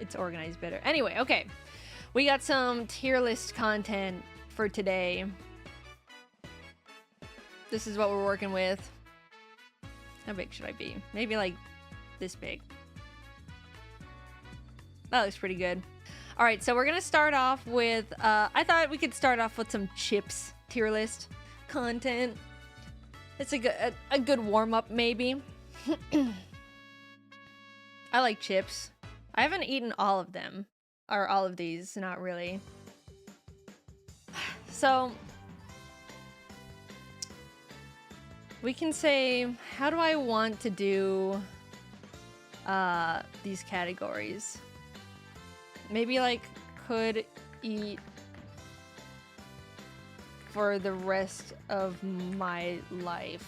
it's organized better. Anyway, okay. We got some tier list content for today. This is what we're working with. How big should I be? Maybe like this big. That looks pretty good. All right, so we're gonna start off with, I thought we could start off with some chips tier list content. It's a good warm-up, maybe. I like chips. I haven't eaten all of them, or all of these, not really. So, we can say, how do I want to do these categories? Maybe like could eat for the rest of my life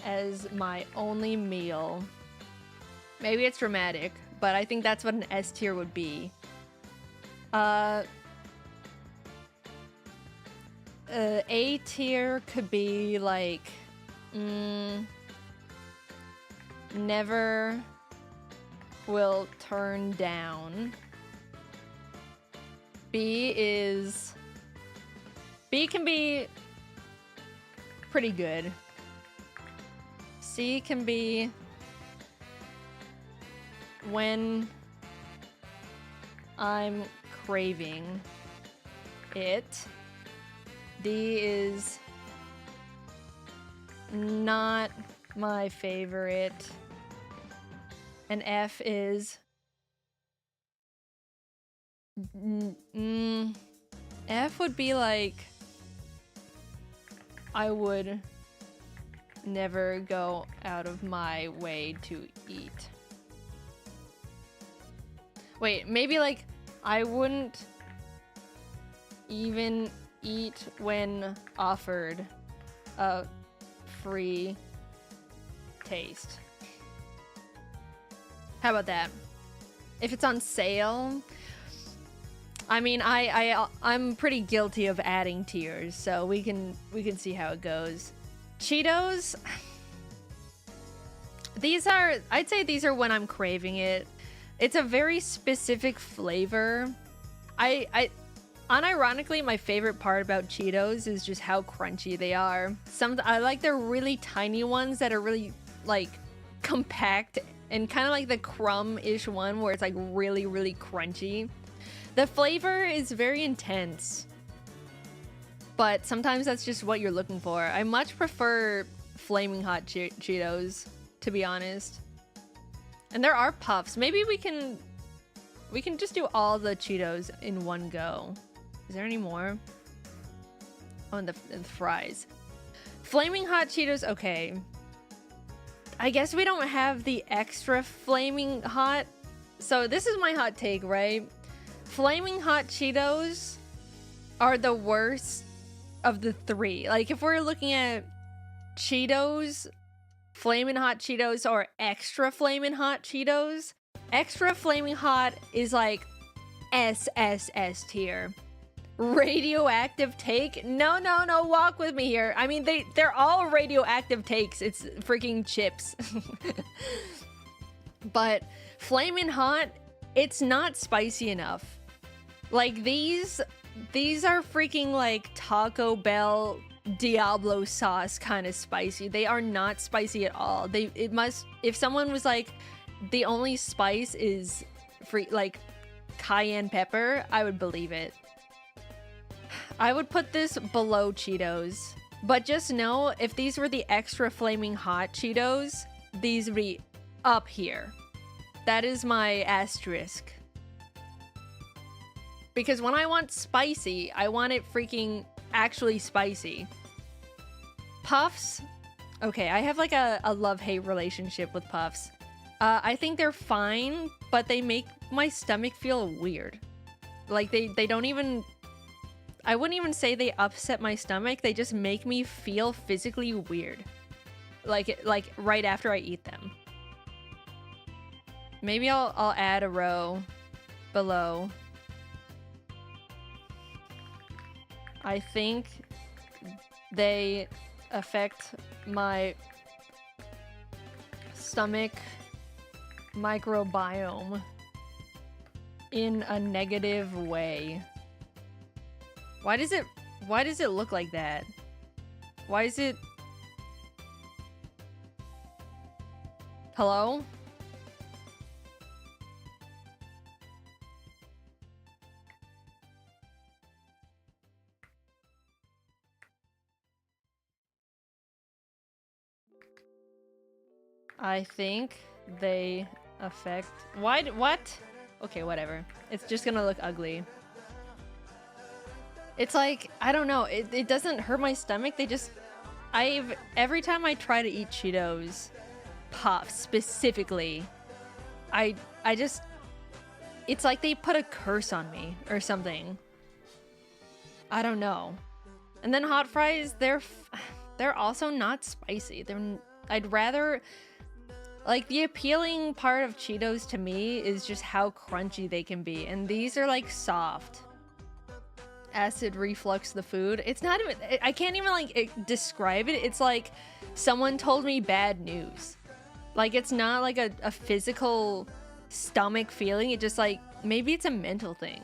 as my only meal. Maybe it's dramatic, but I think that's what an S tier would be. A tier could be like never will turn down. B can be pretty good. C can be when I'm craving it. D is not my favorite. And F is F would be like I would never go out of my way to eat. Wait, maybe like I wouldn't even eat when offered a free taste. How about that? If it's on sale, I mean, I'm pretty guilty of adding tiers, so we can see how it goes. Cheetos, I'd say these are when I'm craving it. It's a very specific flavor. Unironically, my favorite part about Cheetos is just how crunchy they are. I like the really tiny ones that are really like compact and kind of like the crumb-ish one where it's like really, really crunchy. The flavor is very intense, but sometimes that's just what you're looking for. I much prefer flaming hot Cheetos, to be honest. And there are puffs. Maybe we can just do all the Cheetos in one go. Is there any more? Oh, and the fries. Flaming hot Cheetos, okay. I guess we don't have the extra flaming hot. So this is my hot take, right? Flaming hot Cheetos are the worst of the three. Like if we're looking at Cheetos, flaming hot Cheetos, or extra flaming hot Cheetos, extra flaming hot is like S tier. Radioactive take? No, walk with me here. I mean, they're all radioactive takes. It's freaking chips. But flaming hot, it's not spicy enough. Like these are freaking like Taco Bell Diablo sauce kind of spicy. They are not spicy at all. If someone was like, the only spice is like cayenne pepper, I would believe it. I would put this below Cheetos, but just know if these were the extra flaming hot Cheetos, these would be up here. That is my asterisk. Because when I want spicy, I want it freaking actually spicy. Puffs, okay, I have like a love-hate relationship with Puffs. I think they're fine, but they make my stomach feel weird. Like they don't even, I wouldn't even say they upset my stomach, they just make me feel physically weird. Like right after I eat them. Maybe I'll add a row below. I think they affect my stomach microbiome in a negative way. Why does it look like that? Why is it... Hello? I think they affect... Why? What? Okay, whatever. It's just gonna look ugly. It's like, I don't know. It doesn't hurt my stomach. They just... Every time I try to eat Cheetos, Puffs specifically, I just... It's like they put a curse on me or something. I don't know. And then hot fries, they're also not spicy. I'd rather... Like, the appealing part of Cheetos to me is just how crunchy they can be. And these are, like, soft. Acid reflux the food. It's not even... I can't even, like, describe it. It's like someone told me bad news. Like, it's not, like, a physical stomach feeling. It just, like... Maybe it's a mental thing.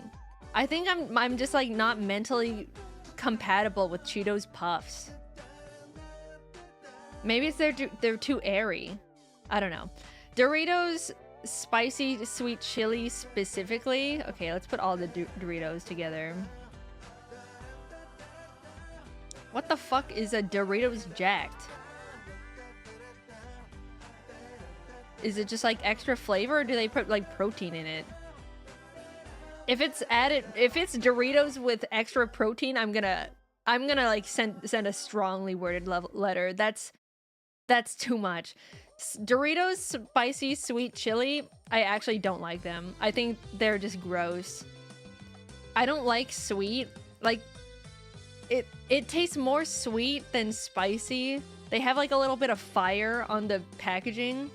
I think I'm just, like, not mentally compatible with Cheetos Puffs. Maybe it's they're too airy. I don't know. Doritos spicy sweet chili specifically. Okay, let's put all the Doritos together. What the fuck is a Doritos Jacked? Is it just like extra flavor, or do they put like protein in it? If it's Doritos with extra protein, I'm gonna like send a strongly worded letter. That's too much. Doritos spicy sweet chili, I actually don't like them. I think they're just gross. I don't like sweet. Like, it tastes more sweet than spicy. They have like a little bit of fire on the packaging.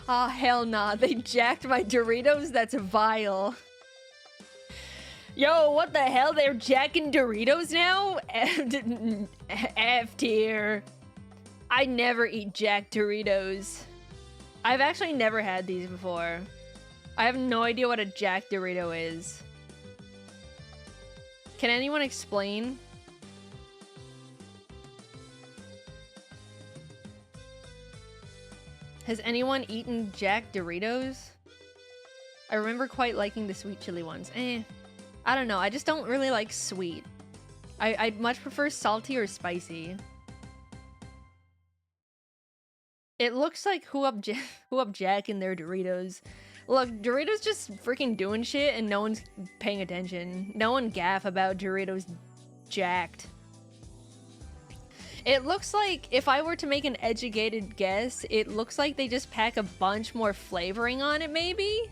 Oh, hell nah. They jacked my Doritos? That's vile. Yo, what the hell? They're jacking Doritos now? F tier. I never eat jacked Doritos. I've actually never had these before. I have no idea what a jacked Dorito is. Can anyone explain? Has anyone eaten jacked Doritos? I remember quite liking the sweet chili ones. I don't know. I just don't really like sweet. I'd much prefer salty or spicy. It looks like who up Jack in their Doritos. Look, Doritos just freaking doing shit and no one's paying attention. No one gaff about Doritos jacked. It looks like, if I were to make an educated guess, it looks like they just pack a bunch more flavoring on it, maybe?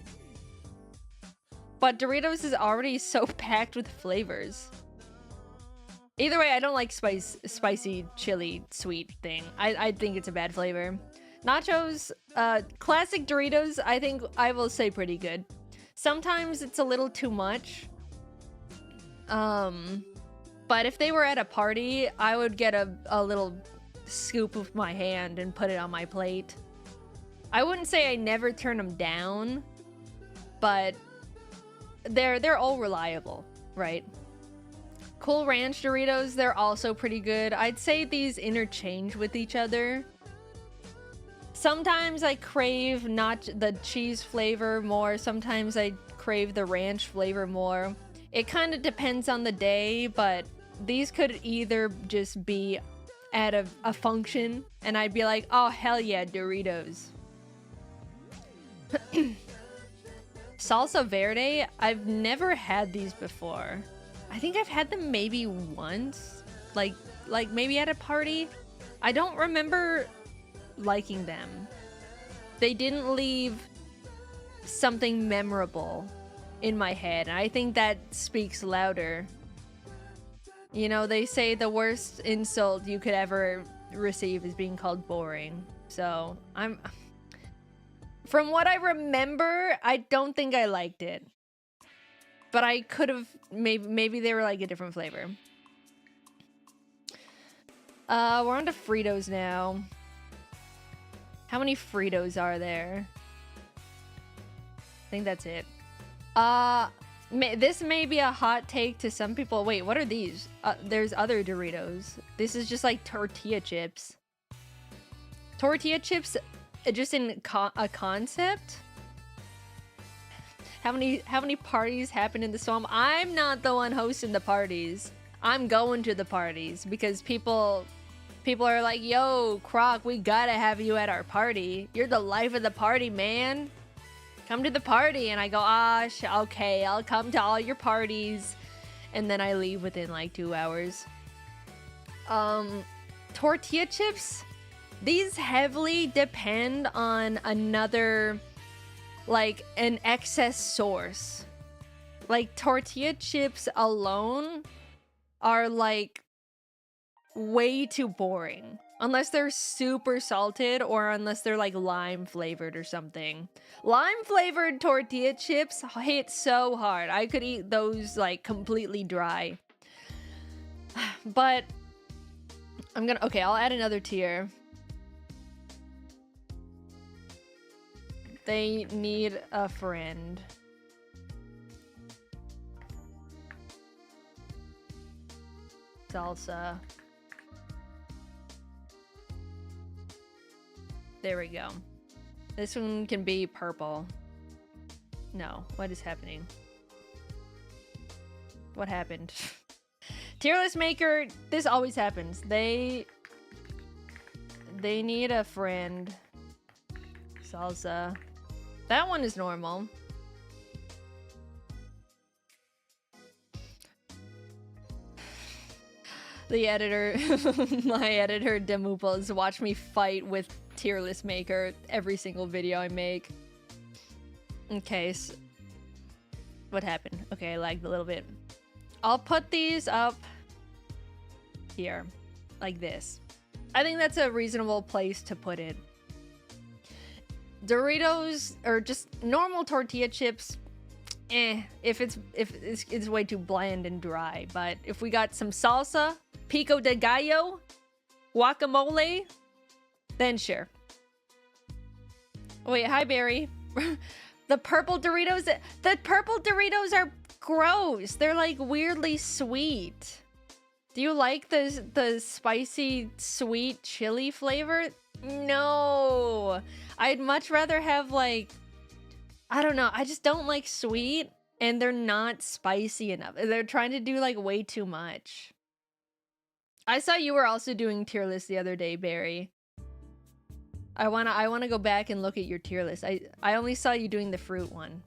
But Doritos is already so packed with flavors. Either way, I don't like spicy chili sweet thing. I think it's a bad flavor. Nachos, classic Doritos, I think I will say pretty good. Sometimes it's a little too much. But if they were at a party, I would get a little scoop with my hand and put it on my plate. I wouldn't say I never turn them down, but they're all reliable, right? Cool Ranch Doritos, they're also pretty good. I'd say these interchange with each other. Sometimes I crave not the cheese flavor more. Sometimes I crave the ranch flavor more. It kind of depends on the day, but these could either just be at a function and I'd be like, oh, hell yeah, Doritos. Salsa Verde, I've never had these before. I think I've had them maybe once, like maybe at a party. I don't remember liking them. They didn't leave something memorable in my head, and I think that speaks louder. You know, they say the worst insult you could ever receive is being called boring. So from what I remember, I don't think I liked it. But I could have, maybe they were like a different flavor. We're on to Fritos now. How many Fritos are there? I think that's it. This may be a hot take to some people. Wait, what are these? There's other Doritos. This is just like tortilla chips. Tortilla chips, just in a concept? How many parties happen in the swamp? I'm not the one hosting the parties. I'm going to the parties because people are like, yo, Croc, we gotta have you at our party. You're the life of the party, man. Come to the party. And I go, okay, I'll come to all your parties. And then I leave within like 2 hours. Tortilla chips, these heavily depend on another, like an excess source. Like tortilla chips alone are like way too boring. Unless they're super salted or unless they're like lime flavored or something. Lime flavored tortilla chips hit so hard. I could eat those like completely dry. But okay, I'll add another tier. They need a friend. Salsa. There we go. This one can be purple. No, what is happening? What happened? Tier list maker, this always happens. They need a friend. Salsa. That one is normal. The editor, my editor, Demuples, watch me fight with tier list maker every single video I make. Okay, so what happened? Okay, I lagged a little bit. I'll put these up here, like this. I think that's a reasonable place to put it. Doritos, or just normal tortilla chips, if it's way too bland and dry. But if we got some salsa, pico de gallo, guacamole, then sure. Wait, hi Barry. The purple Doritos are gross. They're like weirdly sweet. Do you like the spicy sweet chili flavor? No. I'd much rather have like, I don't know, I just don't like sweet, and they're not spicy enough. They're trying to do like way too much. I saw you were also doing tier list the other day, Barry. I wanna go back and look at your tier list. I only saw you doing the fruit one.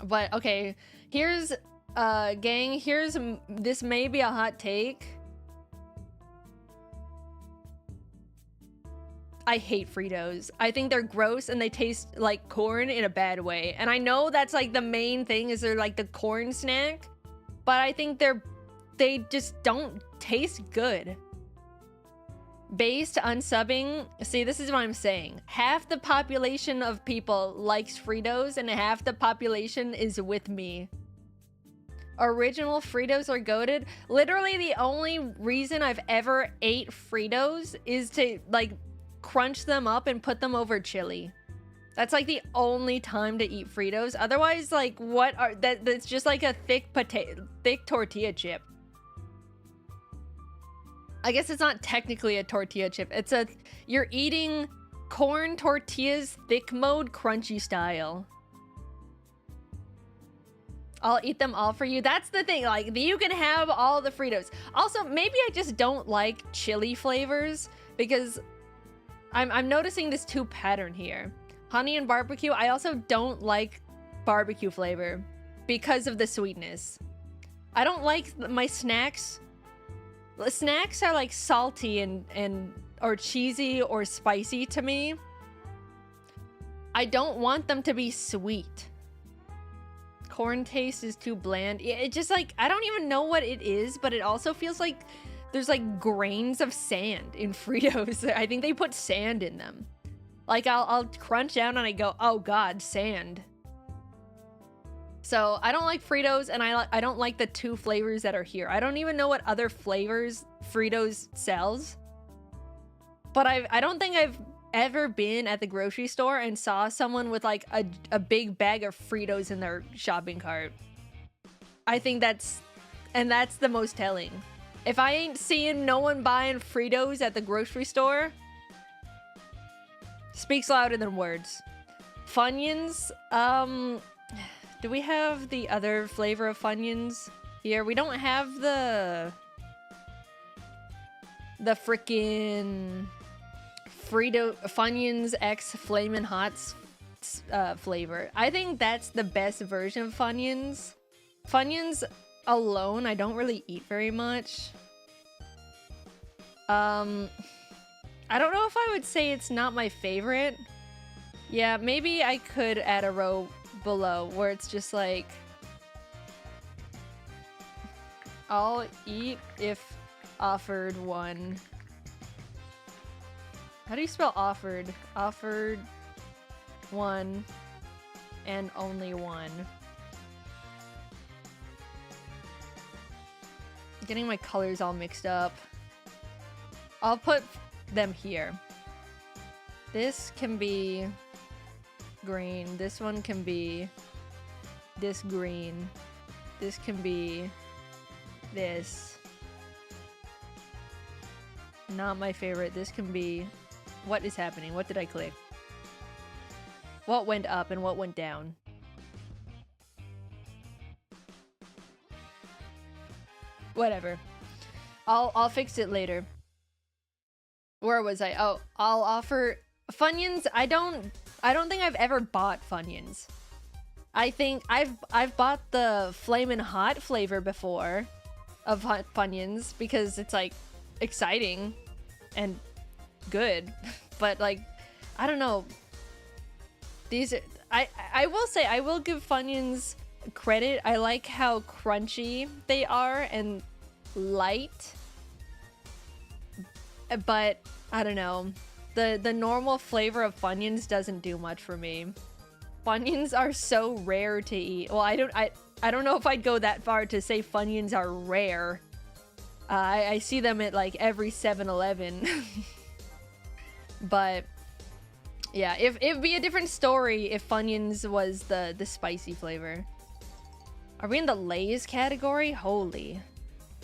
But okay, here's gang, this may be a hot take. I hate Fritos. I think they're gross and they taste like corn in a bad way. And I know that's like the main thing, is they're like the corn snack, but I think they just don't taste good. Based unsubbing, see, this is what I'm saying. Half the population of people likes Fritos and half the population is with me. Original Fritos are goated. Literally the only reason I've ever ate Fritos is to like crunch them up and put them over chili. That's like the only time to eat Fritos. Otherwise, like, that's just like a thick tortilla chip. I guess it's not technically a tortilla chip. You're eating corn tortillas thick mode crunchy style. I'll eat them all for you. That's the thing, like, you can have all the Fritos. Also, maybe I just don't like chili flavors, because I'm noticing this pattern here. Honey and barbecue. I also don't like barbecue flavor because of the sweetness. I don't like my snacks. Snacks are like salty or cheesy or spicy to me. I don't want them to be sweet. Corn taste is too bland. It just like, I don't even know what it is, but it also feels like there's like grains of sand in Fritos. I think they put sand in them. Like I'll crunch down and I go, oh god, sand. So I don't like Fritos, and I don't like the 2 flavors that are here. I don't even know what other flavors Fritos sells. But I don't think I've ever been at the grocery store and saw someone with like a big bag of Fritos in their shopping cart. I think that's the most telling. If I ain't seeing no one buying Fritos at the grocery store, speaks louder than words. Funyuns, do we have the other flavor of Funyuns here? We don't have the freaking Frito Funyuns X Flamin' Hots flavor. I think that's the best version of Funyuns. Funyuns alone, I don't really eat very much. I don't know if I would say it's not my favorite. Yeah, maybe I could add a row below where it's just like, I'll eat if offered one. How do you spell offered? Offered one and only one. I'm getting my colors all mixed up. I'll put them here. This can be green. This one can be this green. This can be this. Not my favorite. This can be... What is happening? What did I click? What went up and what went down? Whatever. I'll fix it later. Where was I? Oh, I'll offer Funyuns. I don't think I've ever bought Funyuns. I think I've bought the Flamin' Hot flavor before of Funyuns because it's like exciting and good, but like I don't know. These are, I will say I will give Funyuns credit. I like how crunchy they are and light. But I don't know, the normal flavor of Funyuns doesn't do much for me. Funyuns are so rare to eat. Well, I don't know if I'd go that far to say Funyuns are rare. I see them at like every 7-Eleven. But yeah, it'd be a different story if Funyuns was the spicy flavor. Are we in the Lay's category? Holy,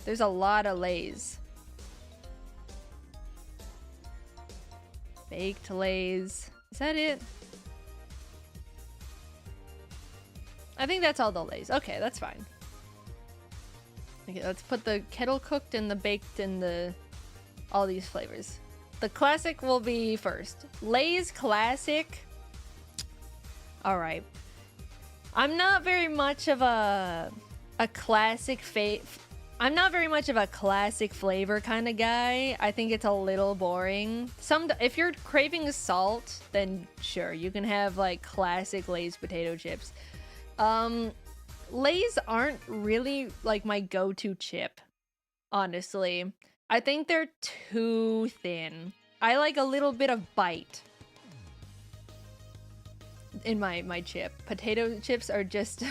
there's a lot of Lay's. Baked Lay's. Is that it? I think that's all the Lay's. Okay, that's fine. Okay, let's put the kettle cooked and the baked and the all these flavors. The classic will be first. Lay's classic. All right. I'm not very much of a classic I'm not very much of a classic flavor kind of guy. I think it's a little boring. If you're craving salt, then sure, you can have like classic Lay's potato chips. Lay's aren't really like my go-to chip, honestly. I think they're too thin. I like a little bit of bite in my chip. Potato chips are just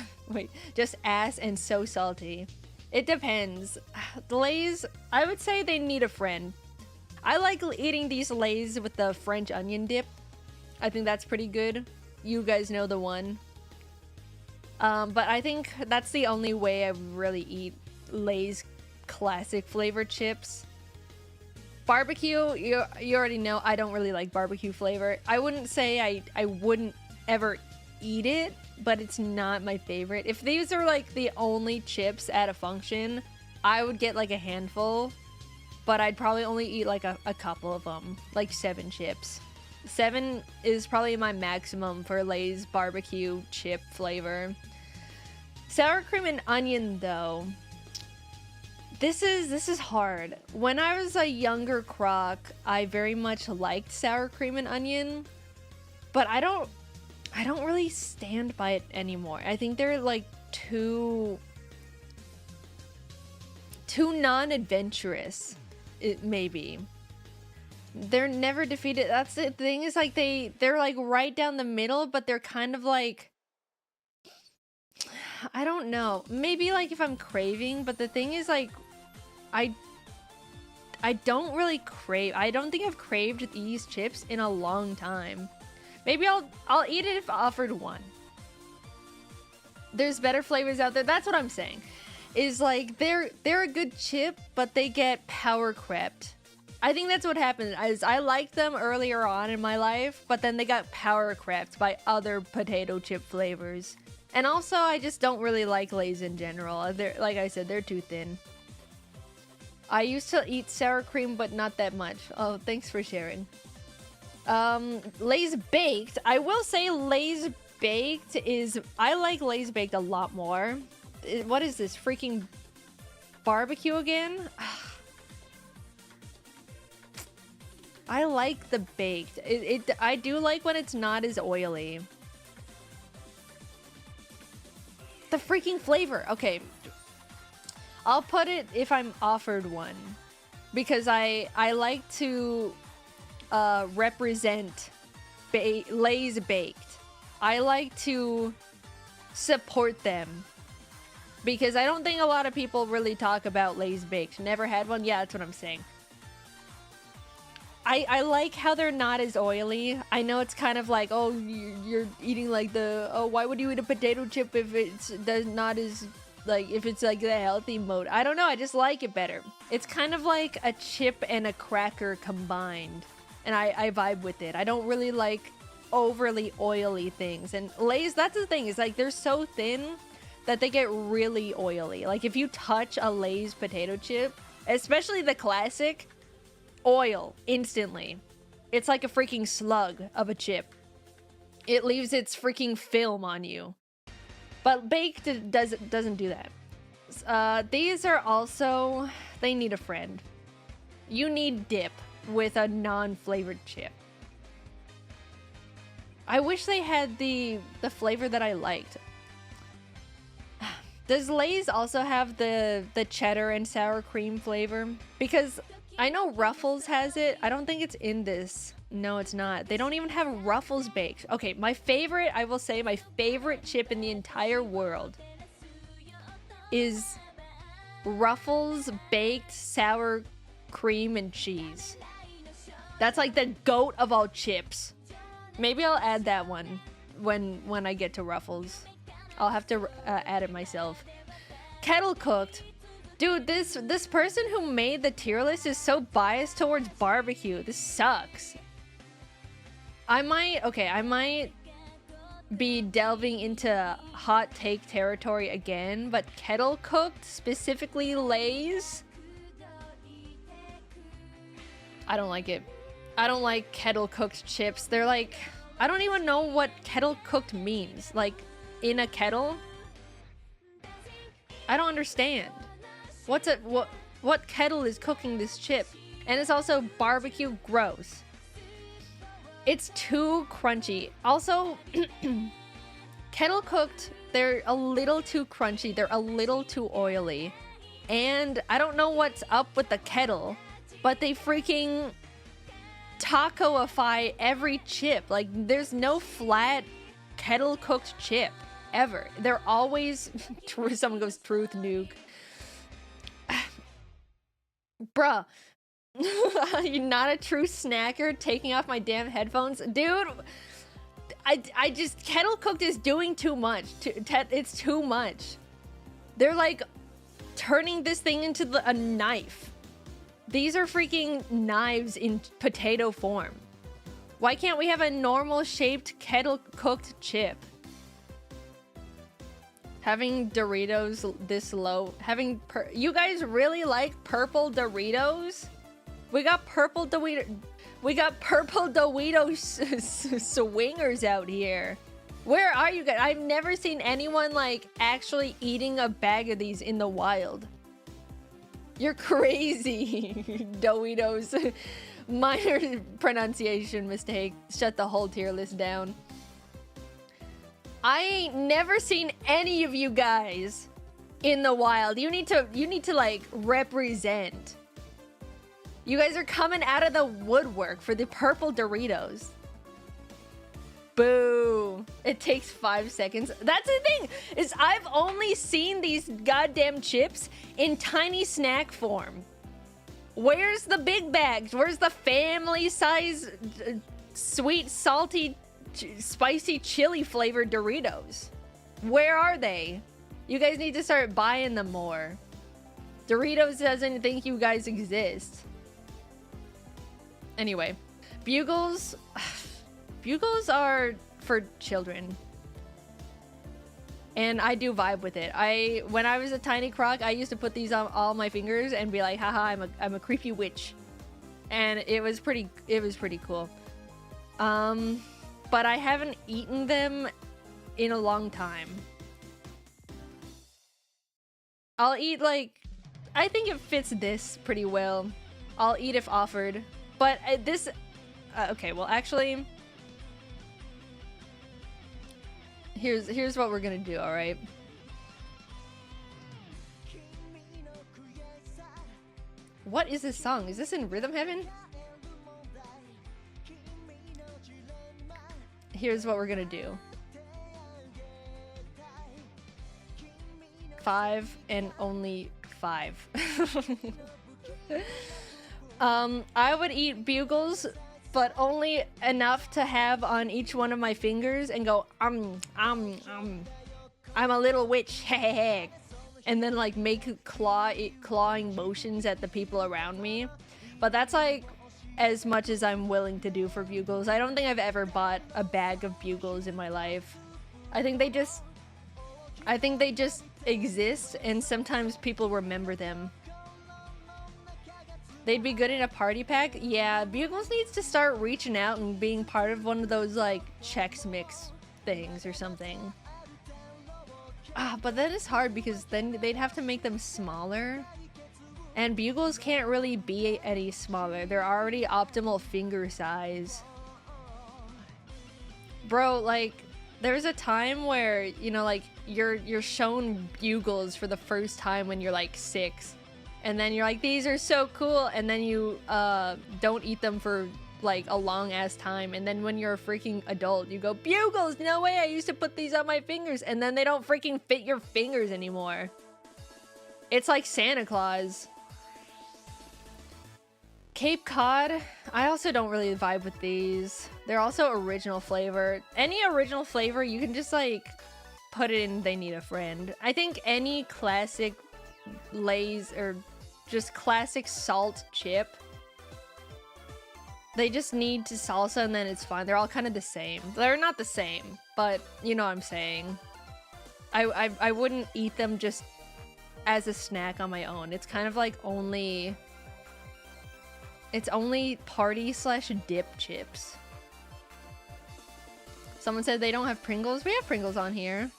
just ass and so salty. It depends. The Lay's, I would say they need a friend. I like eating these Lay's with the French onion dip. I think that's pretty good. You guys know the one. But I think that's the only way I really eat Lay's classic flavored chips. Barbecue, you already know I don't really like barbecue flavor. I wouldn't say I wouldn't ever eat it, but it's not my favorite. If these are like the only chips at a function, I would get like a handful, but I'd probably only eat like a couple of them, like 7 chips. 7 is probably my maximum for Lay's barbecue chip flavor. Sour cream and onion though, this is hard. When I was a younger Croc, I very much liked sour cream and onion, but I don't really stand by it anymore. I think they're like too non-adventurous. Maybe they're never defeated. That's the thing, is like they're like right down the middle, but they're kind of like, I don't know, maybe like if I'm craving, but the thing is like I I don't really crave. I don't think I've craved these chips in a long time. Maybe I'll eat it if offered one. There's better flavors out there. That's what I'm saying. Is like they're a good chip, but they get power crept. I think that's what happened. Is I liked them earlier on in my life, but then they got power crept by other potato chip flavors. And also, I just don't really like Lay's in general. They're, like I said, they're too thin. I used to eat sour cream, but not that much. Oh, thanks for sharing. Lay's baked. I will say Lay's baked is... I like Lay's baked a lot more. What is this? Freaking barbecue again? I like the baked. I do like when it's not as oily. The freaking flavor. Okay. I'll put it if I'm offered one. Because I like to represent Lay's baked. I like to support them. Because I don't think a lot of people really talk about Lay's baked. Never had one? Yeah, that's what I'm saying. I like how they're not as oily. I know it's kind of like, oh, you're eating like the... Oh, why would you eat a potato chip if it's not as... Like, if it's like the healthy mode? I don't know, I just like it better. It's kind of like a chip and a cracker combined. And I vibe with it. I don't really like overly oily things. And Lay's, that's the thing, is like they're so thin that they get really oily. Like if you touch a Lay's potato chip, especially the classic, oil instantly. It's like a freaking slug of a chip. It leaves its freaking film on you. But baked doesn't do that. These are also... They need a friend. You need dip with a non-flavored chip. I wish they had the flavor that I liked. Does Lay's also have the cheddar and sour cream flavor? Because I know Ruffles has it. I don't think it's in this. No, it's not. They don't even have Ruffles baked. Okay, my favorite, I will say, my favorite chip in the entire world is Ruffles baked sour cream and cheese. That's like the goat of all chips. Maybe I'll add that one when I get to Ruffles. I'll have to add it myself. Kettle cooked. Dude, this person who made the tier list is so biased towards barbecue. This sucks. I might be delving into hot take territory again, but kettle cooked, specifically Lay's, I don't like it. I don't like kettle cooked chips. They're like, I don't even know what kettle cooked means. Like, in a kettle? I don't understand. What kettle is cooking this chip? And it's also barbecue, gross. It's too crunchy. Also, kettle cooked, they're a little too crunchy. They're a little too oily. And I don't know what's up with the kettle, but they freaking tacoify every chip. Like, there's no flat kettle cooked chip ever. They're always... Someone goes, truth nuke. Bruh. You're not a true snacker. Taking off my damn headphones. Dude, I just... Kettle cooked is doing too much. It's too much. They're like turning this thing into a knife. These are freaking knives in potato form. Why can't we have a normal shaped kettle cooked chip? Having Doritos this low. You guys really like purple Doritos? We got purple Doritos. We got purple Doritos swingers out here. Where are you guys? I've never seen anyone like actually eating a bag of these in the wild. You're crazy, Doritos. Minor pronunciation mistake. Shut the whole tier list down. I ain't never seen any of you guys in the wild. You need to like represent. You guys are coming out of the woodwork for the purple Doritos. Boo. It takes 5 seconds. That's the thing, is I've only seen these goddamn chips in tiny snack form. Where's the big bags? Where's the family size sweet, salty, spicy chili flavored Doritos? Where are they? You guys need to start buying them more. Doritos doesn't think you guys exist. Anyway, Bugles. Bugles are for children. And I do vibe with it. When I was a tiny croc, I used to put these on all my fingers and be like, haha, I'm a creepy witch. And it was pretty cool. But I haven't eaten them in a long time. I'll eat like, I think it fits this pretty well. I'll eat if offered. But this, okay, well actually, here's what we're gonna do, all right? What is this song? Is this in Rhythm Heaven? Here's what we're gonna do. 5 and only 5. I would eat Bugles, but only enough to have on each one of my fingers and go, I'm a little witch, and then like make clawing motions at the people around me. But that's like as much as I'm willing to do for Bugles. I don't think I've ever bought a bag of Bugles in my life. I think they just exist, and sometimes people remember them. They'd be good in a party pack. Yeah, Bugles needs to start reaching out and being part of one of those like Chex Mix things or something. But that is hard because then they'd have to make them smaller. And Bugles can't really be any smaller. They're already optimal finger size. Bro, like, there's a time where, you know, like, you're shown Bugles for the first time when you're like 6. And then you're like, these are so cool. And then you don't eat them for like a long ass time. And then when you're a freaking adult, you go, Bugles, no way, I used to put these on my fingers. And then they don't freaking fit your fingers anymore. It's like Santa Claus. Cape Cod, I also don't really vibe with these. They're also original flavor. Any original flavor, you can just like put it in They Need a Friend. I think any classic Lay's or just classic salt chip, they just need to salsa and then it's fine. They're all kind of the same. They're not the same, but you know what I'm saying. I wouldn't eat them just as a snack on my own. It's kind of like it's only party/dip chips. Someone said they don't have Pringles. We have Pringles on here.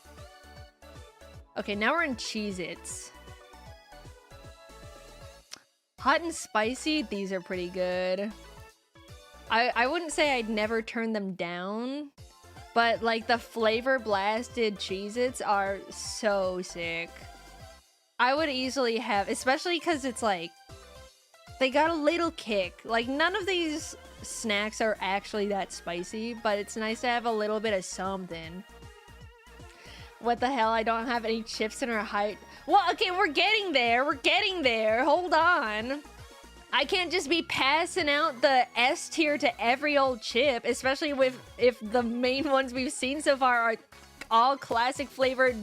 Okay, now we're in Cheez-Its. Hot and spicy, these are pretty good. I wouldn't say I'd never turn them down, but like the flavor blasted Cheez-Its are so sick. I would easily have, especially because it's like, they got a little kick. Like, none of these snacks are actually that spicy, but it's nice to have a little bit of something. What the hell? I don't have any chips in our height. Well, okay, we're getting there. We're getting there. Hold on. I can't just be passing out the S tier to every old chip, especially if the main ones we've seen so far are all classic flavored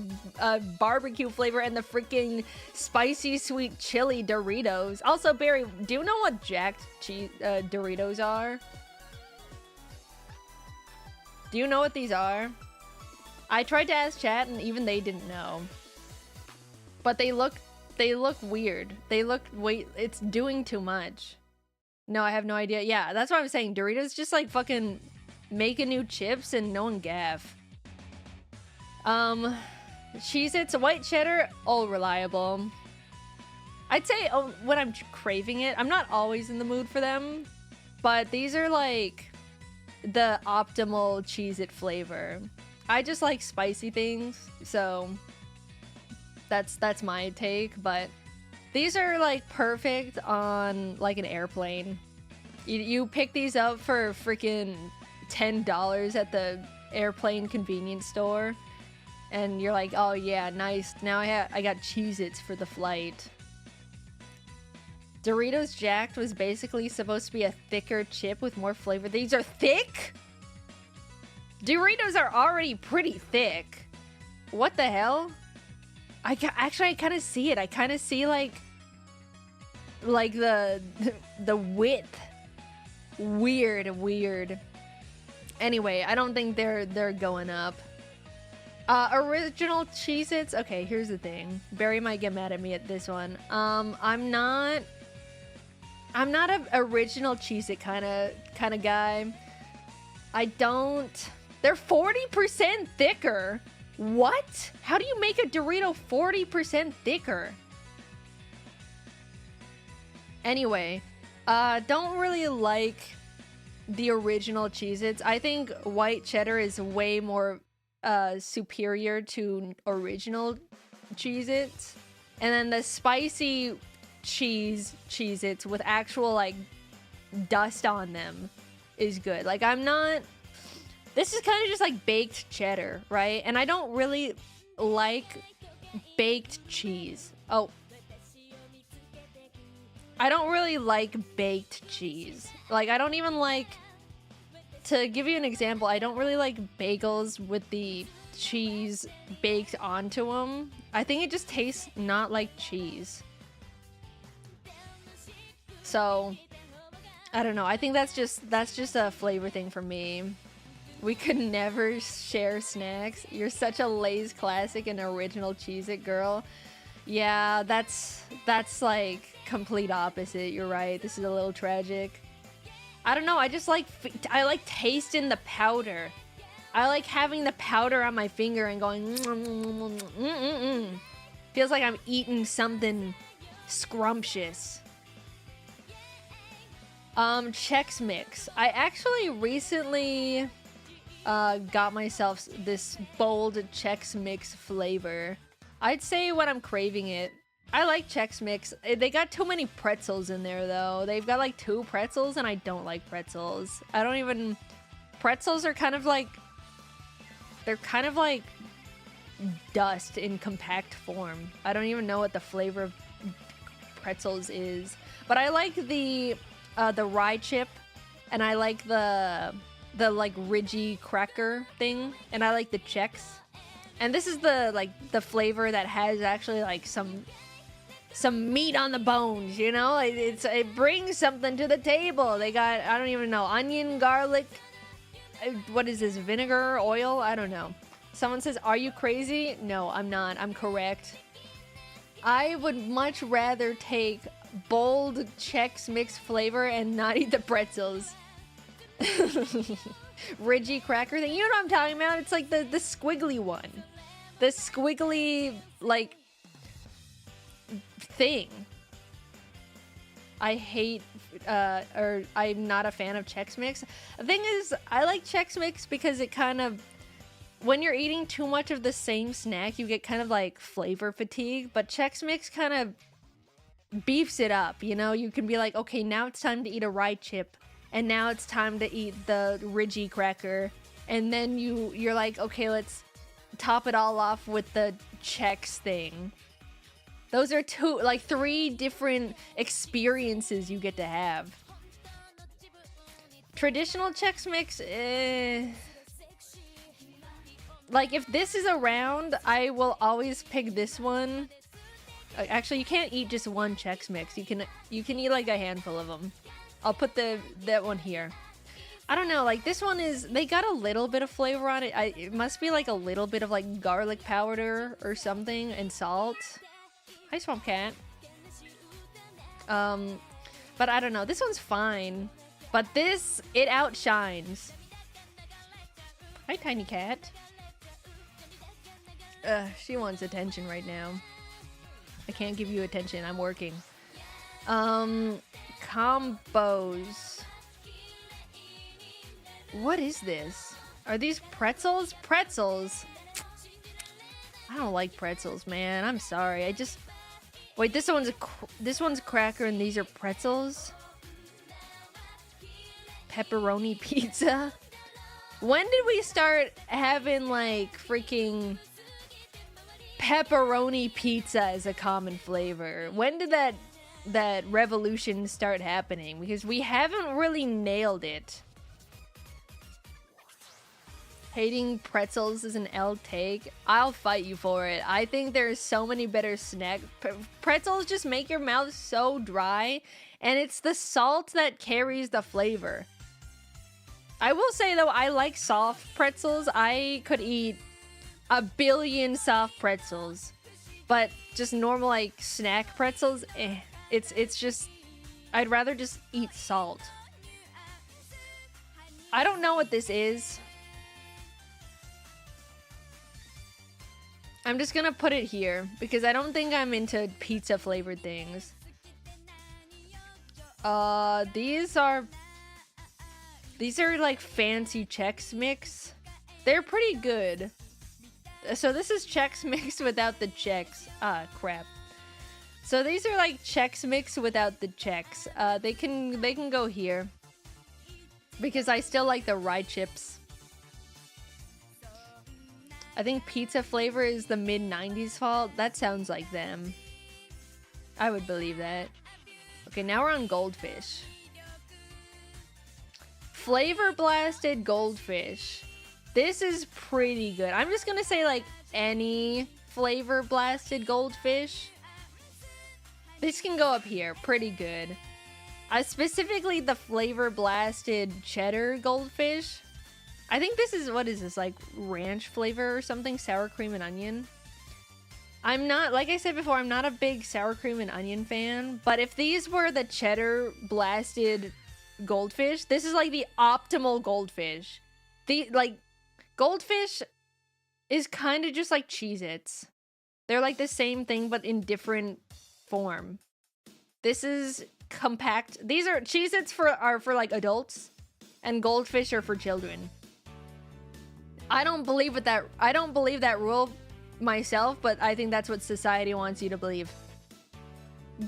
barbecue flavor and the freaking spicy sweet chili Doritos. Also, Barry, do you know what jacked Doritos are? Do you know what these are? I tried to ask chat and even they didn't know. But they look weird. They look, wait, it's doing too much. No, I have no idea. Yeah, that's what I'm saying. Doritos just like fucking making new chips and no one gaff. Cheez-Its, white cheddar, all reliable. I'd say when I'm craving it, I'm not always in the mood for them, but these are like the optimal Cheez-It flavor. I just like spicy things, so that's my take, but these are like perfect on like an airplane. You pick these up for freaking $10 at the airplane convenience store. And you're like, oh yeah, nice. Now I got Cheez-Its for the flight. Doritos Jacked was basically supposed to be a thicker chip with more flavor. These are thick? Doritos are already pretty thick. What the hell? Actually, I kind of see it. I kind of see like the width. Weird. Anyway, I don't think they're going up. Original Cheez-Its. Okay, here's the thing. Barry might get mad at me at this one. I'm not an original Cheez-It kind of guy. They're 40% thicker. What? How do you make a Dorito 40% thicker? Anyway, don't really like the original Cheez-Its. I think white cheddar is way more superior to original Cheez-Its. And then the spicy Cheez-Its with actual like dust on them is good. Like this is kind of just like baked cheddar, right? And I don't really like baked cheese. Oh, I don't really like baked cheese. Like, I don't even like, to give you an example, I don't really like bagels with the cheese baked onto them. I think it just tastes not like cheese. So, I don't know. I think that's just a flavor thing for me. We could never share snacks. You're such a Lay's classic and original Cheez-It girl. Yeah, that's like complete opposite. You're right. This is a little tragic. I don't know. I like tasting the powder. I like having the powder on my finger and going. Feels like I'm eating something scrumptious. Chex Mix. I actually recently got myself this bold Chex Mix flavor. I'd say when I'm craving it. I like Chex Mix. They got too many pretzels in there though. They've got like 2 pretzels and I don't like pretzels. Pretzels are kind of like, they're kind of like dust in compact form. I don't even know what the flavor of pretzels is. But I like the rye chip, and I like the like Ridgy cracker thing, and I like the Chex. And this is the flavor that has actually like some meat on the bones, you know? It brings something to the table. They got, I don't even know, onion, garlic, what is this, vinegar, oil? I don't know. Someone says, are you crazy? No, I'm not. I'm correct. I would much rather take bold Chex Mix flavor and not eat the pretzels. Ridgy cracker thing. You know what I'm talking about? It's like the squiggly one. The squiggly, like, thing. I hate, or I'm not a fan of Chex Mix. The thing is, I like Chex Mix because it kind of, when you're eating too much of the same snack, you get kind of like flavor fatigue, but Chex Mix kind of beefs it up, you know? You can be like, okay, now it's time to eat a rye chip, and now it's time to eat the Ridgy cracker, and then you're like, okay, let's top it all off with the Chex thing. Those are 3 different experiences you get to have. Traditional Chex Mix, like, if this is around, I will always pick this one. Actually, you can't eat just one Chex Mix. You can eat like a handful of them. I'll put that one here. I don't know, like this one they got a little bit of flavor on it. It must be like a little bit of like garlic powder or something and salt. Hi, Swamp Cat. But I don't know. This one's fine, but it outshines. Hi, Tiny Cat. She wants attention right now. I can't give you attention. I'm working. Combos. What is this? Are these pretzels? Pretzels. I don't like pretzels, man. I'm sorry. Wait, this one's a cracker and these are pretzels? Pepperoni pizza? When did we start having like freaking pepperoni pizza as a common flavor? When did that that revolutions start happening, because we haven't really nailed it. Hating pretzels is an L take. I'll fight you for it. I think there's so many better snack. Pretzels just make your mouth so dry, and it's the salt that carries the flavor. I will say though, I like soft pretzels. I could eat a billion soft pretzels, but just normal like snack pretzels, it's just, I'd rather just eat salt. I don't know what this is. I'm just gonna put it here because I don't think I'm into pizza flavored things. These are like fancy Chex Mix. They're pretty good. So this is Chex Mix without the Chex. Ah, crap. So these are like Chex Mix without the Chex. They can go here because I still like the rye chips. I think pizza flavor is the mid-90s fault. That sounds like them. I would believe that. Okay, now we're on Goldfish. Flavor blasted Goldfish. This is pretty good. I'm just gonna say like any flavor blasted Goldfish. This can go up here. Pretty good. Specifically the flavor blasted cheddar Goldfish. I think this is, what is this, like ranch flavor or something? Sour cream and onion? I'm not, like I said before, I'm not a big sour cream and onion fan, but if these were the cheddar blasted Goldfish, this is like the optimal Goldfish. Goldfish is kind of just like Cheez-Its. They're like the same thing, but in different form. This is compact. These are, Cheez-Its are for like adults, and Goldfish are for children. I don't believe that rule myself, but I think that's what society wants you to believe.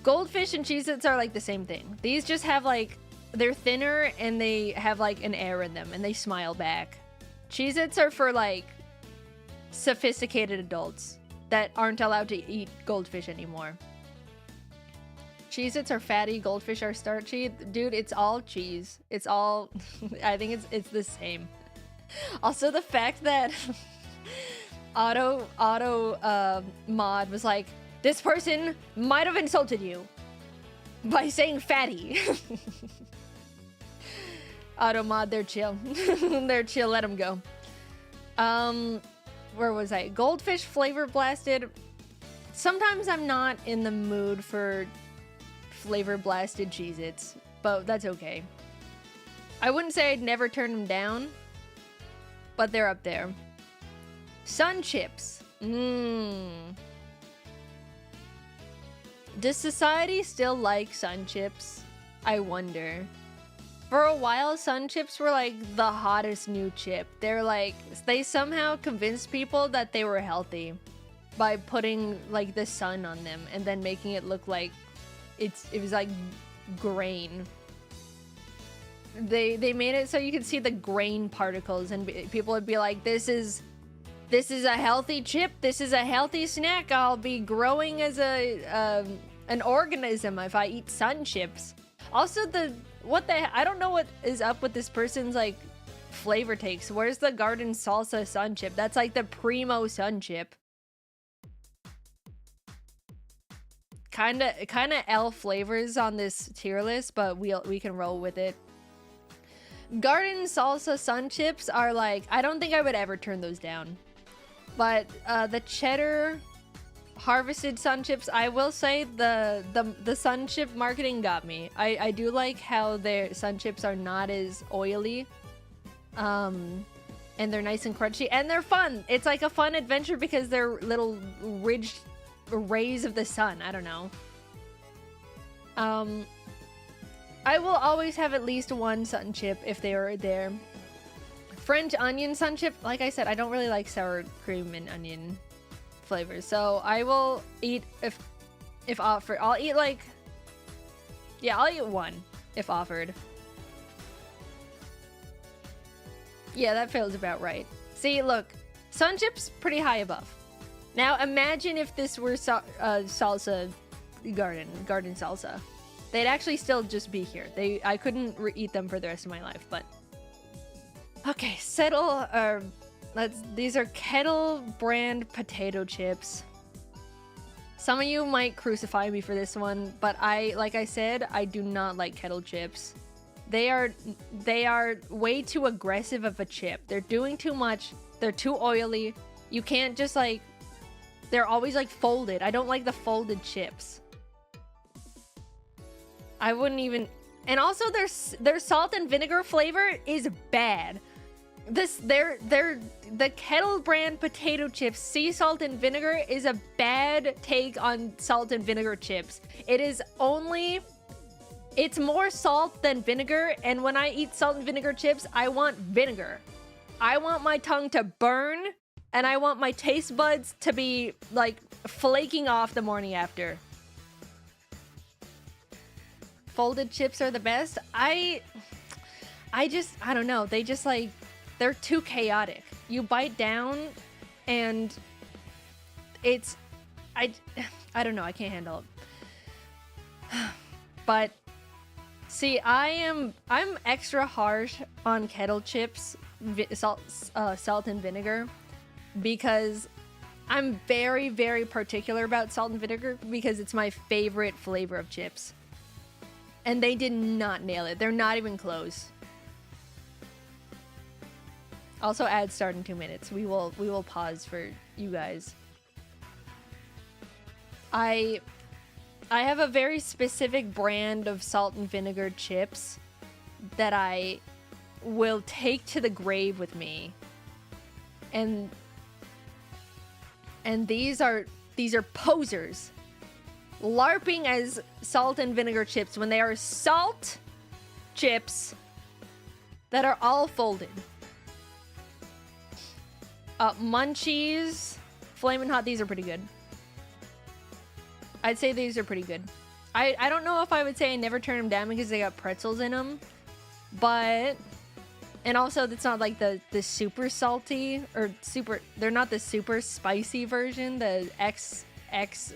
Goldfish and Cheez-Its are like the same thing. These just have like, they're thinner and they have like an air in them and they smile back. Cheez-Its are for like sophisticated adults that aren't allowed to eat goldfish anymore. Cheez-Its are fatty, Goldfish are starchy. Dude, it's all cheese. It's all, I think it's the same. Also, the fact that Auto Mod was like, this person might have insulted you by saying fatty. Auto Mod, they're chill. They're chill, let them go. Where was I? Goldfish flavor blasted. Sometimes I'm not in the mood for flavor blasted Cheez-Its, but that's okay. I wouldn't say I'd never turn them down, but they're up there. Sun Chips. Does society still like Sun Chips? I wonder. For a while, Sun Chips were like the hottest new chip. They're like, they somehow convinced people that they were healthy by putting like the sun on them and then making it look like it was like grain. They made it so you could see the grain particles, and people would be like, this is a healthy chip, this is a healthy snack, I'll be growing as an organism if I eat Sun Chips. Also, I don't know what is up with this person's like flavor takes. Where's the garden salsa Sun Chip? That's like the primo Sun Chip. Kinda L flavors on this tier list, but we can roll with it. Garden salsa Sun Chips are like, I don't think I would ever turn those down. But the cheddar harvested Sun Chips, I will say the Sun Chip marketing got me. I do like how their Sun Chips are not as oily. And they're nice and crunchy, and they're fun. It's like a fun adventure because they're little ridged rays of the sun. I don't know. I will always have at least one Sun Chip if they are there. French onion Sun Chip, like I said, I don't really like sour cream and onion flavors, so I will eat if offered. I'll eat like, yeah, I'll eat one if offered. Yeah, that feels about right. See, look, Sun Chip's pretty high above. Now imagine if this were salsa garden salsa. They'd actually still just be here. I couldn't eat them for the rest of my life, but okay, settle. These are Kettle brand potato chips. Some of you might crucify me for this one, but like I said, I do not like Kettle chips. They are way too aggressive of a chip. They're doing too much. They're too oily. You can't just like, they're always like folded. I don't like the folded chips. I wouldn't even, and also their salt and vinegar flavor is bad. The Kettle brand potato chips, sea salt and vinegar, is a bad take on salt and vinegar chips. It's more salt than vinegar, and when I eat salt and vinegar chips, I want vinegar. I want my tongue to burn, and I want my taste buds to be like flaking off the morning after. Folded chips are the best. I don't know. They just like, they're too chaotic. You bite down and it's, I don't know. I can't handle it. But see, I'm extra harsh on Kettle chips, salt and vinegar, because I'm very, very particular about salt and vinegar because it's my favorite flavor of chips. And they did not nail it. They're not even close. Also, ads start in 2 minutes. We will pause for you guys. I have a very specific brand of salt and vinegar chips that I will take to the grave with me. And these are posers. LARPing as salt and vinegar chips when they are salt chips that are all folded. Munchies, Flamin' Hot, these are pretty good. I'd say these are pretty good. I don't know if I would say I never turn them down because they got pretzels in them, but, and also it's not like the super salty or they're not the super spicy version, the X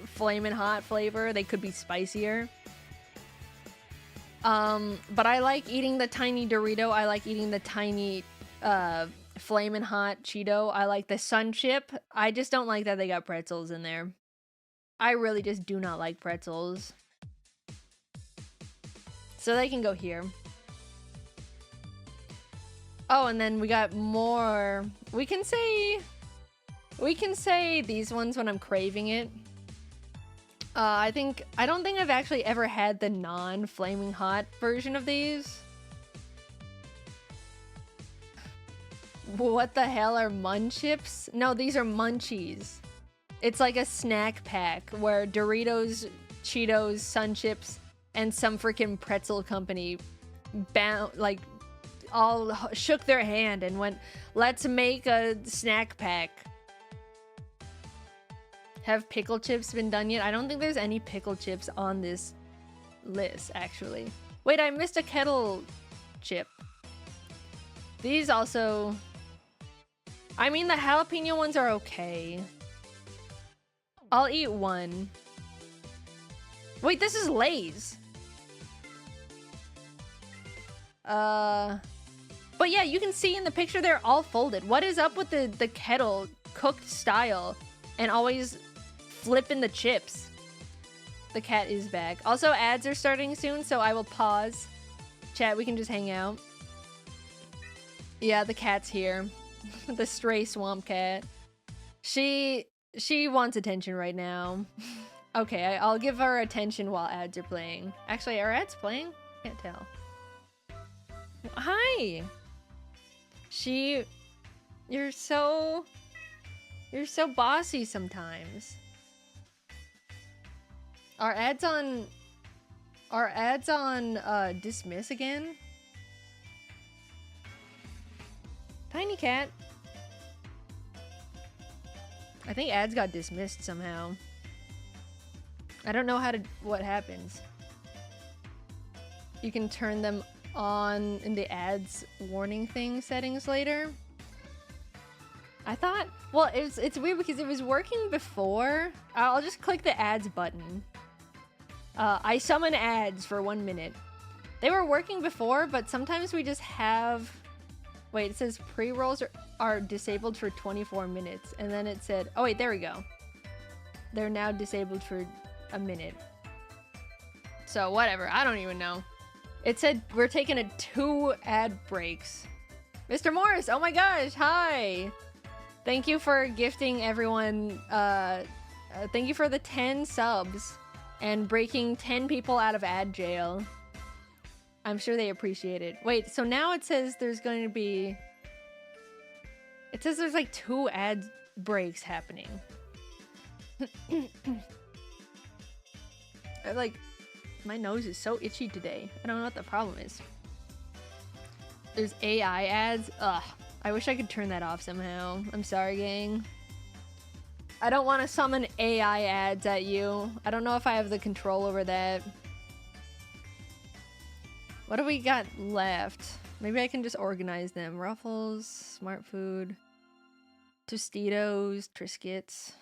Flamin' Hot flavor. They could be spicier. But I like eating the tiny Dorito. I like eating the tiny Flamin' Hot Cheeto. I like the Sun Chip. I just don't like that they got pretzels in there. I really just do not like pretzels. So they can go here. Oh, and then we got more. We can say these ones when I'm craving it. I don't think I've actually ever had the non-Flaming Hot version of these. What the hell are Munchips? No, these are Munchies. It's like a snack pack where Doritos, Cheetos, Sun Chips, and some freaking pretzel company all shook their hand and went, let's make a snack pack. Have pickle chips been done yet? I don't think there's any pickle chips on this list, actually. Wait, I missed a Kettle chip. These also... I mean, the jalapeno ones are okay. I'll eat one. Wait, this is Lay's. But yeah, you can see in the picture they're all folded. What is up with the Kettle cooked style and always flipping the chips? The cat is back. Also, ads are starting soon, so I will pause. Chat, we can just hang out. Yeah, the cat's here. The stray swamp cat. She wants attention right now. Okay, I'll give her attention while ads are playing. Actually, are ads playing? Can't tell. Hi! You're so bossy sometimes. Are ads on dismiss again? Tiny cat. I think ads got dismissed somehow. I don't know what happens. You can turn them on in the ads warning thing settings later. I thought, well, it's weird because it was working before. I'll just click the ads button. I summon ads for 1 minute. They were working before, but sometimes we just have... Wait, it says pre-rolls are disabled for 24 minutes. And then it said... Oh, wait, there we go. They're now disabled for a minute. So, whatever. I don't even know. It said we're taking 2 ad breaks. Mr. Morris, oh my gosh, hi! Thank you for gifting everyone... thank you for the 10 subs. And breaking 10 people out of ad jail. I'm sure they appreciate it. Wait, so now it says there's going to be... It says there's like 2 ad breaks happening. Like, my nose is so itchy today. I don't know what the problem is. There's AI ads. Ugh. I wish I could turn that off somehow. I'm sorry, gang. I don't want to summon AI ads at you. I don't know if I have the control over that. What do we got left? Maybe I can just organize them. Ruffles, Smart Food, Tostitos, Triscuits.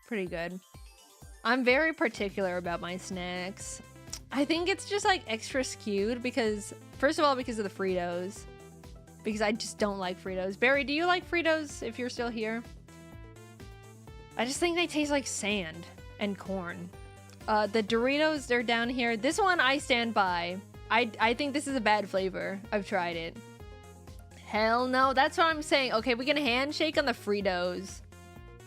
Pretty good. I'm very particular about my snacks. I think it's just like extra skewed because, first of all, because of the Fritos. Because I just don't like Fritos. Barry, do you like Fritos if you're still here? I just think they taste like sand and corn. The Doritos, they're down here. This one I stand by. I think this is a bad flavor. I've tried it. Hell no, that's what I'm saying. Okay, we can handshake on the Fritos.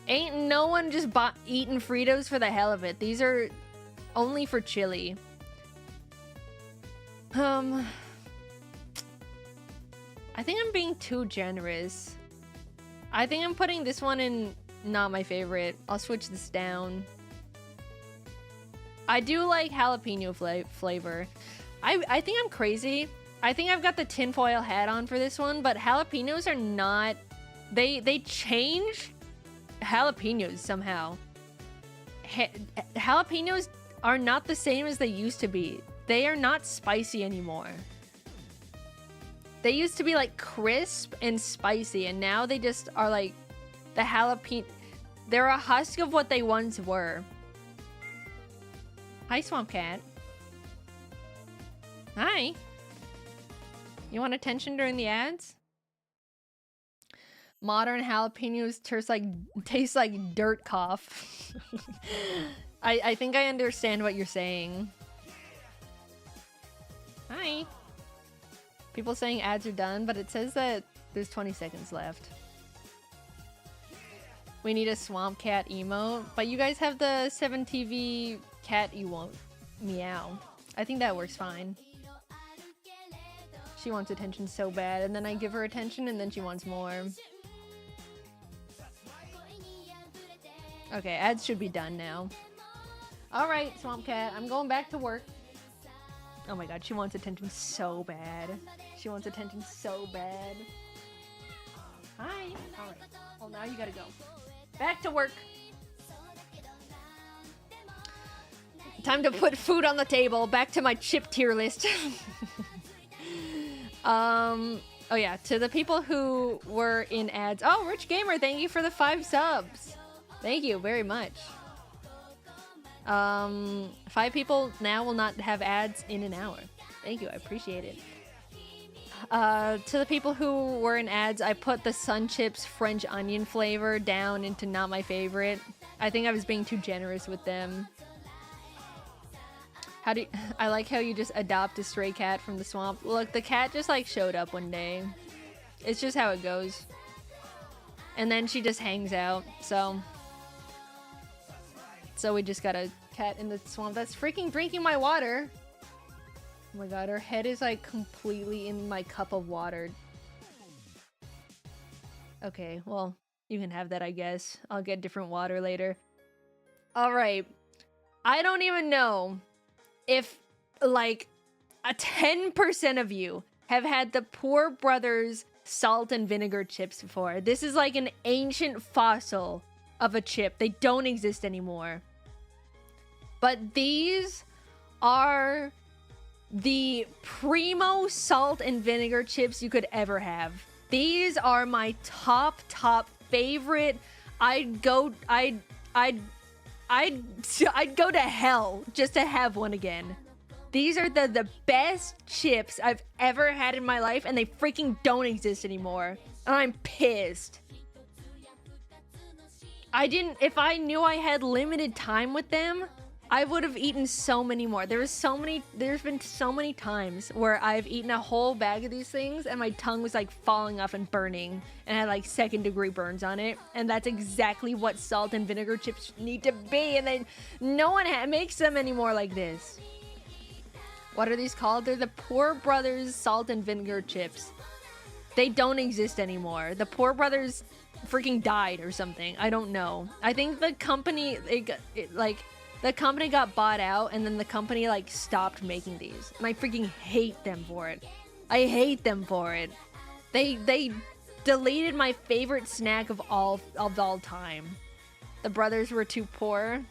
Ain't no one just eating Fritos for the hell of it. These are only for chili. I think I'm being too generous. I think I'm putting this one in not my favorite. I'll switch this down. I do like jalapeno flavor. I think I'm crazy. I think I've got the tinfoil hat on for this one, but jalapenos are not... They change jalapenos somehow. Jalapenos are not the same as they used to be. They are not spicy anymore. They used to be like crisp and spicy, and now they just are like the jalapeno. They're a husk of what they once were. Hi, Swamp Cat. Hi. You want attention during the ads? Modern jalapenos taste like dirt cough. I think I understand what you're saying. Hi. People saying ads are done, but it says that there's 20 seconds left. We need a Swamp Cat emote, but you guys have the 7TV cat emote. Meow. I think that works fine. She wants attention so bad, and then I give her attention, and then she wants more. Okay, ads should be done now. Alright, Swamp Cat, I'm going back to work. Oh my god, she wants attention so bad. She wants attention so bad. Hi. Alright. Well, now you gotta go. Back to work. Time to put food on the table. Back to my chip tier list. Oh yeah, to the people who were in ads. Oh, Rich Gamer, thank you for the 5 subs. Thank you very much. 5 people now will not have ads in an hour. Thank you, I appreciate it. To the people who were in ads, I put the Sun Chips French onion flavor down into not my favorite. I think I was being too generous with them. I like how you just adopt a stray cat from the swamp. Look, the cat just like showed up one day. It's just how it goes. And then she just hangs out, so we just got a cat in the swamp that's freaking drinking my water. Oh my god, her head is like completely in my cup of water. Okay, well, you can have that, I guess. I'll get different water later. Alright. I don't even know if, like, 10% of you have had the Poor Brothers salt and vinegar chips before. This is like an ancient fossil of a chip. They don't exist anymore. But these are the primo salt and vinegar chips you could ever have. These are my top favorite. I'd I'd go to hell just to have one again. These are the best chips I've ever had in my life, and they freaking don't exist anymore. And I'm pissed. If I knew I had limited time with them, I would have eaten so many more. There's been so many times where I've eaten a whole bag of these things and my tongue was like falling off and burning and had like 2nd-degree burns on it. And that's exactly what salt and vinegar chips need to be. And then no one makes them anymore like this. What are these called? They're the Poor Brothers salt and vinegar chips. They don't exist anymore. The Poor Brothers freaking died or something. I don't know. I think the company, the company got bought out and then the company like stopped making these. And I freaking hate them for it. I hate them for it. They deleted my favorite snack of all time. The brothers were too poor.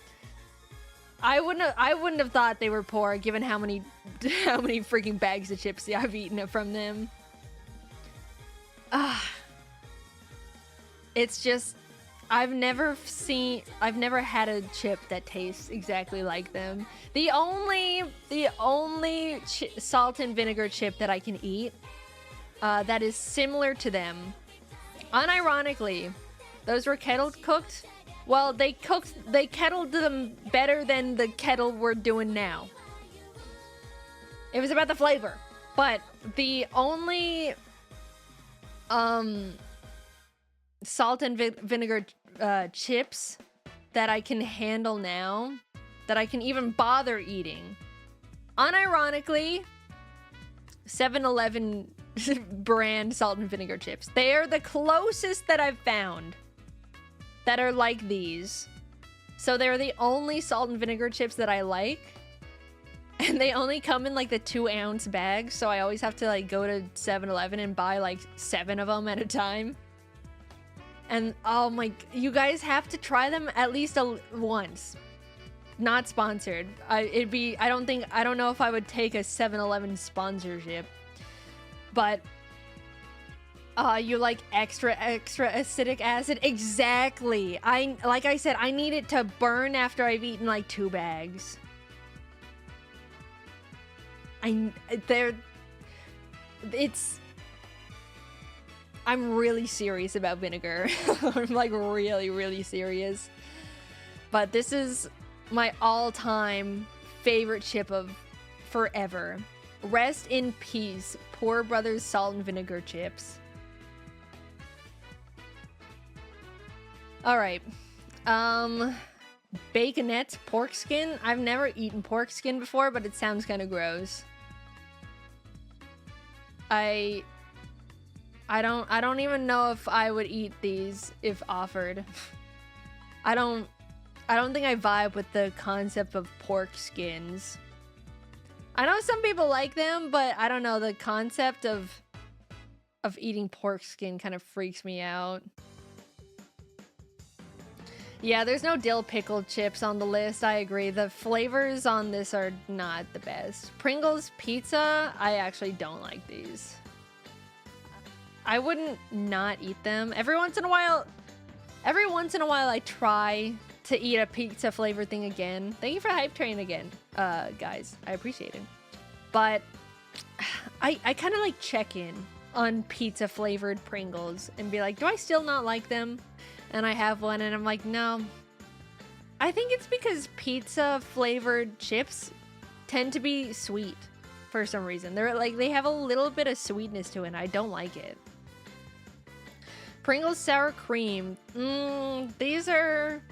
I wouldn't have thought they were poor given how many freaking bags of chips I've eaten from them. It's just I've never had a chip that tastes exactly like them. The only salt and vinegar chip that I can eat that is similar to them, unironically, those were kettle cooked. Well, they kettled them better than the kettle we're doing now. It was about the flavor. But the only salt and vinegar chips that I can handle now, that I can even bother eating, unironically, 7-Eleven brand salt and vinegar chips. They are the closest that I've found that are like these. So they're the only salt and vinegar chips that I like. And they only come in like the 2-ounce bags, so I always have to like go to 7-Eleven and buy like 7 of them at a time. And oh my, you guys have to try them at least once. Not sponsored. I don't know if I would take a 7-Eleven sponsorship. But you like extra acidic acid? Exactly. Like I said, I need it to burn after I've eaten like 2 bags. I'm really serious about vinegar. I'm like really serious. But this is my all-time favorite chip of forever. Rest in peace, Poor Brothers salt and vinegar chips. All right. Baconette's pork skin. I've never eaten pork skin before, but it sounds kind of gross. I don't even know if I would eat these if offered. I don't think I vibe with the concept of pork skins. I know some people like them, but I don't know, the concept of eating pork skin kind of freaks me out. Yeah, there's no dill pickle chips on the list. I agree. The flavors on this are not the best. Pringles pizza, I actually don't like these. I wouldn't not eat them. Every once in a while I try to eat a pizza flavored thing again. Thank you for Hype Train again, guys. I appreciate it. But I kind of like check in on pizza flavored Pringles and be like, do I still not like them? And I have one and I'm like, no. I think it's because pizza flavored chips tend to be sweet for some reason. They have a little bit of sweetness to it and I don't like it. Pringles sour cream. These are,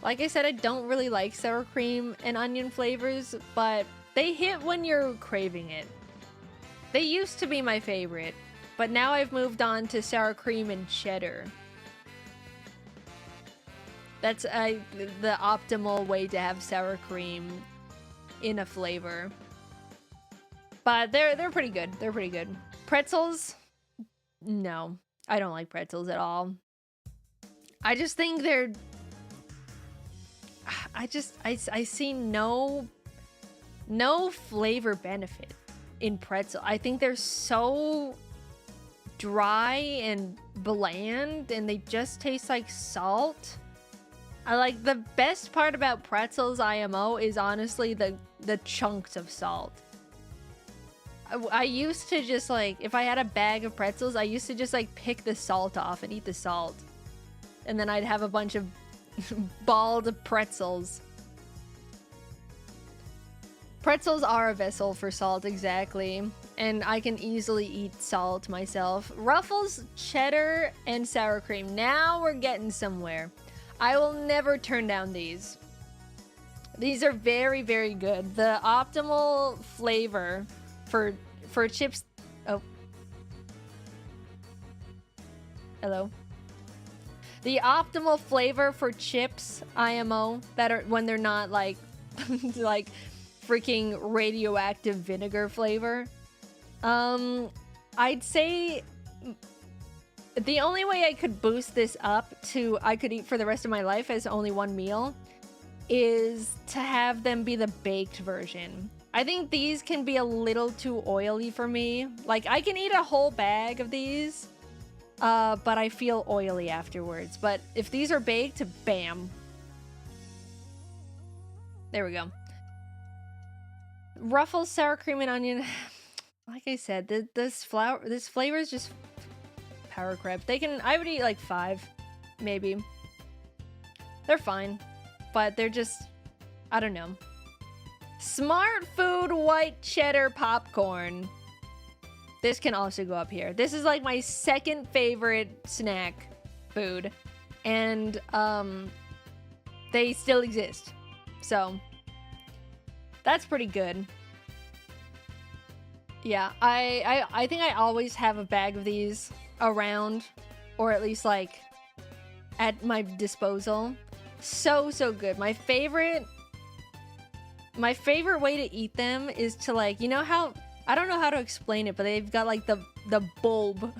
like I said, I don't really like sour cream and onion flavors, but they hit when you're craving it. They used to be my favorite, but now I've moved on to sour cream and cheddar. That's the optimal way to have sour cream in a flavor. But they're pretty good. They're pretty good. Pretzels? No, I don't like pretzels at all. I just think they're... I see no flavor benefit in pretzel. I think they're so dry and bland and they just taste like salt. I like the best part about pretzels IMO is honestly the chunks of salt. I used to just like, if I had a bag of pretzels, I used to just like pick the salt off and eat the salt. And then I'd have a bunch of balled pretzels. Pretzels are a vessel for salt, exactly. And I can easily eat salt myself. Ruffles, cheddar, and sour cream. Now we're getting somewhere. I will never turn down these. These are very, very good. The optimal flavor for chips. Oh. Hello. The optimal flavor for chips, IMO, that are when they're not like like freaking radioactive vinegar flavor. I'd say the only way I could boost this up to I could eat for the rest of my life as only one meal is to have them be the baked version. I think these can be a little too oily for me. Like, I can eat a whole bag of these, but I feel oily afterwards. But if these are baked, bam. There we go. Ruffles, sour cream, and onion. Like I said, this flavor is just power crap. I would eat like 5, maybe. They're fine, but they're just, I don't know. Smart Food white cheddar popcorn. This can also go up here. This is like my second favorite snack food, and they still exist, so that's pretty good. Yeah, I think I always have a bag of these around, or at least like at my disposal. So good. My favorite way to eat them is to, like, you know how, I don't know how to explain it, but they've got like the bulb.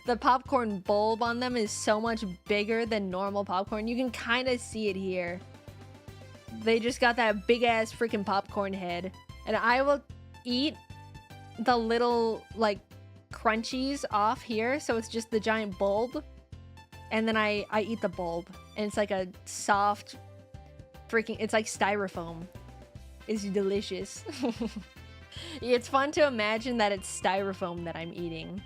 The popcorn bulb on them is so much bigger than normal popcorn. You can kind of see it here. They just got that big ass freaking popcorn head, and I will eat the little like crunchies off here, so it's just the giant bulb, and then I eat the bulb, and it's like a soft freaking, it's like styrofoam. It's delicious. It's fun to imagine that it's styrofoam that I'm eating.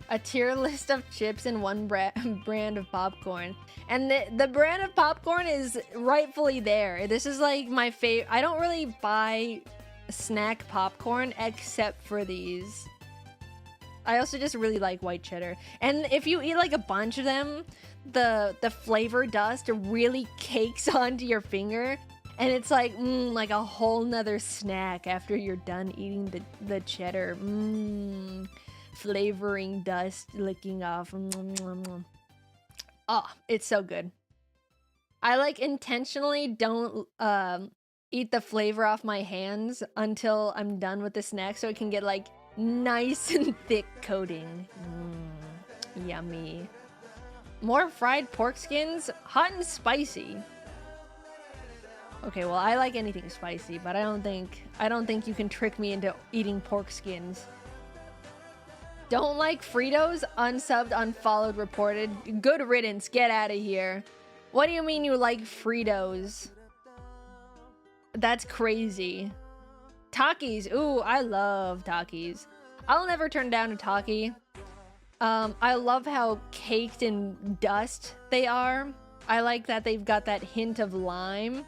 A tier list of chips and one brand of popcorn. And the brand of popcorn is rightfully there. This is like my favorite. I don't really buy snack popcorn except for these. I also just really like white cheddar. And if you eat like a bunch of them, the flavor dust really cakes onto your finger. And it's like, like a whole nother snack after you're done eating the cheddar. Flavoring dust licking off. Oh, it's so good. I like intentionally don't eat the flavor off my hands until I'm done with the snack, so it can get like nice and thick coating. Yummy. More fried pork skins, hot and spicy. Okay, well, I like anything spicy, but I don't think you can trick me into eating pork skins. Don't like Fritos? Unsubbed, unfollowed, reported. Good riddance. Get out of here. What do you mean you like Fritos? That's crazy. Takis. Ooh, I love Takis. I'll never turn down a Taki. I love how caked in dust they are. I like that they've got that hint of lime.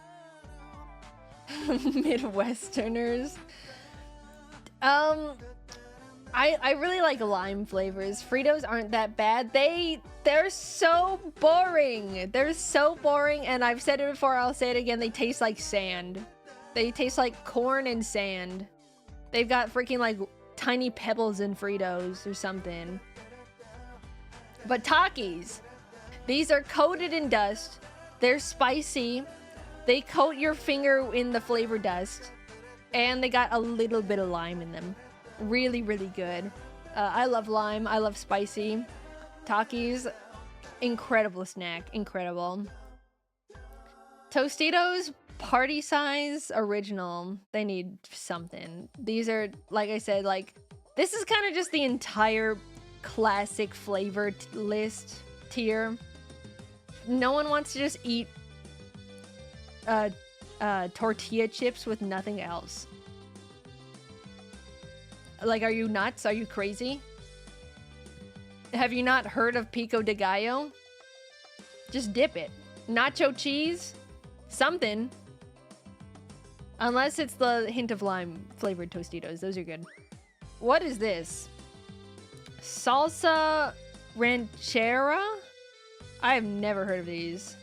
Midwesterners. I really like lime flavors. Fritos aren't that bad. They're so boring. They're so boring, and I've said it before, I'll say it again. They taste like sand. They taste like corn and sand. They've got freaking like tiny pebbles in Fritos or something. But Takis, these are coated in dust. They're spicy. They coat your finger in the flavor dust, and they got a little bit of lime in them. Really, really good. I love lime. I love spicy. Takis, incredible snack. Incredible. Tostitos, party size, original. They need something. These are, like I said, like, this is kind of just the entire classic flavor list tier. no one wants to just eat tortilla chips with nothing else. Like, are you nuts? Are you crazy? Have you not heard of pico de gallo? Just dip it. Nacho cheese? Something. Unless it's the hint of lime flavored Tostitos. Those are good. What is this? Salsa ranchera? I have never heard of these.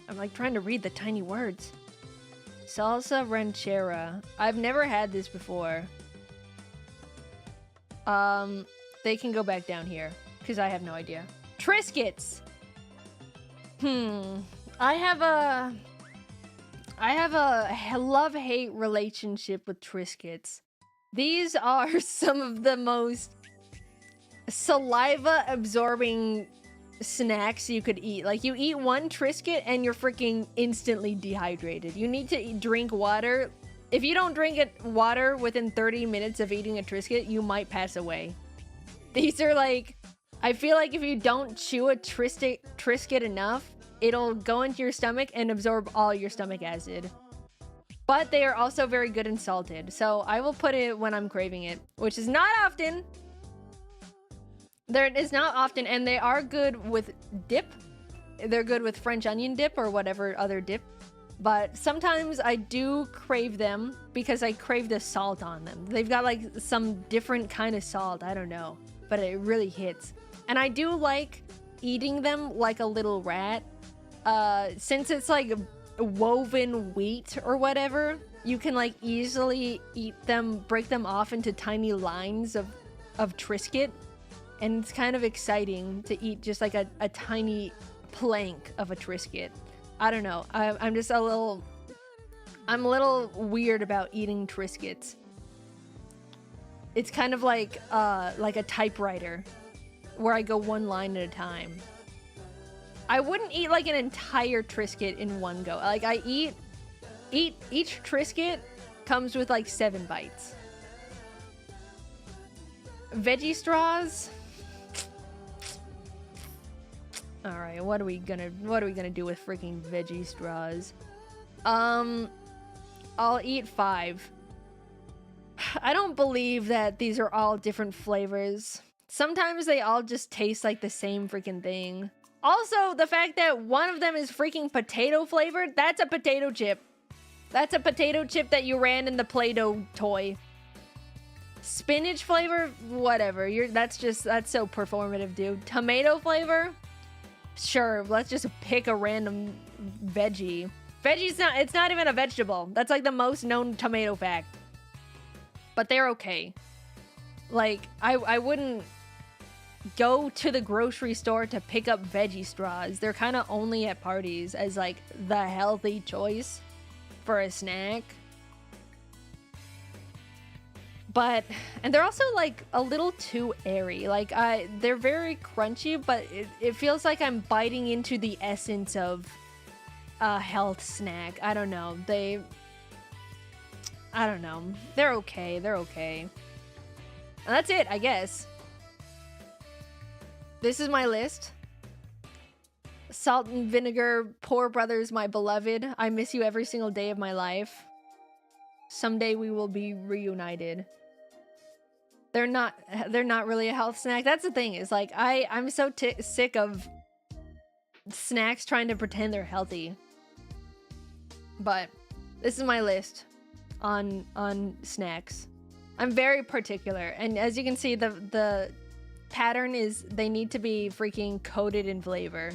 I'm like trying to read the tiny words. Salsa ranchera. I've never had this before. They can go back down here because I have no idea. Triscuits. I have a love-hate relationship with Triscuits. These are some of the most saliva-absorbing snacks you could eat. Like, you eat one Triscuit and you're freaking instantly dehydrated. You need to drink water. If you don't drink water within 30 minutes of eating a Triscuit, you might pass away. These are like, I feel like if you don't chew a Triscuit enough, it'll go into your stomach and absorb all your stomach acid. But they are also very good and salted, so I will put it when I'm craving it, which is not often. It's not often, and they are good with dip. They're good with French onion dip or whatever other dip. But sometimes I do crave them because I crave the salt on them. They've got like some different kind of salt, I don't know, but it really hits. And I do like eating them like a little rat. Since it's like woven wheat or whatever, you can like easily eat them, break them off into tiny lines of Triscuit. And it's kind of exciting to eat just like a tiny plank of a Triscuit. I don't know. I'm just a little weird about eating Triscuits. It's kind of like a typewriter where I go one line at a time. I wouldn't eat like an entire Triscuit in one go. Like, I eat each Triscuit comes with like 7 bites. Veggie straws. All right, what are we gonna do with freaking veggie straws? I'll eat 5. I don't believe that these are all different flavors. Sometimes they all just taste like the same freaking thing. Also, the fact that one of them is freaking potato flavored, that's a potato chip. That's a potato chip that you ran in the Play-Doh toy. Spinach flavor, whatever. That's so performative, dude. Tomato flavor? Sure, let's just pick a random veggie. It's not even a vegetable. That's like the most known tomato fact. But they're okay. Like, I wouldn't go to the grocery store to pick up veggie straws. They're kind of only at parties as like the healthy choice for a snack. And they're also like a little too airy. Like, they're very crunchy, but it feels like I'm biting into the essence of a health snack. I don't know. I don't know. They're okay. They're okay. And that's it, I guess. This is my list. Salt and vinegar, poor brothers, my beloved. I miss you every single day of my life. Someday we will be reunited. They're not really a health snack. That's the thing, is like I'm so sick of snacks trying to pretend they're healthy. But this is my list on snacks. I'm very particular, and as you can see, the pattern is they need to be freaking coated in flavor.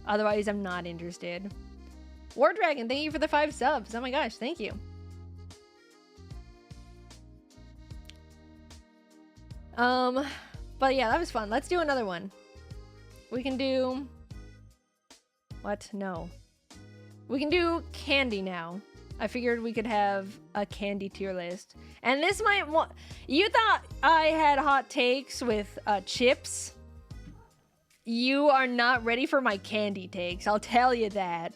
Otherwise, I'm not interested. War Dragon, thank you for the 5 subs. Oh my gosh, thank you. But yeah, that was fun. Let's do another one. We can do... What? No. We can do candy now. I figured we could have a candy tier list. And this might... You thought I had hot takes with chips? You are not ready for my candy takes. I'll tell you that.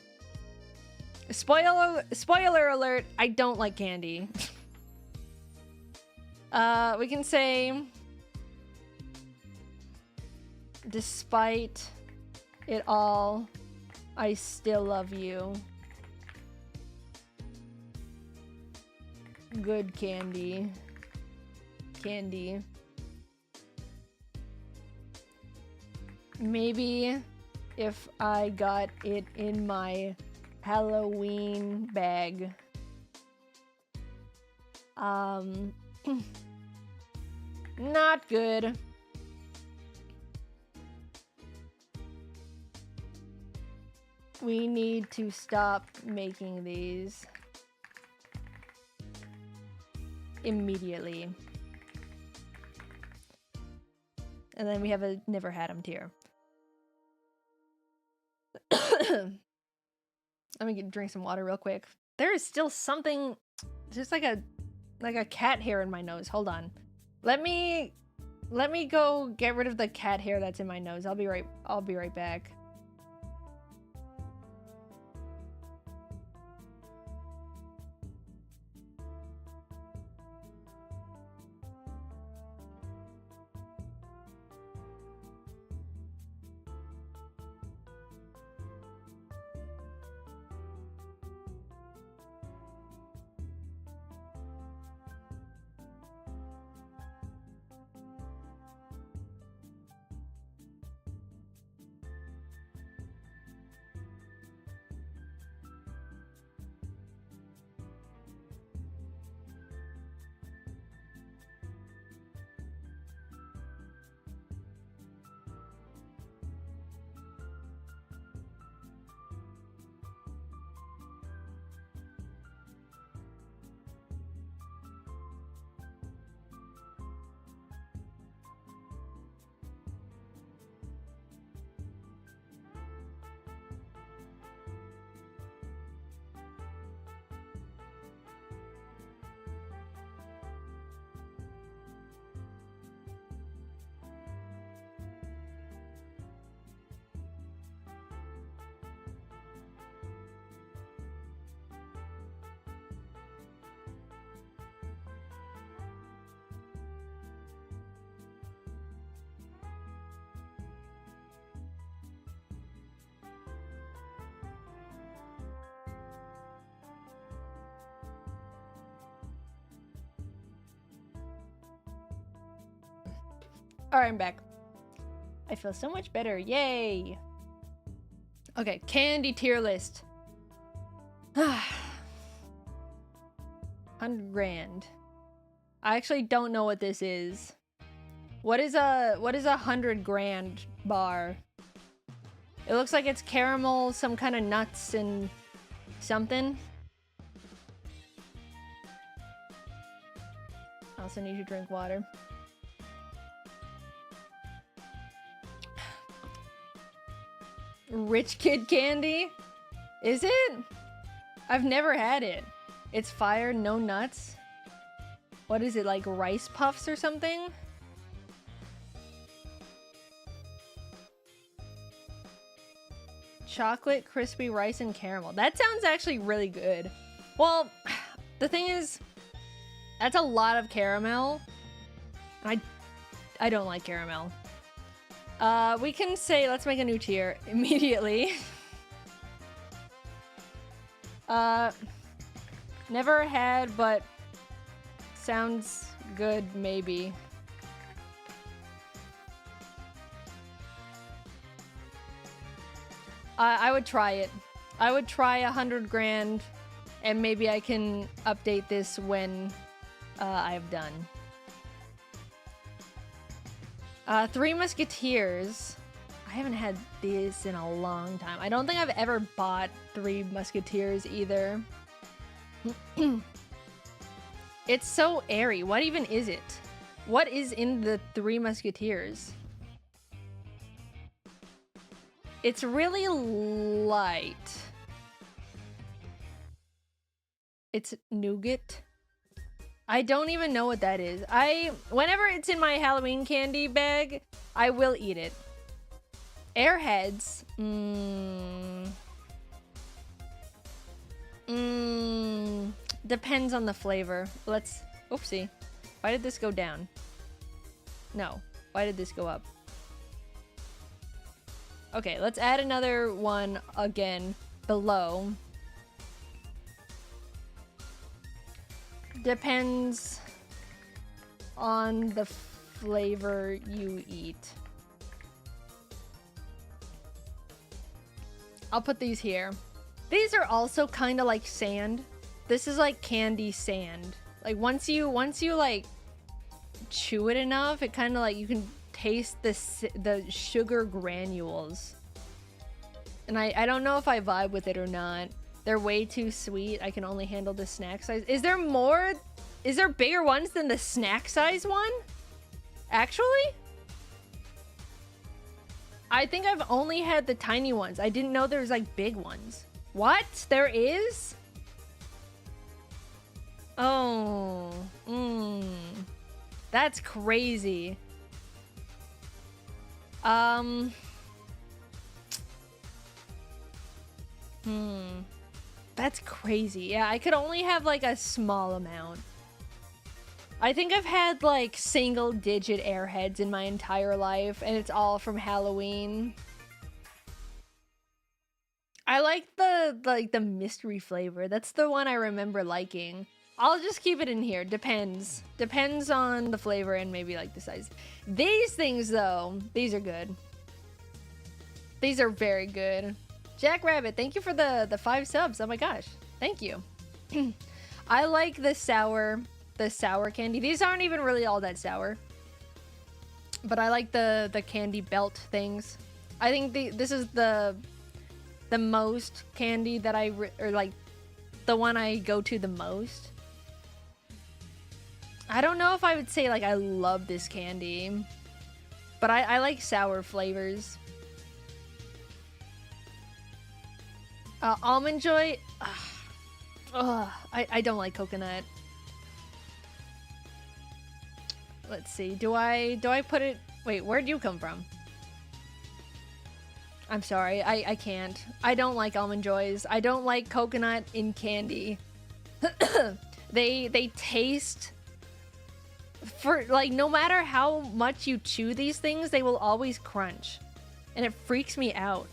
Spoiler alert, I don't like candy. We can say... Despite it all, I still love you. Good candy. Candy. Maybe if I got it in my Halloween bag. Not good. We need to stop making these immediately. And then we have a never had them tier. Let me drink some water real quick. There is still something, just like a cat hair in my nose. Hold on. Let me go get rid of the cat hair that's in my nose. I'll be right back. Alright, I'm back. I feel so much better. Yay! Okay, candy tier list. 100 grand. I actually don't know what this is. What is a 100 grand bar? It looks like it's caramel, some kind of nuts and something. I also need to drink water. Rich kid candy? Is it? I've never had it. It's fire, no nuts. What is it, like rice puffs or something? Chocolate, crispy rice, and caramel. That sounds actually really good. Well, the thing is, that's a lot of caramel. I don't like caramel. We can say, let's make a new tier immediately. Never had, but sounds good, maybe. I would try it. I would try 100 grand, and maybe I can update this when I've done. Three Musketeers. I haven't had this in a long time. I don't think I've ever bought Three Musketeers either. It's so airy. What even is it? What is in the Three Musketeers? It's really light. It's nougat. I don't even know what that is. Whenever it's in my Halloween candy bag, I will eat it. Airheads. Depends on the flavor. Let's... Oopsie. Why did this go down? No. Why did this go up? Okay, let's add another one again below. Depends on the flavor you eat. I'll put these here. These are also kind of like sand. This is like candy sand. Like once you like chew it enough, it kind of like you can taste the sugar granules. And I don't know if I vibe with it or not. They're way too sweet. I can only handle the snack size. Is there more? Is there bigger ones than the snack size one? Actually? I think I've only had the tiny ones. I didn't know there was like big ones. What? There is? Oh. That's crazy. That's crazy. Yeah, I could only have like a small amount. I think I've had like single digit Airheads in my entire life, and it's all from Halloween. I like the mystery flavor. That's the one I remember liking. I'll just keep it in here. Depends. Depends on the flavor and maybe like the size. These things though, these are good. These are very good. Jackrabbit, thank you for the 5 subs. Oh my gosh. Thank you. I like the sour candy. These aren't even really all that sour. But I like the candy belt things. I think this is the most candy that or like the one I go to the most. I don't know if I would say like I love this candy, but I like sour flavors. Almond Joy. I don't like coconut. Let's see. Do I put it? Wait, where'd you come from? I'm sorry. I can't. I don't like Almond Joys. I don't like coconut in candy. They taste for like no matter how much you chew these things, they will always crunch. And it freaks me out.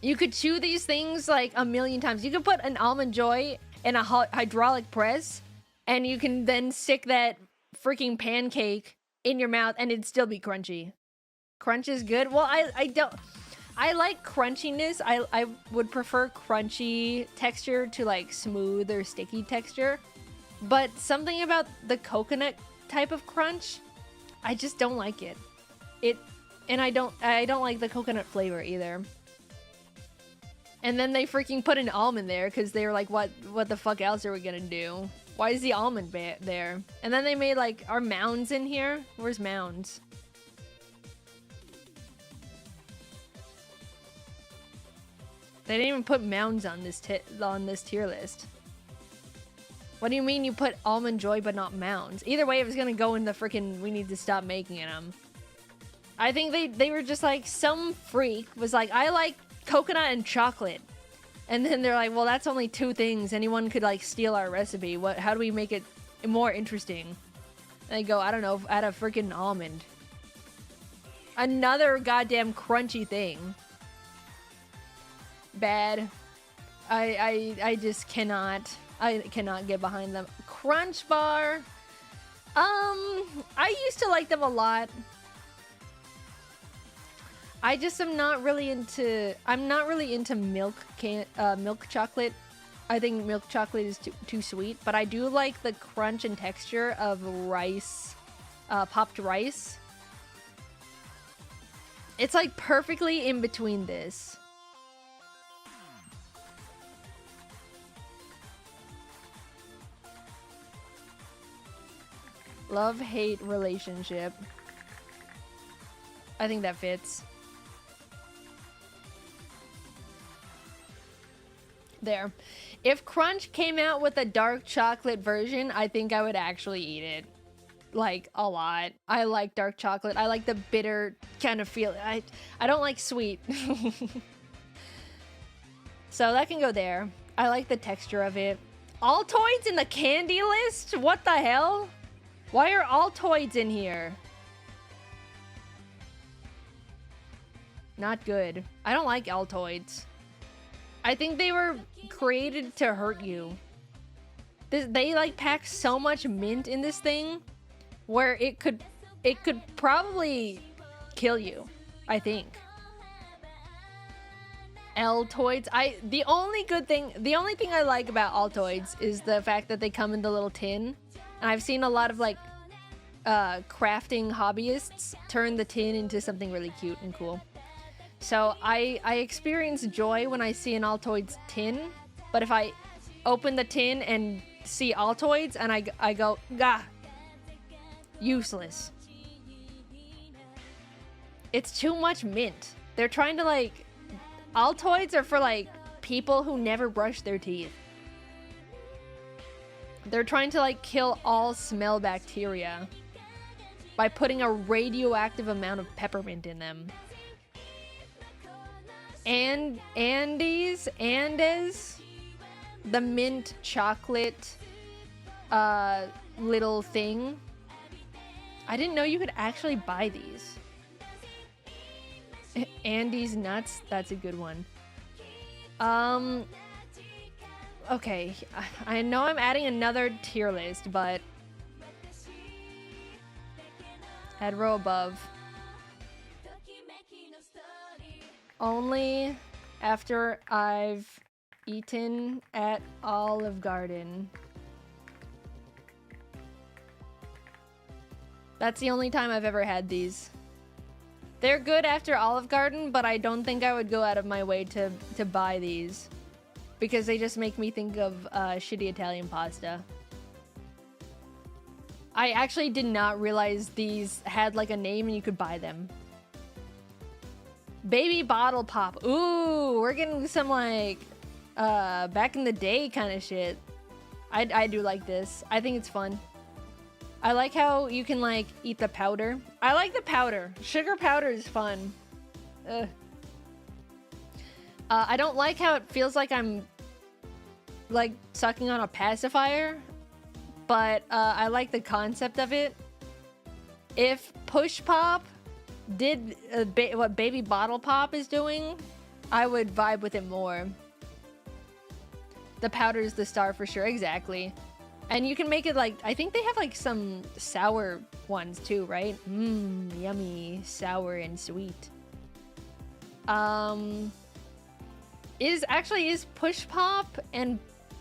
You could chew these things like a million times. You could put an Almond Joy in a hydraulic press, and you can then stick that freaking pancake in your mouth, and it'd still be crunchy. Crunch is good. Well, I like crunchiness. I would prefer crunchy texture to like smooth or sticky texture. But something about the coconut type of crunch, I just don't like it. And I don't like the coconut flavor either. And then they freaking put an almond there because they were like, what the fuck else are we gonna do? Why is the almond there? And then they made like, are mounds in here? Where's mounds? They didn't even put mounds on this tier list. What do you mean you put Almond Joy but not mounds? Either way, it was gonna go in the freaking we need to stop making them. I think they were just like, some freak was like, I like coconut and chocolate. And then they're like, well, that's only 2 things. Anyone could like steal our recipe. How do we make it more interesting? And they go, I don't know, add a freaking almond. Another goddamn crunchy thing. Bad. I just cannot. I cannot get behind them. Crunch Bar. I used to like them a lot. I just am not really into. I'm not really into milk chocolate. I think milk chocolate is too sweet. But I do like the crunch and texture of rice, popped rice. It's like perfectly in between this. Love-hate relationship. I think that fits. There. If Crunch came out with a dark chocolate version, I think I would actually eat it. Like, a lot. I like dark chocolate. I like the bitter kind of feel. I don't like sweet. So that can go there. I like the texture of it. Altoids in the candy list? What the hell? Why are Altoids in here? not good. I don't like Altoids. I think they were created to hurt you. They like pack so much mint in this thing where it could probably kill you, I think. Altoids. The only thing I like about Altoids is the fact that they come in the little tin. And I've seen a lot of like crafting hobbyists turn the tin into something really cute and cool. So I experience joy when I see an Altoids tin, but if I open the tin and see Altoids and I go, gah, useless. It's too much mint. They're trying to like, Altoids are for like people who never brush their teeth. They're trying to like kill all smell bacteria by putting a radioactive amount of peppermint in them. And Andes, the mint chocolate little thing. I didn't know you could actually buy these. Andes nuts, that's a good one. Okay, I know I'm adding another tier list, but add row above. Only after I've eaten at Olive Garden. That's the only time I've ever had these. They're good after Olive Garden, but I don't think I would go out of my way to buy these. Because they just make me think of shitty Italian pasta. I actually did not realize these had like a name and you could buy them. Baby bottle pop. Ooh, we're getting some like back in the day kind of shit. I do like this. I think it's fun. I like how you can like eat the powder. I like the powder. Sugar powder is fun. Ugh. I don't like how it feels like I'm like sucking on a pacifier, but I like the concept of it. If Push Pop did what Baby Bottle Pop is doing, I would vibe with it more. The powder is the star for sure, exactly. And you can make it like, I think they have like some sour ones too, right? Mmm, yummy, sour and sweet. Is Push Pop and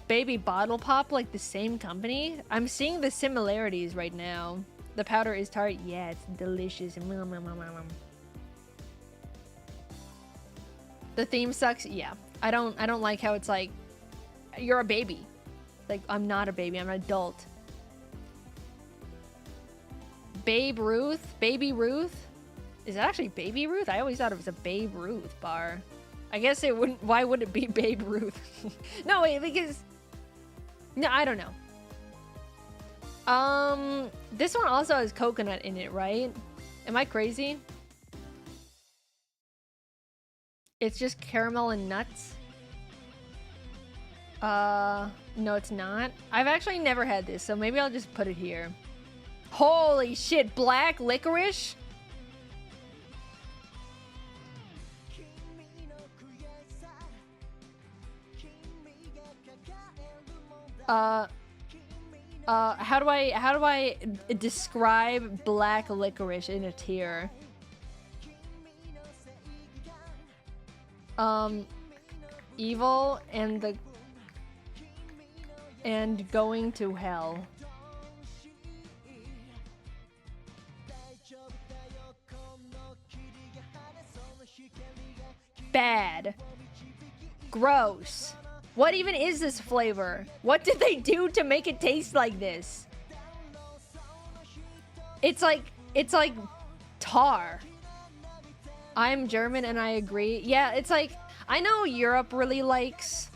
Baby Bottle Pop like the same company? I'm seeing the similarities right now. The powder is tart. Yeah, it's delicious. The theme sucks. Yeah, I don't like how it's like you're a baby. Like, I'm not a baby. I'm an adult. Babe Ruth, Baby Ruth. Is it actually Baby Ruth? I always thought it was a Babe Ruth bar. I guess it wouldn't. Why would it be Babe Ruth? No, wait, because no, I don't know. This one also has coconut in it, right? Am I crazy? It's just caramel and nuts. No, it's not. I've actually never had this, so maybe I'll just put it here. Holy shit, black licorice? How do I describe black licorice in a tier? Evil and going to hell. Bad. Gross. What even is this flavor? What did they do to make it taste like this? It's like tar. I'm German and I agree. Yeah, it's like, I know Europe really likes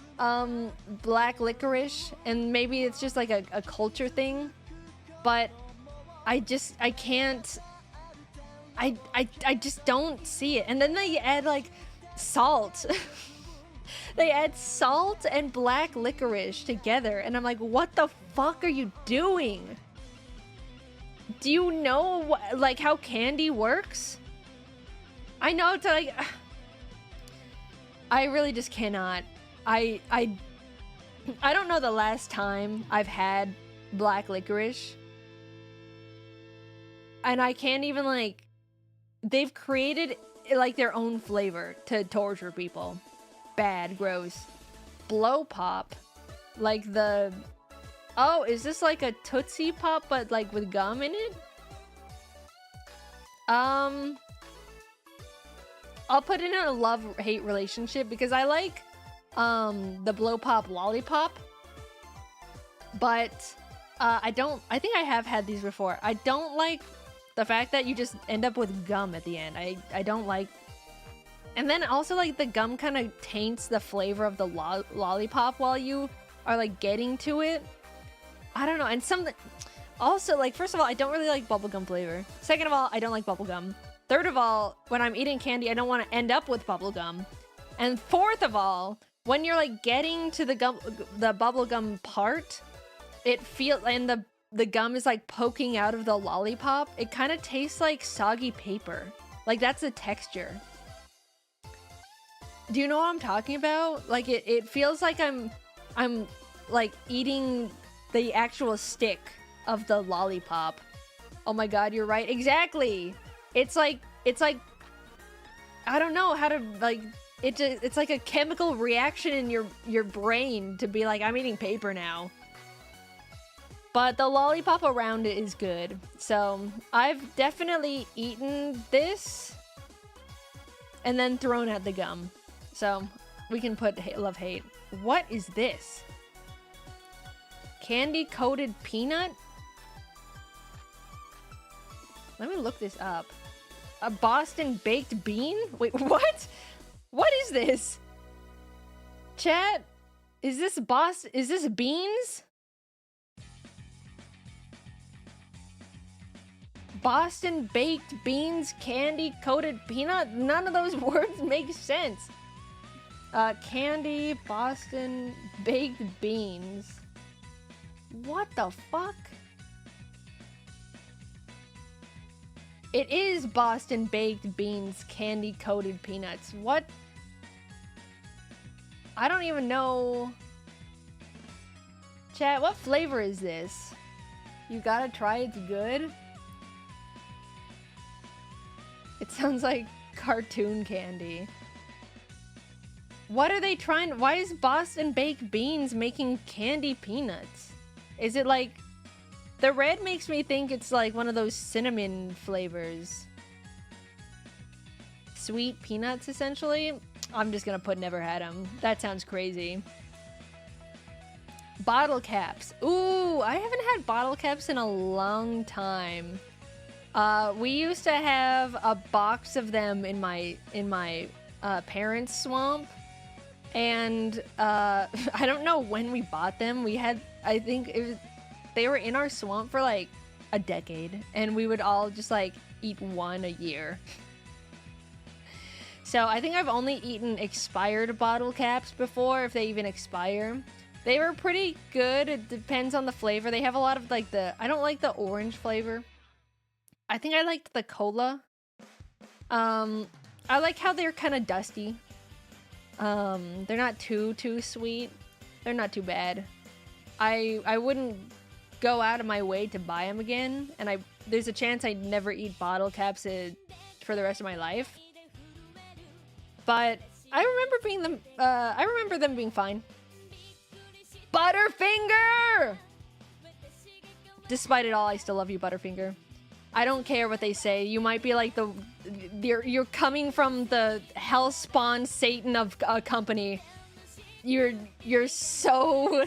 black licorice, and maybe it's just like a culture thing, but I just don't see it. And then they add like salt. They add salt and black licorice together, and I'm like, what the fuck are you doing? Do you know like how candy works? I know it's like, I really just cannot. I I don't know the last time I've had black licorice. And I can't even, like, they've created like their own flavor to torture people. Bad, gross. Blow pop, like the, oh, is this like a Tootsie Pop but like with gum in it? I'll put it in a love-hate relationship because I like the blow pop lollipop, but I think I have had these before. I don't like the fact that you just end up with gum at the end. I don't like. And then also, like, the gum kind of taints the flavor of the lollipop while you are, like, getting to it. I don't know. And something... Also, like, first of all, I don't really like bubblegum flavor. Second of all, I don't like bubblegum. Third of all, when I'm eating candy, I don't want to end up with bubblegum. And fourth of all, when you're, like, getting to the bubblegum part, it feels... And the gum is, like, poking out of the lollipop. It kind of tastes like soggy paper. Like, that's the texture. Do you know what I'm talking about? Like, it feels like I'm like eating the actual stick of the lollipop. Oh my god, you're right. Exactly. It's like I don't know how to, like, it's like a chemical reaction in your brain to be like, I'm eating paper now. But the lollipop around it is good. So I've definitely eaten this and then thrown out the gum. So we can put love-hate. What is this? Candy-coated peanut? Let me look this up. A Boston baked bean? Wait, what? What is this? Chat? Is this beans? Boston baked beans, candy coated peanut? None of those words make sense. Candy, Boston baked beans. What the fuck? It is Boston baked beans, candy coated peanuts. What? I don't even know. Chat, what flavor is this? You gotta try, it's good. It sounds like cartoon candy. What are they trying? Why is Boston baked beans making candy peanuts? Is it like... The red makes me think it's like one of those cinnamon flavors. Sweet peanuts, essentially? I'm just gonna put never had them. That sounds crazy. Bottle caps. Ooh, I haven't had bottle caps in a long time. We used to have a box of them in my parents' swamp. And I don't know when we bought them. We had, I think they were in our swamp for like a decade, and we would all just like eat one a year. So I think I've only eaten expired bottle caps before, if they even expire. They were pretty good. It depends on the flavor. They have a lot of like I don't like the orange flavor. I think I liked the cola. I like how they're kind of dusty. They're not too sweet. They're not too bad. I wouldn't go out of my way to buy them again, and there's a chance I'd never eat bottle caps for the rest of my life. But I remember them being fine. Butterfinger! Despite it all, I still love you, Butterfinger. I don't care what they say. You might be like you're coming from the hellspawn Satan of a company. You're so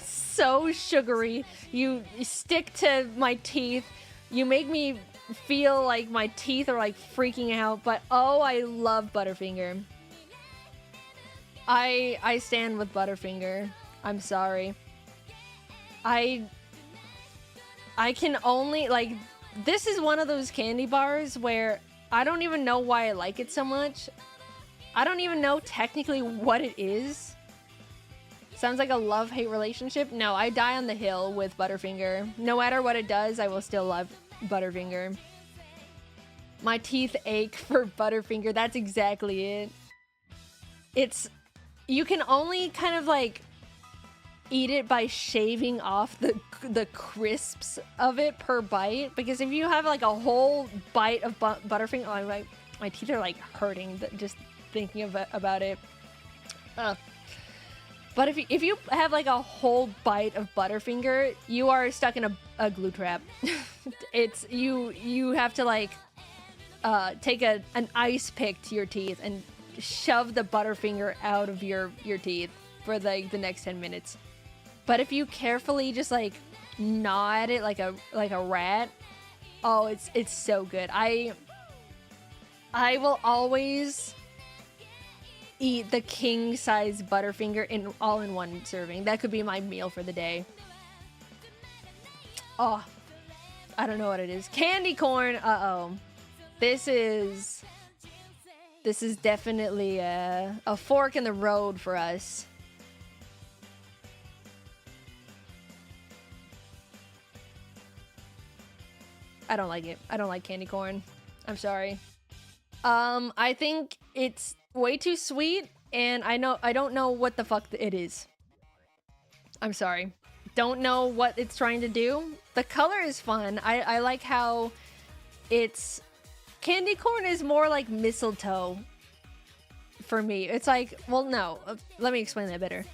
sugary. You stick to my teeth. You make me feel like my teeth are like freaking out. But oh, I love Butterfinger. I stand with Butterfinger. I'm sorry. I can only, like, this is one of those candy bars where I don't even know why I like it so much. I don't even know technically what it is. Sounds like a love-hate relationship. No, I die on the hill with Butterfinger. No matter what it does, I will still love Butterfinger. My teeth ache for Butterfinger. That's exactly it. you can only kind of like eat it by shaving off the crisps of it per bite, because if you have like a whole bite of Butterfinger, oh, my teeth are like hurting just thinking about it. But if you have like a whole bite of Butterfinger, you are stuck in a glue trap. It's you have to like take an ice pick to your teeth and shove the Butterfinger out of your teeth for like the next 10 minutes. But if you carefully just like gnaw at it like a rat, oh, it's so good. I will always eat the king size Butterfinger all in one serving. That could be my meal for the day. Oh, I don't know what it is. Candy corn. Uh-oh. This is definitely a fork in the road for us. I don't like it. I don't like candy corn. I'm sorry. I think it's way too sweet, and I don't know what the fuck it is. I'm sorry. Don't know what it's trying to do. The color is fun. I like how it's... Candy corn is more like mistletoe for me. It's like, well, no. Let me explain that better.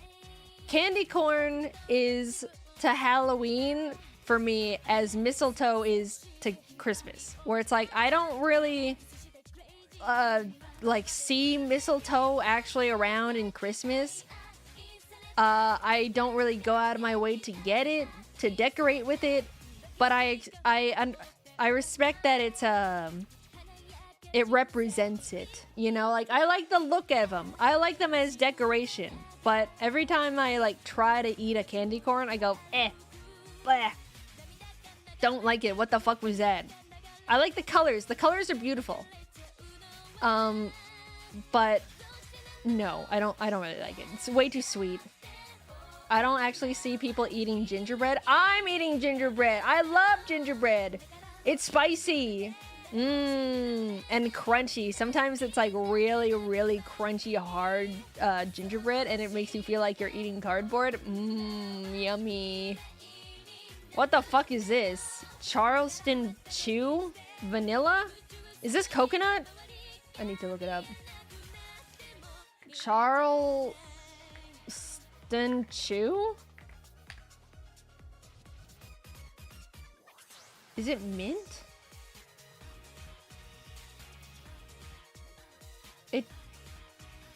Candy corn is to Halloween for me as mistletoe is to Christmas, where it's like I don't really like see mistletoe actually around in Christmas. I don't really go out of my way to get it, to decorate with it, but I respect that it's it represents it, you know? Like, I like the look of them. I like them as decoration, but every time I like try to eat a candy corn, I go, bleh. Don't like it. What the fuck was that? I like the colors. The colors are beautiful. But no, I don't really like it. It's way too sweet. I don't actually see people eating gingerbread. I'm eating gingerbread. I love gingerbread. It's spicy. And crunchy. Sometimes it's like really, really crunchy, hard gingerbread, and it makes you feel like you're eating cardboard. Yummy. What the fuck is this? Charleston Chew? Vanilla? Is this coconut? I need to look it up. Charleston Chew? Is it mint?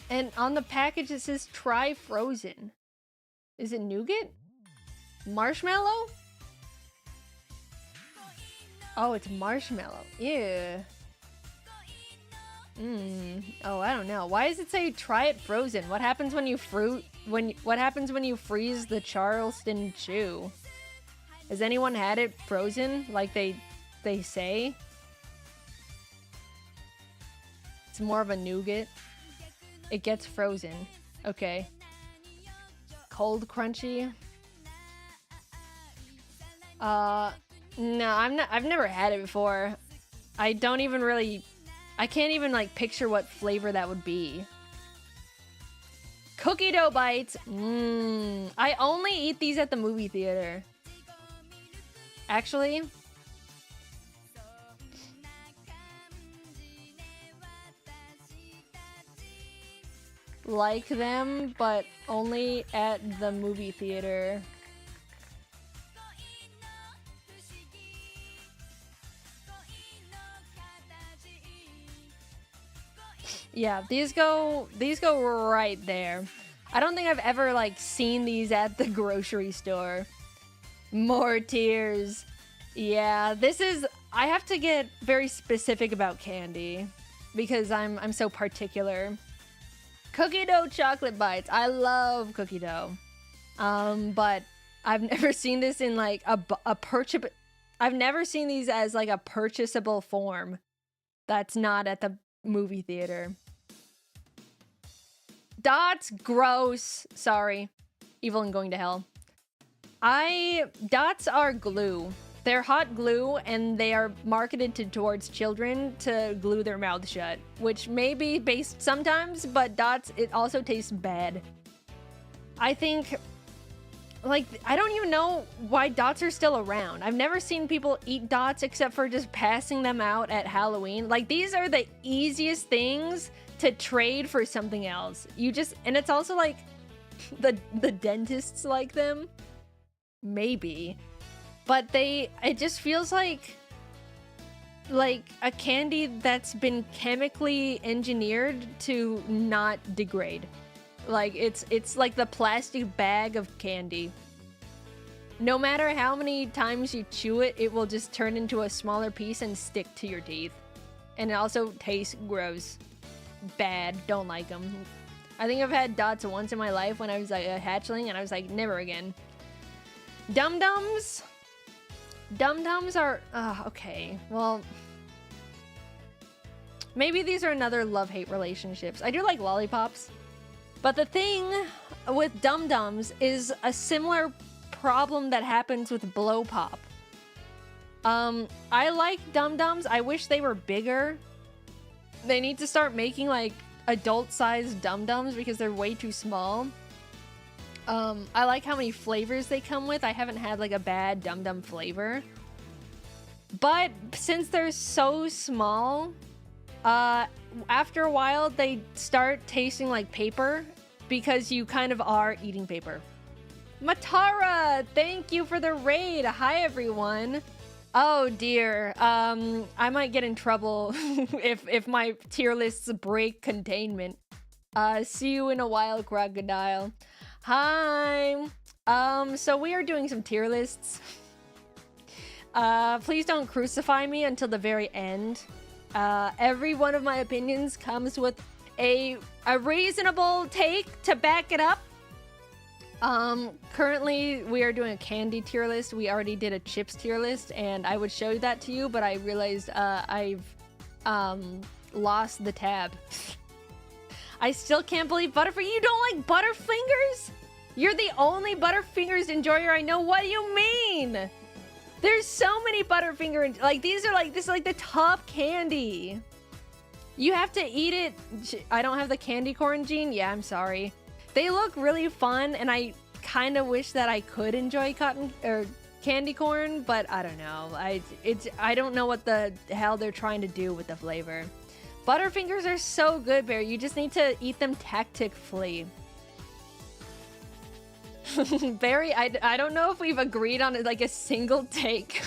And on the package it says try frozen. Is it nougat? Marshmallow? Oh, it's marshmallow. Ew. Oh, I don't know. Why does it say try it frozen? What happens when you what happens when you freeze the Charleston Chew? Has anyone had it frozen like they say? It's more of a nougat. It gets frozen. Okay. Cold crunchy. No, I've never had it before. I can't even like picture what flavor that would be. Cookie dough bites. I only eat these at the movie theater. Actually, like them, but only at the movie theater. Yeah, these go right there. I don't think I've ever like seen these at the grocery store. More tears. Yeah, I have to get very specific about candy because I'm so particular. Cookie dough chocolate bites. I love cookie dough. But I've never seen this in like a purchase. I've never seen these as like a purchasable form. That's not at the movie theater. Dots, gross. Sorry. Evil and going to hell. Dots are glue. They're hot glue, and they are marketed towards children to glue their mouth shut, which may be based sometimes, but dots, it also tastes bad. I think, like, I don't even know why dots are still around. I've never seen people eat dots except for just passing them out at Halloween. Like, these are the easiest things to trade for something else. You just, and it's also like, the dentists like them. Maybe. But it just feels like a candy that's been chemically engineered to not degrade. Like, it's like the plastic bag of candy. No matter how many times you chew it, it will just turn into a smaller piece and stick to your teeth. And it also tastes gross. Bad. Don't like them. I think I've had dots once in my life when I was like a hatchling, and I was like, never again. Dum-dums? Dum-dums are... okay. Well... maybe these are another love-hate relationships. I do like lollipops. But the thing with dum-dums is a similar problem that happens with blow pop. I like dum-dums. I wish they were bigger. They need to start making, like, adult-sized dum-dums because they're way too small. I like how many flavors they come with. I haven't had, like, a bad dum-dum flavor. But since they're so small, after a while, they start tasting like paper because you kind of are eating paper. Matara, thank you for the raid. Hi, everyone. Oh, dear. I might get in trouble if my tier lists break containment. See you in a while, Crocodile. Hi. So we are doing some tier lists. Please don't crucify me until the very end. Every one of my opinions comes with a reasonable take to back it up. Currently we are doing a candy tier list. We already did a chips tier list, and I would show that to you, but I realized I've lost the tab. I still can't believe Butterfinger. You don't like Butterfingers? You're the only Butterfingers enjoyer I know. What do you mean? There's so many Butterfinger, like, these are like, this is like the top candy. You have to eat it. I don't have the candy corn gene. Yeah, I'm sorry. They look really fun, and I kind of wish that I could enjoy cotton or candy corn, but I don't know. I don't know what the hell they're trying to do with the flavor. Butterfingers are so good, Bear. You just need to eat them tactically. Barry, I don't know if we've agreed on like a single take.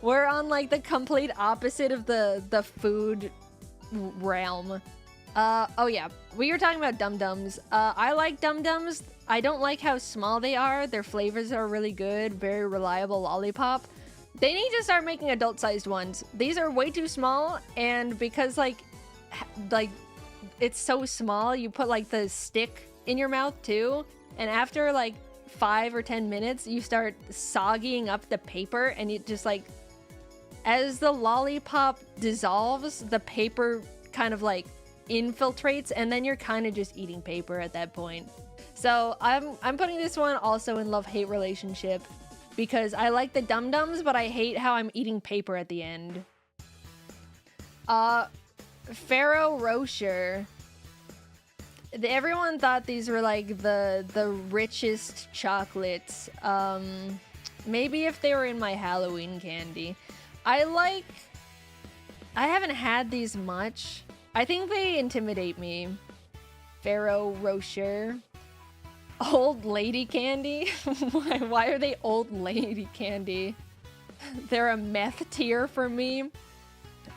We're on like the complete opposite of the food realm. Oh yeah, we were talking about dum-dums. I like dum-dums. I don't like how small they are. Their flavors are really good, very reliable lollipop. They need to start making adult-sized ones. These are way too small, and because like it's so small, you put like the stick in your mouth too, and after like 5 or 10 minutes, you start soggying up the paper, and it just like, as the lollipop dissolves, the paper kind of like infiltrates, and then you're kind of just eating paper at that point. So I'm putting this one also in love-hate relationship, because I like the dum-dums, but I hate how I'm eating paper at the end. Ferrero Rocher. Everyone thought these were like the richest chocolates. Maybe if they were in my Halloween candy. I haven't had these much. I think they intimidate me. Ferrero Rocher. Old lady candy? Why are they old lady candy? They're a meth tier for me.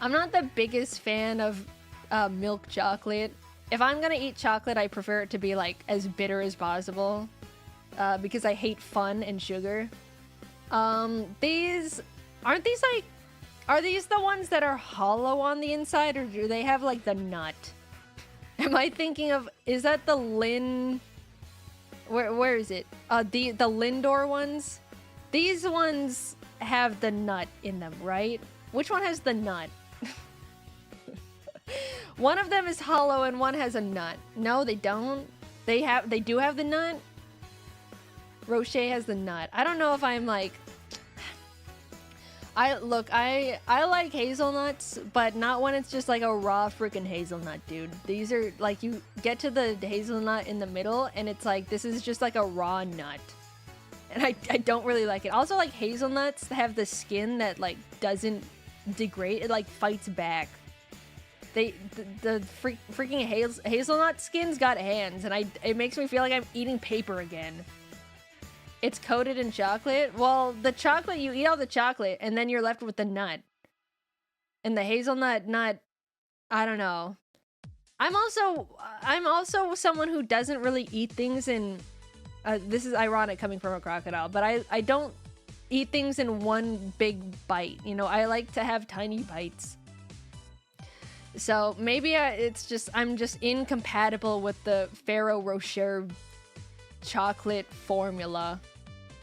I'm not the biggest fan of milk chocolate. If I'm gonna eat chocolate, I prefer it to be like as bitter as possible, because I hate fun and sugar. Are these the ones that are hollow on the inside, or do they have like the nut? Am I thinking of, is that the where is it? The Lindor ones? These ones have the nut in them, right? Which one has the nut? One of them is hollow and one has a nut. No, they don't. They do have the nut. Rocher has the nut. I don't know if I'm like, I like hazelnuts, but not when it's just like a raw freaking hazelnut, dude. These are like, you get to the hazelnut in the middle and it's like, this is just like a raw nut. And I don't really like it. Also, like, hazelnuts have the skin that like doesn't degrade, it like fights back. The freaking hazelnut skin's got hands, and it makes me feel like I'm eating paper again. It's coated in chocolate. Well, the chocolate, you eat all the chocolate, and then you're left with the nut. And the hazelnut nut, I don't know. I'm also someone who doesn't really eat things in. This is ironic coming from a crocodile, but I don't eat things in one big bite. You know, I like to have tiny bites. So maybe I'm just incompatible with the Ferrero Rocher chocolate formula,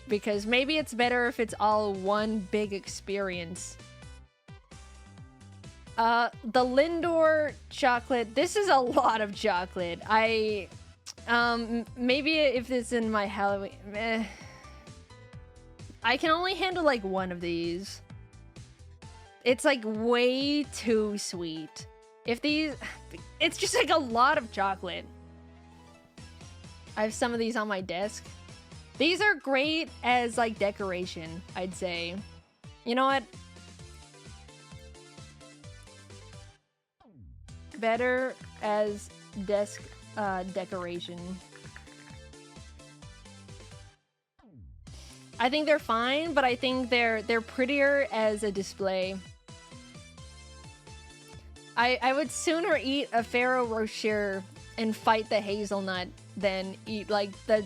because maybe it's better if it's all one big experience. The Lindor chocolate, this is a lot of chocolate. Maybe if it's in my Halloween, I can only handle like one of these. It's like way too sweet. It's just like a lot of chocolate. I have some of these on my desk. These are great as like decoration, I'd say. You know what? Better as desk decoration. I think they're fine, but I think they're prettier as a display. I would sooner eat a Ferrero Rocher and fight the hazelnut than eat like the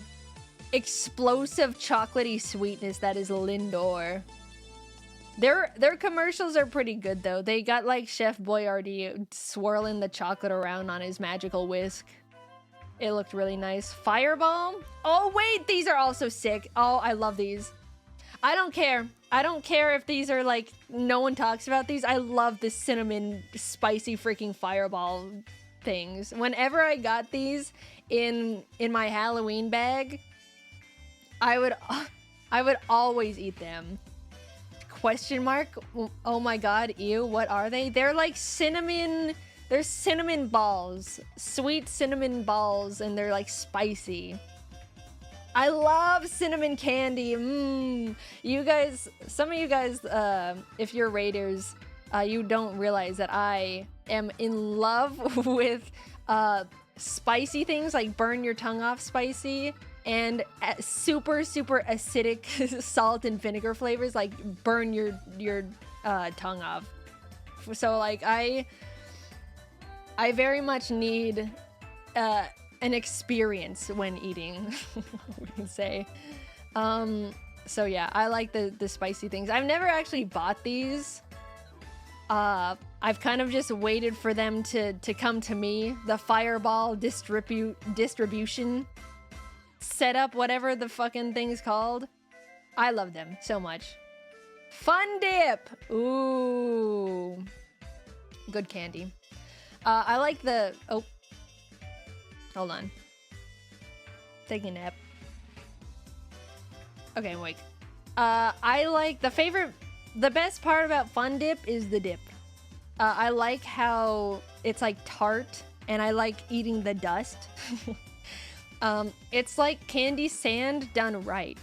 explosive chocolatey sweetness that is Lindor. Their commercials are pretty good though. They got like Chef Boyardee swirling the chocolate around on his magical whisk. It looked really nice. Fireball? Oh wait, these are also sick. Oh, I love these. I don't care. I don't care if these are like, no one talks about these. I love the cinnamon spicy freaking fireball things. Whenever I got these in my Halloween bag, I would always eat them. Question mark? Oh my god, ew, what are they? They're like cinnamon, they're cinnamon balls. Sweet cinnamon balls, and they're like spicy. I love cinnamon candy. You guys, some of you guys, if you're raiders, you don't realize that I am in love with spicy things, like burn your tongue off spicy, and super acidic salt and vinegar flavors, like burn your tongue off. So like I very much need an experience when eating, we can say. So yeah, I like the spicy things. I've never actually bought these. I've kind of just waited for them to come to me. The Fireball distribution setup, whatever the fucking thing's called. I love them so much. Fun Dip! Ooh. Good candy. I like the... Oh. Hold on. Taking a nap. Okay, I'm awake. I like the best part about Fun Dip is the dip. I like how it's like tart, and I like eating the dust. It's like candy sand done right.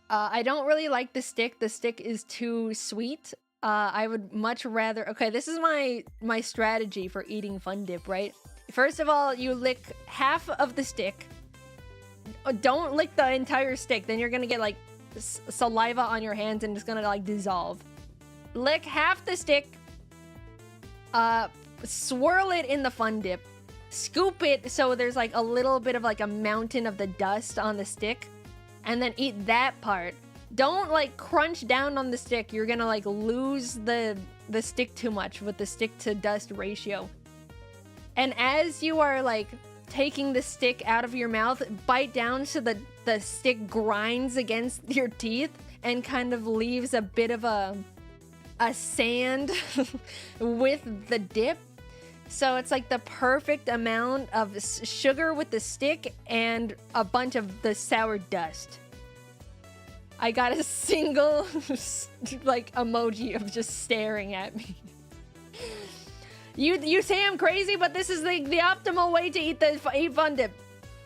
I don't really like the stick. The stick is too sweet. I would much rather... Okay, this is my strategy for eating Fun Dip, right? First of all, you lick half of the stick. Don't lick the entire stick, then you're gonna get like saliva on your hands and it's gonna like dissolve. Lick half the stick, swirl it in the Fun Dip, scoop it so there's like a little bit of like a mountain of the dust on the stick, and then eat that part. Don't like crunch down on the stick. You're gonna like lose the stick too much with the stick to dust ratio. And as you are like taking the stick out of your mouth, bite down so the stick grinds against your teeth and kind of leaves a bit of a sand with the dip. So it's like the perfect amount of sugar with the stick and a bunch of the sour dust. I got a single like emoji of just staring at me. You say I'm crazy, but this is the optimal way to eat fun dip.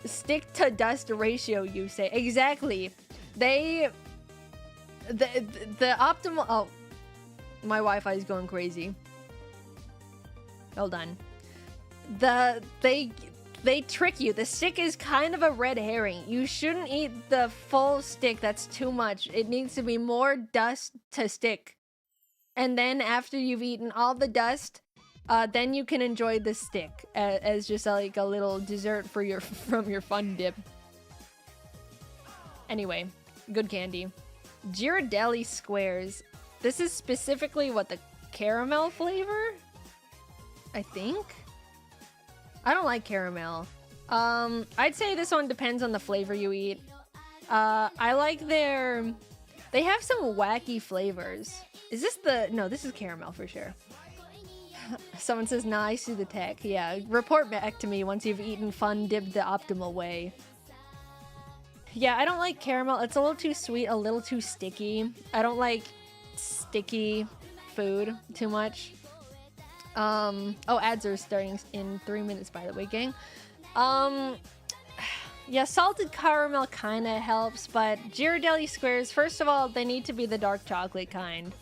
Stick to dust ratio, you say. Exactly. The optimal. Oh, my Wi-Fi is going crazy. Hold on. They trick you. The stick is kind of a red herring. You shouldn't eat the full stick. That's too much. It needs to be more dust to stick. And then after you've eaten all the dust, then you can enjoy the stick as just like a little dessert for from your fun dip. Anyway, good candy. Ghirardelli squares. This is specifically what, the caramel flavor? I think. I don't like caramel. I'd say this one depends on the flavor you eat. I like they have some wacky flavors. Is this no, this is caramel for sure. Someone says, nah, I see the tech. Yeah, report back to me once you've eaten fun dip the optimal way. Yeah, I don't like caramel. It's a little too sweet, a little too sticky. I don't like sticky food too much. Oh, ads are starting in 3 minutes, by the way, gang. Yeah, salted caramel kind of helps, but Ghirardelli squares, first of all, they need to be the dark chocolate kind.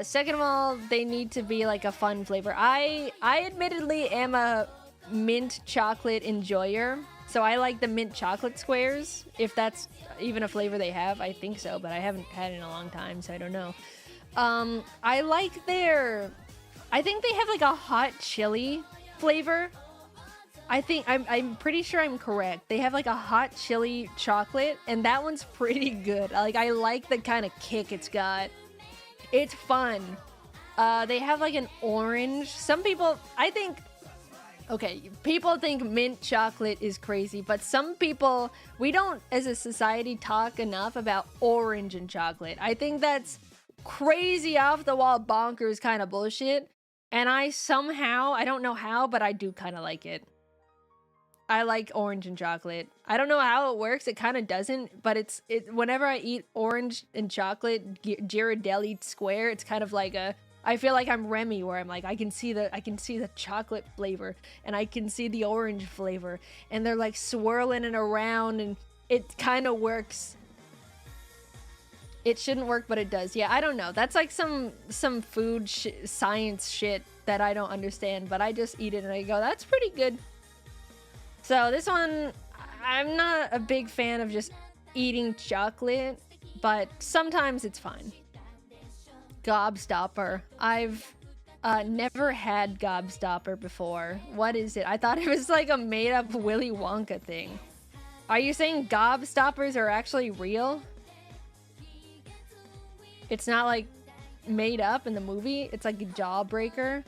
Second of all, they need to be like a fun flavor. I admittedly am a mint chocolate enjoyer, so I like the mint chocolate squares, if that's even a flavor they have. I think so, but I haven't had it in a long time, so I don't know. I like I think they have like a hot chili flavor. I'm pretty sure I'm correct. They have like a hot chili chocolate, and that one's pretty good. Like, I like the kind of kick it's got. It's fun. They have like an orange. Some people, okay, people think mint chocolate is crazy, but some people, we don't as a society talk enough about orange and chocolate. I think that's crazy, off the wall, bonkers kind of bullshit. And I don't know how, but I do kind of like it. I like orange and chocolate. I don't know how it works. It kind of doesn't, but whenever I eat orange and chocolate Ghirardelli square, it's kind of like I feel like I'm Remy, where I'm like, I can see the chocolate flavor and I can see the orange flavor, and they're like swirling it around, and it kind of works. It shouldn't work, but it does. Yeah, I don't know. That's like some food science shit that I don't understand, but I just eat it and I go, that's pretty good. So this one, I'm not a big fan of just eating chocolate, but sometimes it's fine. Gobstopper. I've never had Gobstopper before. What is it? I thought it was like a made-up Willy Wonka thing. Are you saying Gobstoppers are actually real? It's not like made up in the movie. It's like a Jawbreaker.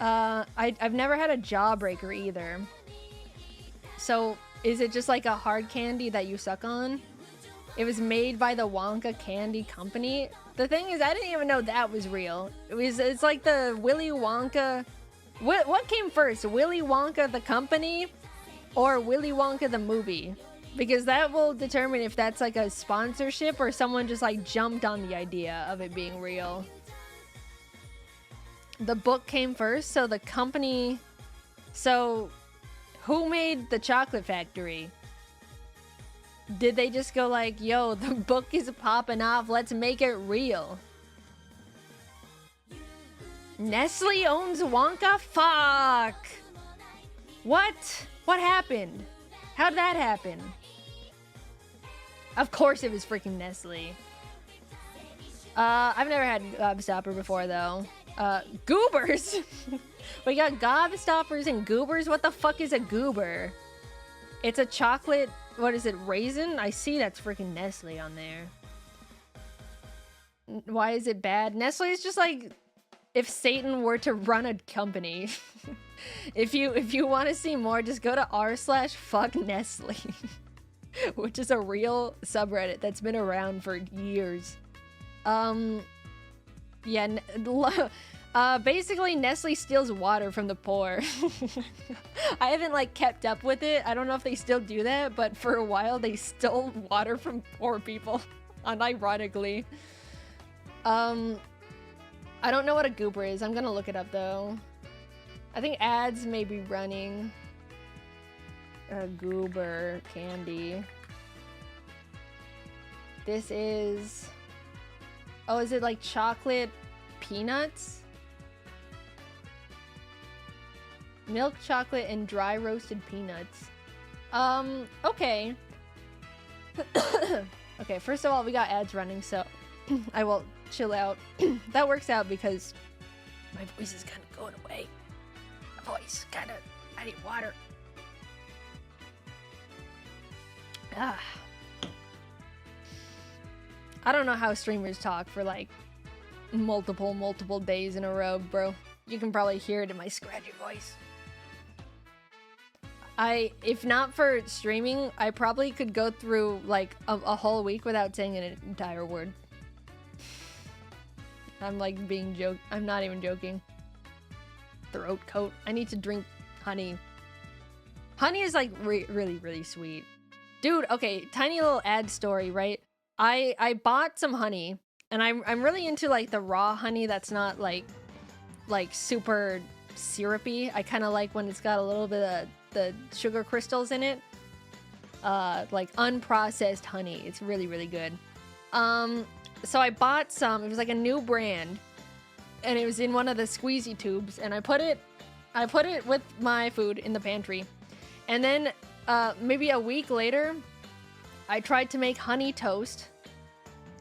I've never had a Jawbreaker either. So is it just like a hard candy that you suck on? It was made by the Wonka Candy Company. The thing is, I didn't even know that was real. It's like the Willy Wonka. What came first, Willy Wonka the company or Willy Wonka the movie? Because that will determine if that's like a sponsorship or someone just like jumped on the idea of it being real. The book came first, so the company... So, who made the chocolate factory? Did they just go like, yo, the book is popping off, let's make it real? Nestle owns Wonka? Fuck! What? What happened? How'd that happen? Of course it was freaking Nestle. I've never had Gobstopper before, though. Goobers! We got Gobstoppers and Goobers? What the fuck is a Goober? It's a chocolate... What is it? Raisin? I see that's freaking Nestle on there. Why is it bad? Nestle is just like... If Satan were to run a company. If you want to see more, just go to r/fucknestle. Which is a real subreddit that's been around for years. Yeah, Basically Nestle steals water from the poor. I haven't like kept up with it. I don't know if they still do that, but for a while they stole water from poor people. Unironically. I don't know what a goober is. I'm gonna look it up though. I think ads may be running. A goober candy. This is... Oh, is it like chocolate peanuts? Milk chocolate and dry roasted peanuts. Okay. Okay, first of all, we got ads running, so I will chill out. That works out because my voice is kind of going away. My voice kind of... I need water. Ah. I don't know how streamers talk for like multiple days in a row, bro. You can probably hear it in my scratchy voice. If not for streaming, I probably could go through like a whole week without saying an entire word. I'm like I'm not even joking. Throat coat. I need to drink honey. Honey is like really sweet. Dude, okay, tiny little ad story, right? I bought some honey, and I'm really into like the raw honey that's not like super syrupy. I kind of like when it's got a little bit of the sugar crystals in it. Like unprocessed honey. It's really good. So I bought some. It was like a new brand, and it was in one of the squeezy tubes, and I put it with my food in the pantry. And then maybe a week later, I tried to make honey toast,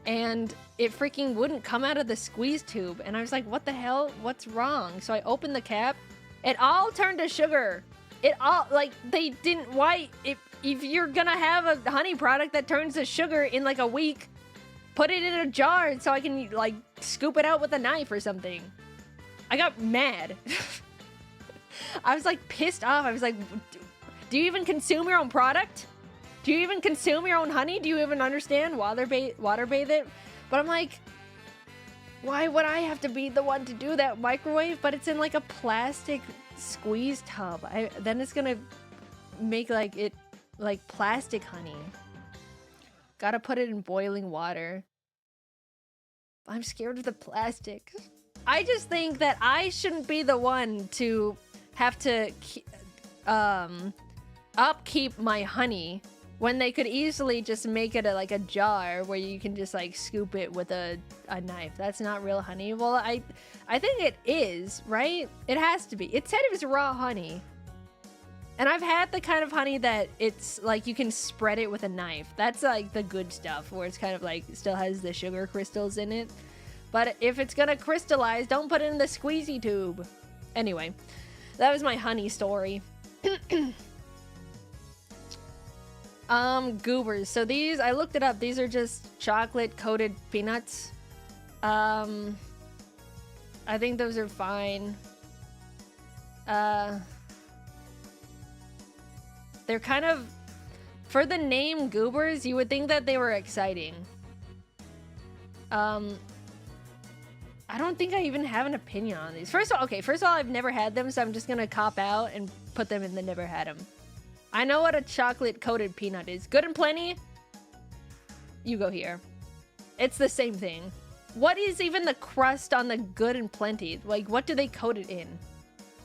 and it freaking wouldn't come out of the squeeze tube. And I was like, what the hell? What's wrong? So I opened the cap. It all turned to sugar. It all, like, they didn't, why, if you're gonna have a honey product that turns to sugar in like a week, put it in a jar so I can like scoop it out with a knife or something. I got mad. I was like pissed off. I was like, do you even consume your own product? Do you even consume your own honey? Do you even understand water bathe it? But I'm like, why would I have to be the one to do that? Microwave? But it's in like a plastic squeeze tub. Then it's gonna make like it like plastic honey. Gotta put it in boiling water. I'm scared of the plastic. I just think that I shouldn't be the one to have to upkeep my honey when they could easily just make it like a jar where you can just like scoop it with a knife. That's not real honey. Well, I think it is, right? It has to be. It said it was raw honey. And I've had the kind of honey that it's like you can spread it with a knife. That's like the good stuff where it's kind of like still has the sugar crystals in it. But if it's gonna crystallize, don't put it in the squeezy tube. Anyway, that was my honey story. Goobers. So these, I looked it up. These are just chocolate coated peanuts. I think those are fine. They're kind of, for the name Goobers, you would think that they were exciting. I don't think I even have an opinion on these. First of all, I've never had them, so I'm just gonna cop out and put them in the never had them. I know what a chocolate coated peanut is. Good and Plenty? You go here. It's the same thing. What is even the crust on the Good and Plenty? Like, what do they coat it in?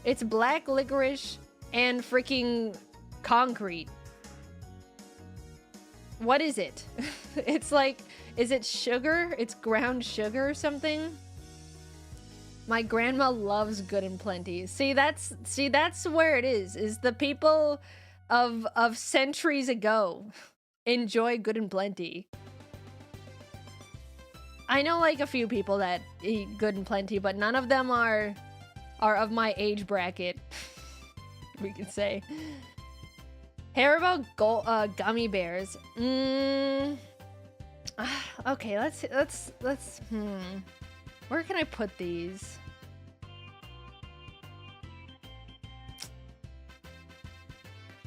It's black licorice and freaking concrete. What is it? It's like, is it sugar? It's ground sugar or something? My grandma loves Good and Plenty. See, that's where it is the people of centuries ago enjoy Good and Plenty. I know like a few people that eat Good and Plenty, but none of them are of my age bracket. We could say. Haribo gummy bears. Okay, let's where can I put these?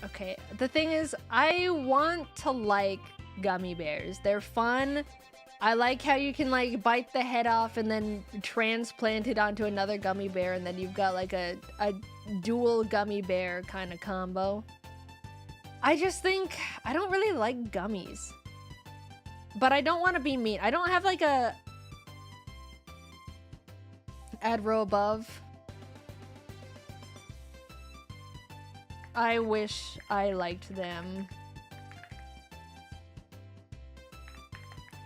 Okay, the thing is, I want to like gummy bears. They're fun. I like how you can like bite the head off and then transplant it onto another gummy bear, and then you've got like a dual gummy bear kind of combo. I just think I don't really like gummies, but I don't want to be mean. I don't have like a ad row above. I wish I liked them.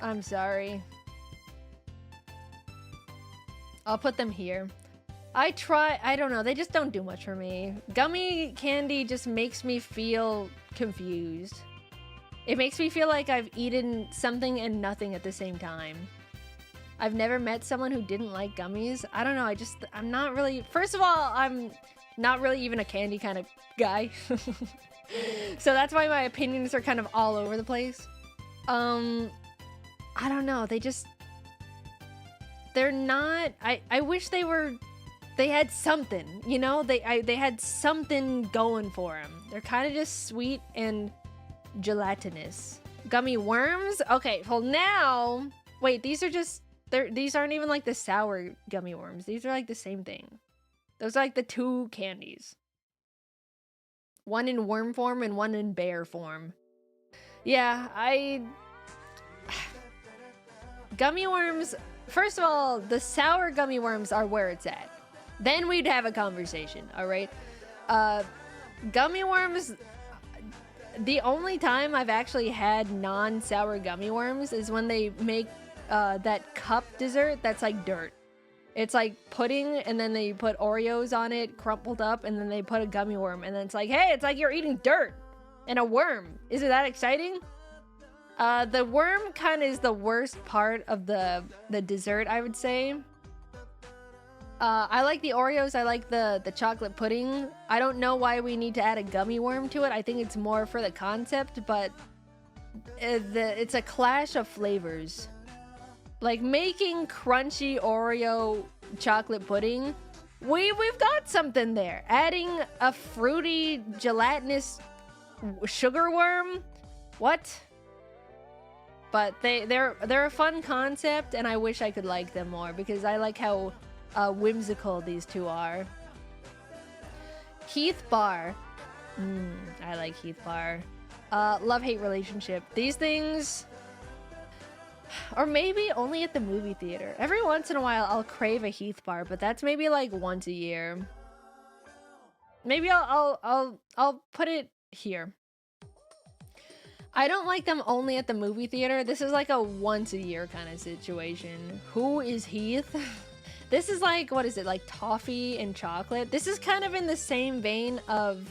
I'm sorry. I'll put them here. I don't know, they just don't do much for me. Gummy candy just makes me feel confused. It makes me feel like I've eaten something and nothing at the same time. I've never met someone who didn't like gummies. I don't know, I'm not really, first of all, I'm not really even a candy kind of guy. So that's why my opinions are kind of all over the place. I don't know, they're not, I wish they had something, you know? They had something going for them. They're kind of just sweet and gelatinous. Gummy worms? Okay, well now, wait, these aren't even like the sour gummy worms. These are like the same thing. Those are like the two candies. One in worm form and one in bear form. Yeah, gummy worms, first of all, the sour gummy worms are where it's at. Then we'd have a conversation, all right? Gummy worms, the only time I've actually had non-sour gummy worms is when they make that cup dessert that's like dirt. It's like pudding, and then they put Oreos on it, crumpled up, and then they put a gummy worm, and then it's like, hey, it's like you're eating dirt and a worm. Isn't that exciting? The worm kind of is the worst part of the dessert, I would say. I like the Oreos. I like the chocolate pudding. I don't know why we need to add a gummy worm to it. I think it's more for the concept, but it's a clash of flavors. Like making crunchy Oreo chocolate pudding, we've got something there. Adding a fruity gelatinous sugar worm, what? But they're a fun concept, and I wish I could like them more because I like how whimsical these two are. Heath Bar. I like Heath Bar. Love-hate relationship. These things, or maybe only at the movie theater. Every once in a while I'll crave a Heath Bar, but that's maybe like once a year. Maybe I'll put it here. I don't like them only at the movie theater. This is like a once a year kind of situation. Who is Heath? This is like, what is it, like toffee and chocolate? This is kind of in the same vein of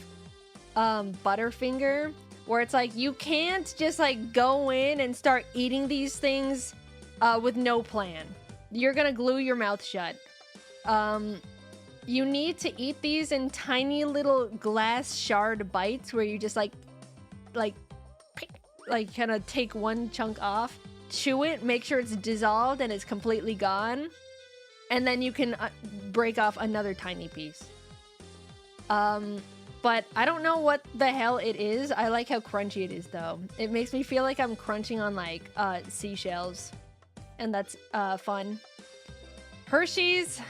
Butterfinger, where it's like you can't just like go in and start eating these things with no plan. You're gonna glue your mouth shut. You need to eat these in tiny little glass shard bites where you just like kind of take one chunk off, chew it, make sure it's dissolved and it's completely gone, and then you can break off another tiny piece. But I don't know what the hell it is. I like how crunchy it is though. It makes me feel like I'm crunching on like seashells, and that's fun. Hershey's,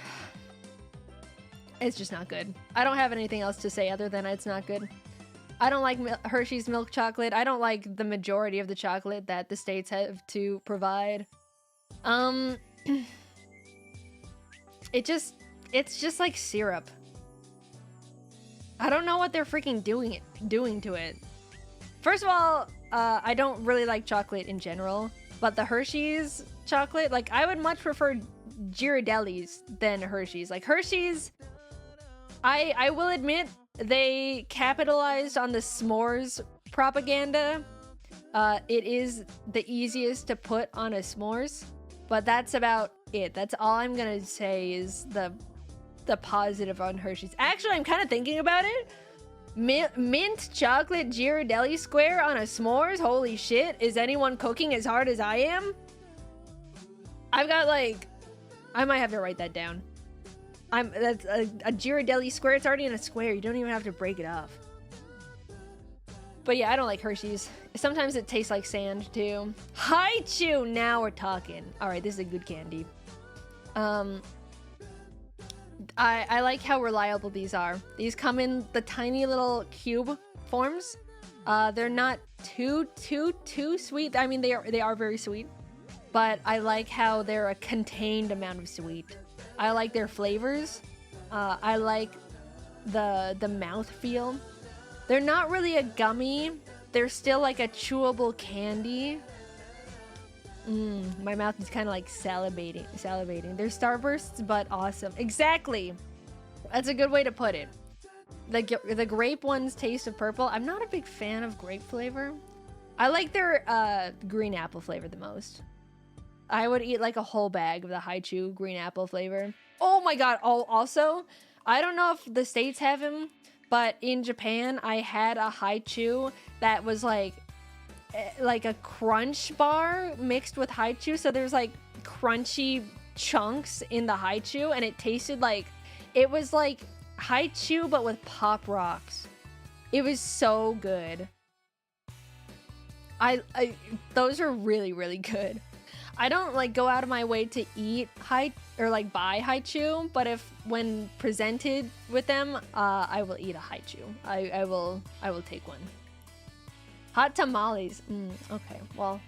it's just not good. I don't have anything else to say other than it's not good. I don't like Hershey's milk chocolate. I don't like the majority of the chocolate that the states have to provide. It's just like syrup. I don't know what they're freaking doing to it. First of all, I don't really like chocolate in general, but the Hershey's chocolate, like I would much prefer Ghirardelli's than Hershey's. Like Hershey's, I will admit, they capitalized on the s'mores propaganda. It is the easiest to put on a s'mores, but that's about it. That's all I'm gonna say is the positive on Hershey's. Actually, I'm kind of thinking about it. Mint chocolate Ghirardelli square on a s'mores? Holy shit, is anyone cooking as hard as I am? I've got like, I might have to write that down. That's a Ghirardelli square. It's already in a square. You don't even have to break it off. But yeah, I don't like Hershey's. Sometimes it tastes like sand too. Hi-Chew, now we're talking. All right, this is a good candy. I like how reliable these are. These come in the tiny little cube forms. They're not too sweet. I mean, they are very sweet, but I like how they're a contained amount of sweet. I like their flavors. I like the mouth feel. They're not really a gummy. They're still like a chewable candy. My mouth is kind of like salivating. They're Starbursts, but awesome. Exactly. That's a good way to put it. The grape ones taste of purple. I'm not a big fan of grape flavor. I like their green apple flavor the most. I would eat like a whole bag of the Hi-Chew green apple flavor. Oh my god. Oh, also, I don't know if the States have them, but in Japan, I had a Hi-Chew that was like a crunch bar mixed with Hi-Chew. So there's like crunchy chunks in the Hi-Chew, and it tasted like, it was like Hi-Chew but with Pop Rocks. It was so good. Those are really, really good. I don't like go out of my way to eat buy Hi-Chew, but if when presented with them, I will eat a Hi-Chew. I will take one. Hot tamales. Okay, well,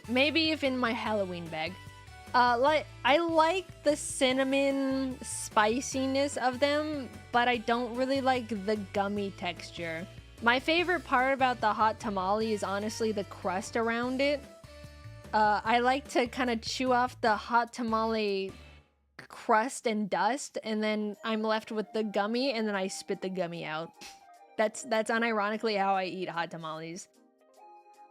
maybe if in my Halloween bag. I like the cinnamon spiciness of them, but I don't really like the gummy texture. My favorite part about the hot tamale is honestly the crust around it. I like to kind of chew off the hot tamale crust and dust, and then I'm left with the gummy, and then I spit the gummy out. That's unironically how I eat hot tamales.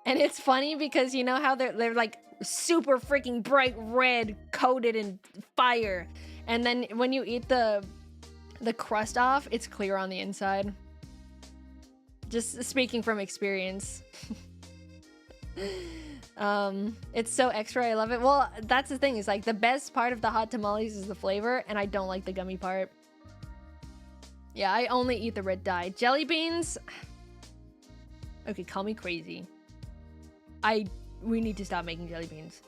And it's funny because you know how they're like super freaking bright red, coated in fire, and then when you eat the crust off, it's clear on the inside. Just speaking from experience. It's so extra. I love it. Well, that's the thing, is like the best part of the hot tamales is the flavor, and I don't like the gummy part. Yeah, I only eat the red dye. Jelly beans. Okay, call me crazy. We need to stop making jelly beans.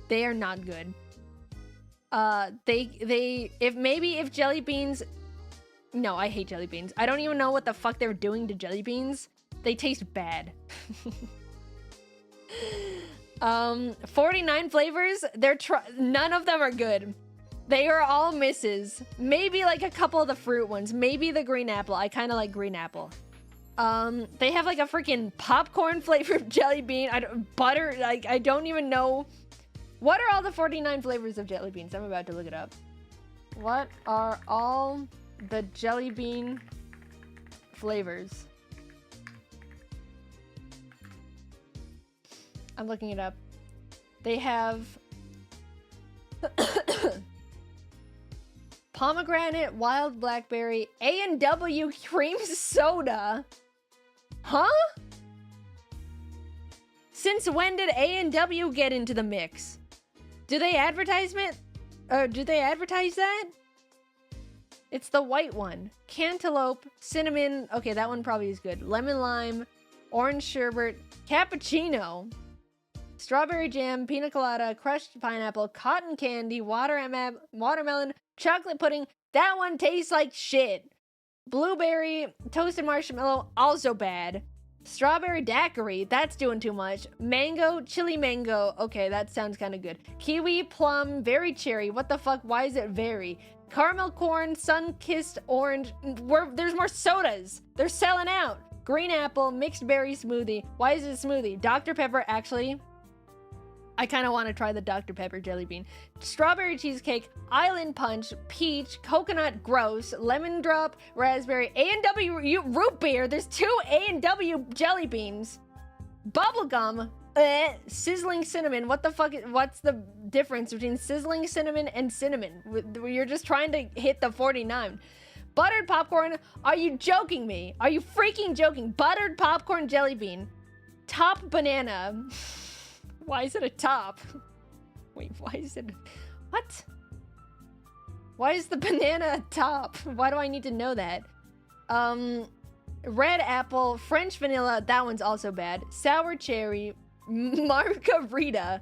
They are not good. If jelly beans. No, I hate jelly beans. I don't even know what the fuck they're doing to jelly beans. They taste bad. 49 flavors. None of them are good. They are all misses. Maybe like a couple of the fruit ones. Maybe the green apple. I kind of like green apple. They have like a freaking popcorn flavored jelly bean. Butter. Like, I don't even know. What are all the 49 flavors of jelly beans? I'm about to look it up. What are all the jelly bean flavors? I'm looking it up. They have pomegranate, wild blackberry, A&W cream soda. Huh? Since when did A&W get into the mix? Do they advertise that? It's the white one. Cantaloupe, cinnamon. Okay, that one probably is good. Lemon lime, orange sherbet, cappuccino, strawberry jam, pina colada, crushed pineapple, cotton candy, watermelon, chocolate pudding. That one tastes like shit. Blueberry, toasted marshmallow, also bad. Strawberry daiquiri, that's doing too much. Mango, chili mango. Okay, that sounds kind of good. Kiwi, plum, very cherry. What the fuck? Why is it very? Caramel corn, sun-kissed orange. There's more sodas. They're selling out. Green apple, mixed berry smoothie. Why is it a smoothie? Dr. Pepper, actually. I kind of want to try the Dr. Pepper jelly bean. Strawberry cheesecake, island punch, peach, coconut, gross, lemon drop, raspberry, A&W root beer. There's 2 A&W jelly beans. Bubblegum, sizzling cinnamon. What the fuck? What's the difference between sizzling cinnamon and cinnamon? You're just trying to hit the 49. Buttered popcorn. Are you joking me? Are you freaking joking? Buttered popcorn jelly bean. Top banana. Why is it a top? Wait, why is it... What? Why is the banana a top? Why do I need to know that? Red apple, French vanilla, that one's also bad. Sour cherry, margarita.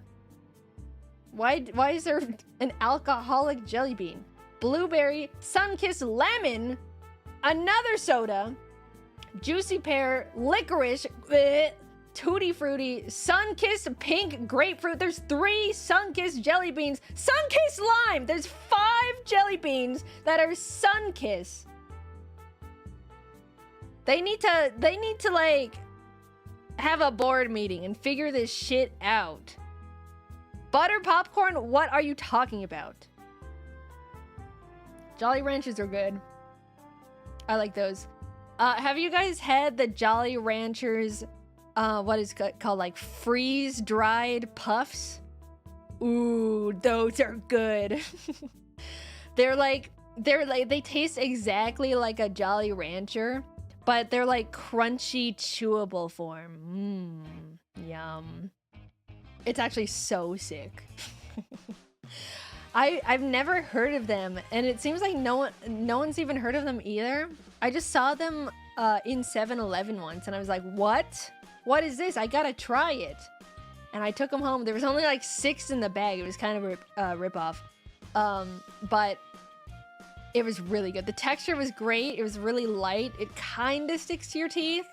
Why is there an alcoholic jelly bean? Blueberry, sun-kissed lemon, another soda, juicy pear, licorice, tutti frutti, sun-kissed pink grapefruit. There's 3 sun-kissed jelly beans. Sun-kissed lime. There's 5 jelly beans that are sun-kissed. They need to like have a board meeting and figure this shit out. Butter popcorn, what are you talking about? Jolly Ranchers are good. I like those. Have you guys had the Jolly Ranchers, what is it called, like freeze-dried puffs? Ooh, those are good. They taste exactly like a Jolly Rancher, but they're like crunchy, chewable form. Yum. It's actually so sick. I've never heard of them, and it seems like no one's even heard of them either. I just saw them in 7-Eleven once, and I was like, what? What is this? I gotta try it. And I took them home. There was only like 6 in the bag. It was kind of a rip-off. But it was really good. The texture was great. It was really light. It kind of sticks to your teeth.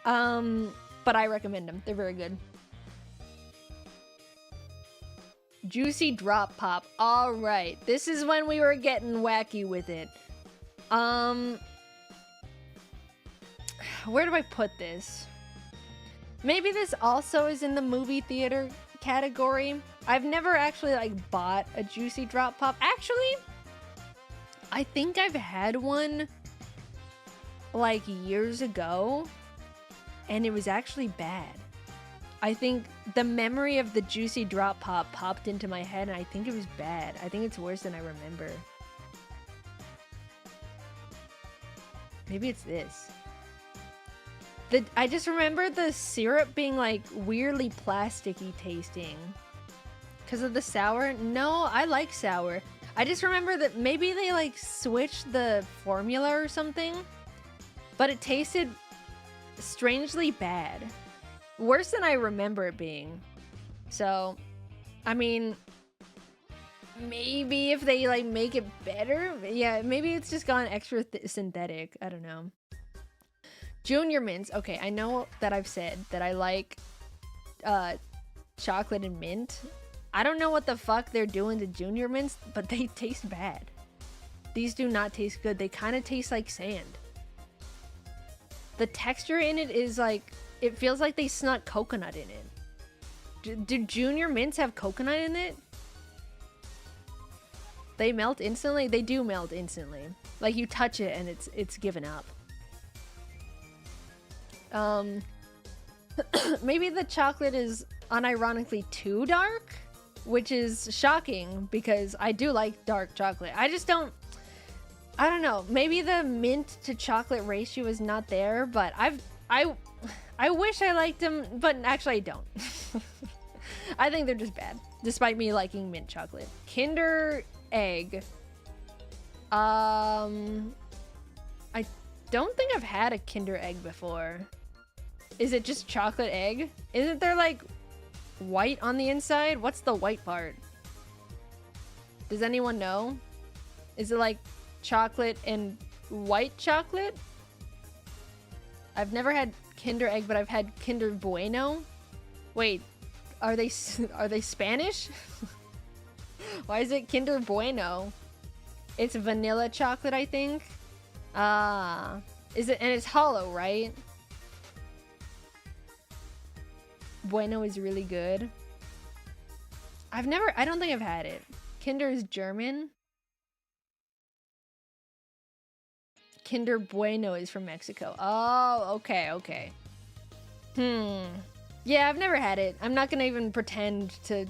But I recommend them. They're very good. Juicy drop pop. All right. This is when we were getting wacky with it. Where do I put this? Maybe this also is in the movie theater category. I've never actually like bought a juicy drop pop. Actually, I think I've had one like years ago, and it was actually bad. I think the memory of the juicy drop pop popped into my head, and I think it was bad. I think it's worse than I remember. Maybe it's this. I just remember the syrup being like weirdly plasticky tasting. Because of the sour? No, I like sour. I just remember that maybe they like switched the formula or something, but it tasted strangely bad. Worse than I remember it being. So, I mean, maybe if they like make it better, yeah, maybe it's just gone extra synthetic. I don't know. Junior mints. Okay, I know that I've said that I like chocolate and mint. I don't know what the fuck they're doing to junior mints, but they taste bad. These do not taste good. They kind of taste like sand. The texture in it is like, it feels like they snuck coconut in it. Do junior mints have coconut in it? They melt instantly? They do melt instantly. Like you touch it and it's given up. Maybe the chocolate is unironically too dark, which is shocking because I do like dark chocolate. I don't know. Maybe the mint to chocolate ratio is not there, but I wish I liked them, but actually I don't. I think they're just bad, despite me liking mint chocolate. Kinder Egg. I don't think I've had a Kinder Egg before. Is it just chocolate egg? Isn't there like white on the inside? What's the white part? Does anyone know? Is it like chocolate and white chocolate? I've never had Kinder Egg, but I've had Kinder Bueno. Wait, are they Spanish? Why is it Kinder Bueno? It's vanilla chocolate, I think. Is it? And it's hollow, right? Bueno is really good. I don't think I've had it. Kinder is German. Kinder Bueno is from Mexico. Oh, okay. Yeah, I've never had it. I'm not gonna even pretend to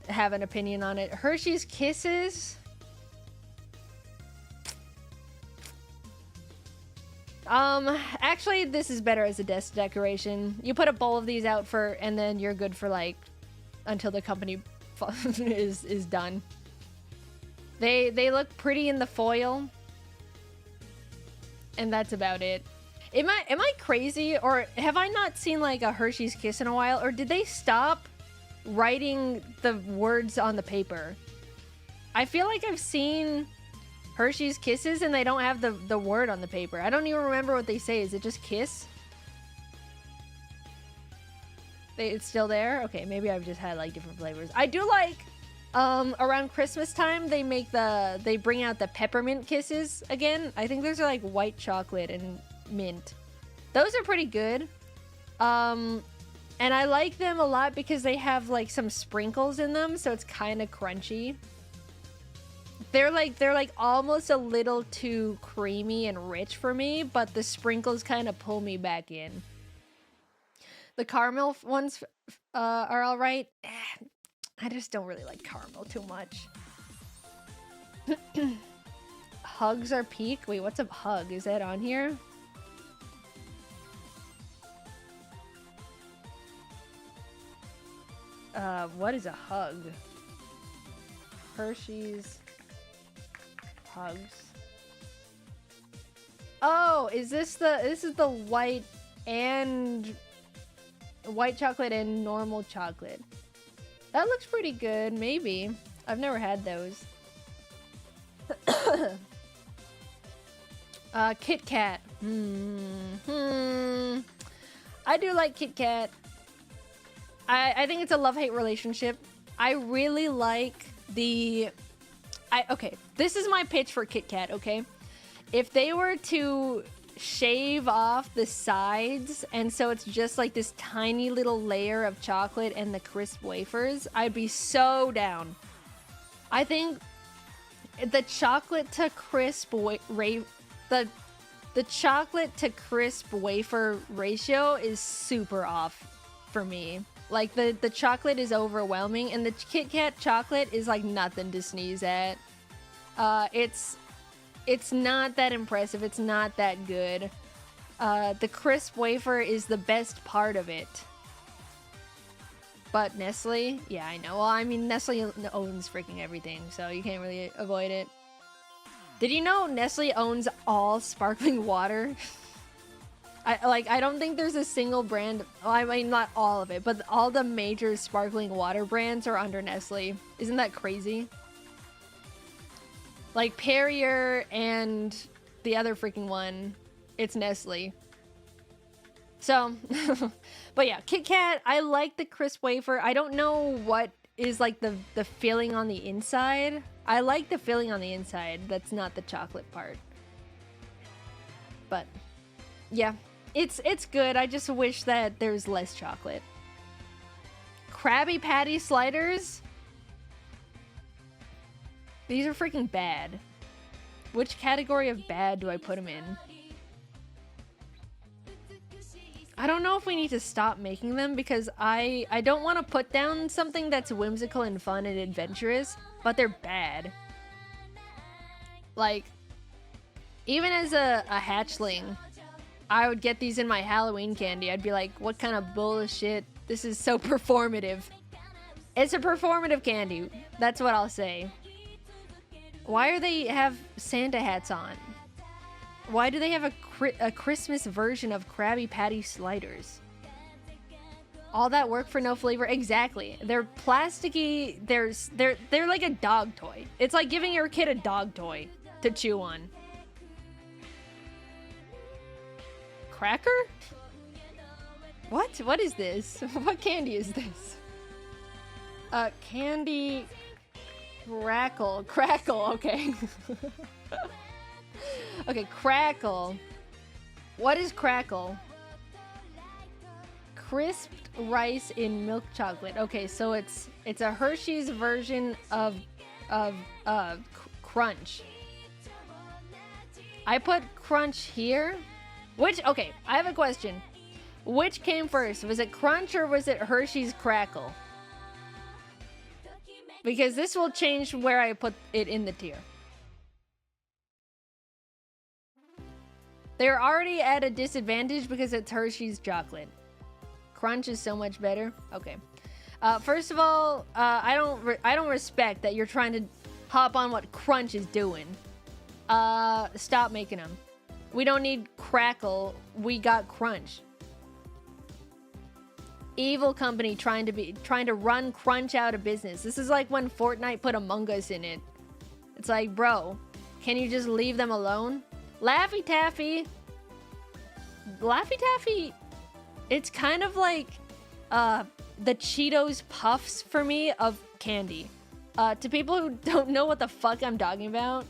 have an opinion on it. Hershey's Kisses. Actually, this is better as a desk decoration. You put a bowl of these out and then you're good for like, until the company is done. They look pretty in the foil. And that's about it. Am I crazy, or have I not seen like a Hershey's Kiss in a while, or did they stop writing the words on the paper? I feel like I've seen Hershey's Kisses and they don't have the word on the paper. I don't even remember what they say. Is it just kiss? It's still there? Okay, maybe I've just had like different flavors. I do like around Christmas time they bring out the peppermint kisses again. I think those are like white chocolate and mint. Those are pretty good. And I like them a lot because they have like some sprinkles in them, so it's kind of crunchy. They're like almost a little too creamy and rich for me, but the sprinkles kind of pull me back in. The caramel ones are all right. I just don't really like caramel too much. Hugs are peak. Wait, what's a hug? Is that on here? What is a hug? Hershey's Hugs. Oh, this is the white chocolate and normal chocolate. That looks pretty good, maybe. I've never had those. Kit Kat. I do like Kit Kat. I think it's a love-hate relationship. I really like okay, this is my pitch for Kit Kat, okay? If they were to shave off the sides and so it's just like this tiny little layer of chocolate and the crisp wafers, I'd be so down. I think the chocolate to crisp the chocolate to crisp wafer ratio is super off for me. Like the chocolate is overwhelming and the Kit Kat chocolate is like nothing to sneeze at. It's not that impressive. It's not that good. The crisp wafer is the best part of it. But Nestle, yeah, I know. Well, I mean, Nestle owns freaking everything, so you can't really avoid it. Did you know Nestle owns all sparkling water? I don't think there's a single brand. Well, I mean, not all of it, but all the major sparkling water brands are under Nestle. Isn't that crazy? Like Perrier and the other freaking one, it's Nestle. So, but yeah, Kit Kat, I like the crisp wafer. I don't know what is like the filling on the inside. I like the filling on the inside. That's not the chocolate part. But yeah, it's good. I just wish that there's less chocolate. Krabby Patty sliders? These are freaking bad. Which category of bad do I put them in? I don't know if we need to stop making them because I don't want to put down something that's whimsical and fun and adventurous, but they're bad. Like, even as a hatchling, I would get these in my Halloween candy. I'd be like, what kind of bullshit? This is so performative. It's a performative candy. That's what I'll say. Why do they have Santa hats on? Why do they have a Christmas version of Krabby Patty sliders? All that work for no flavor? Exactly. They're plasticky. They're like a dog toy. It's like giving your kid a dog toy to chew on. Cracker? What? What is this? What candy is this? Candy Crackle. Crackle, okay. Okay, Crackle. What is Crackle? Crisped rice in milk chocolate. Okay, so it's a Hershey's version of Crunch. I put Crunch here. Okay, I have a question. Which came first? Was it Crunch or was it Hershey's Crackle? Because this will change where I put it in the tier. They're already at a disadvantage because it's Hershey's chocolate. Crunch is so much better. Okay. First of all, I don't respect that you're trying to hop on what Crunch is doing. Stop making them. We don't need crackle. We got crunch. Evil company trying to run crunch out of business. This is like when Fortnite put Among Us in it. It's like, bro, can you just leave them alone? Laffy Taffy. Laffy Taffy, it's kind of like the Cheetos Puffs for me of candy. To people who don't know what the fuck I'm talking about,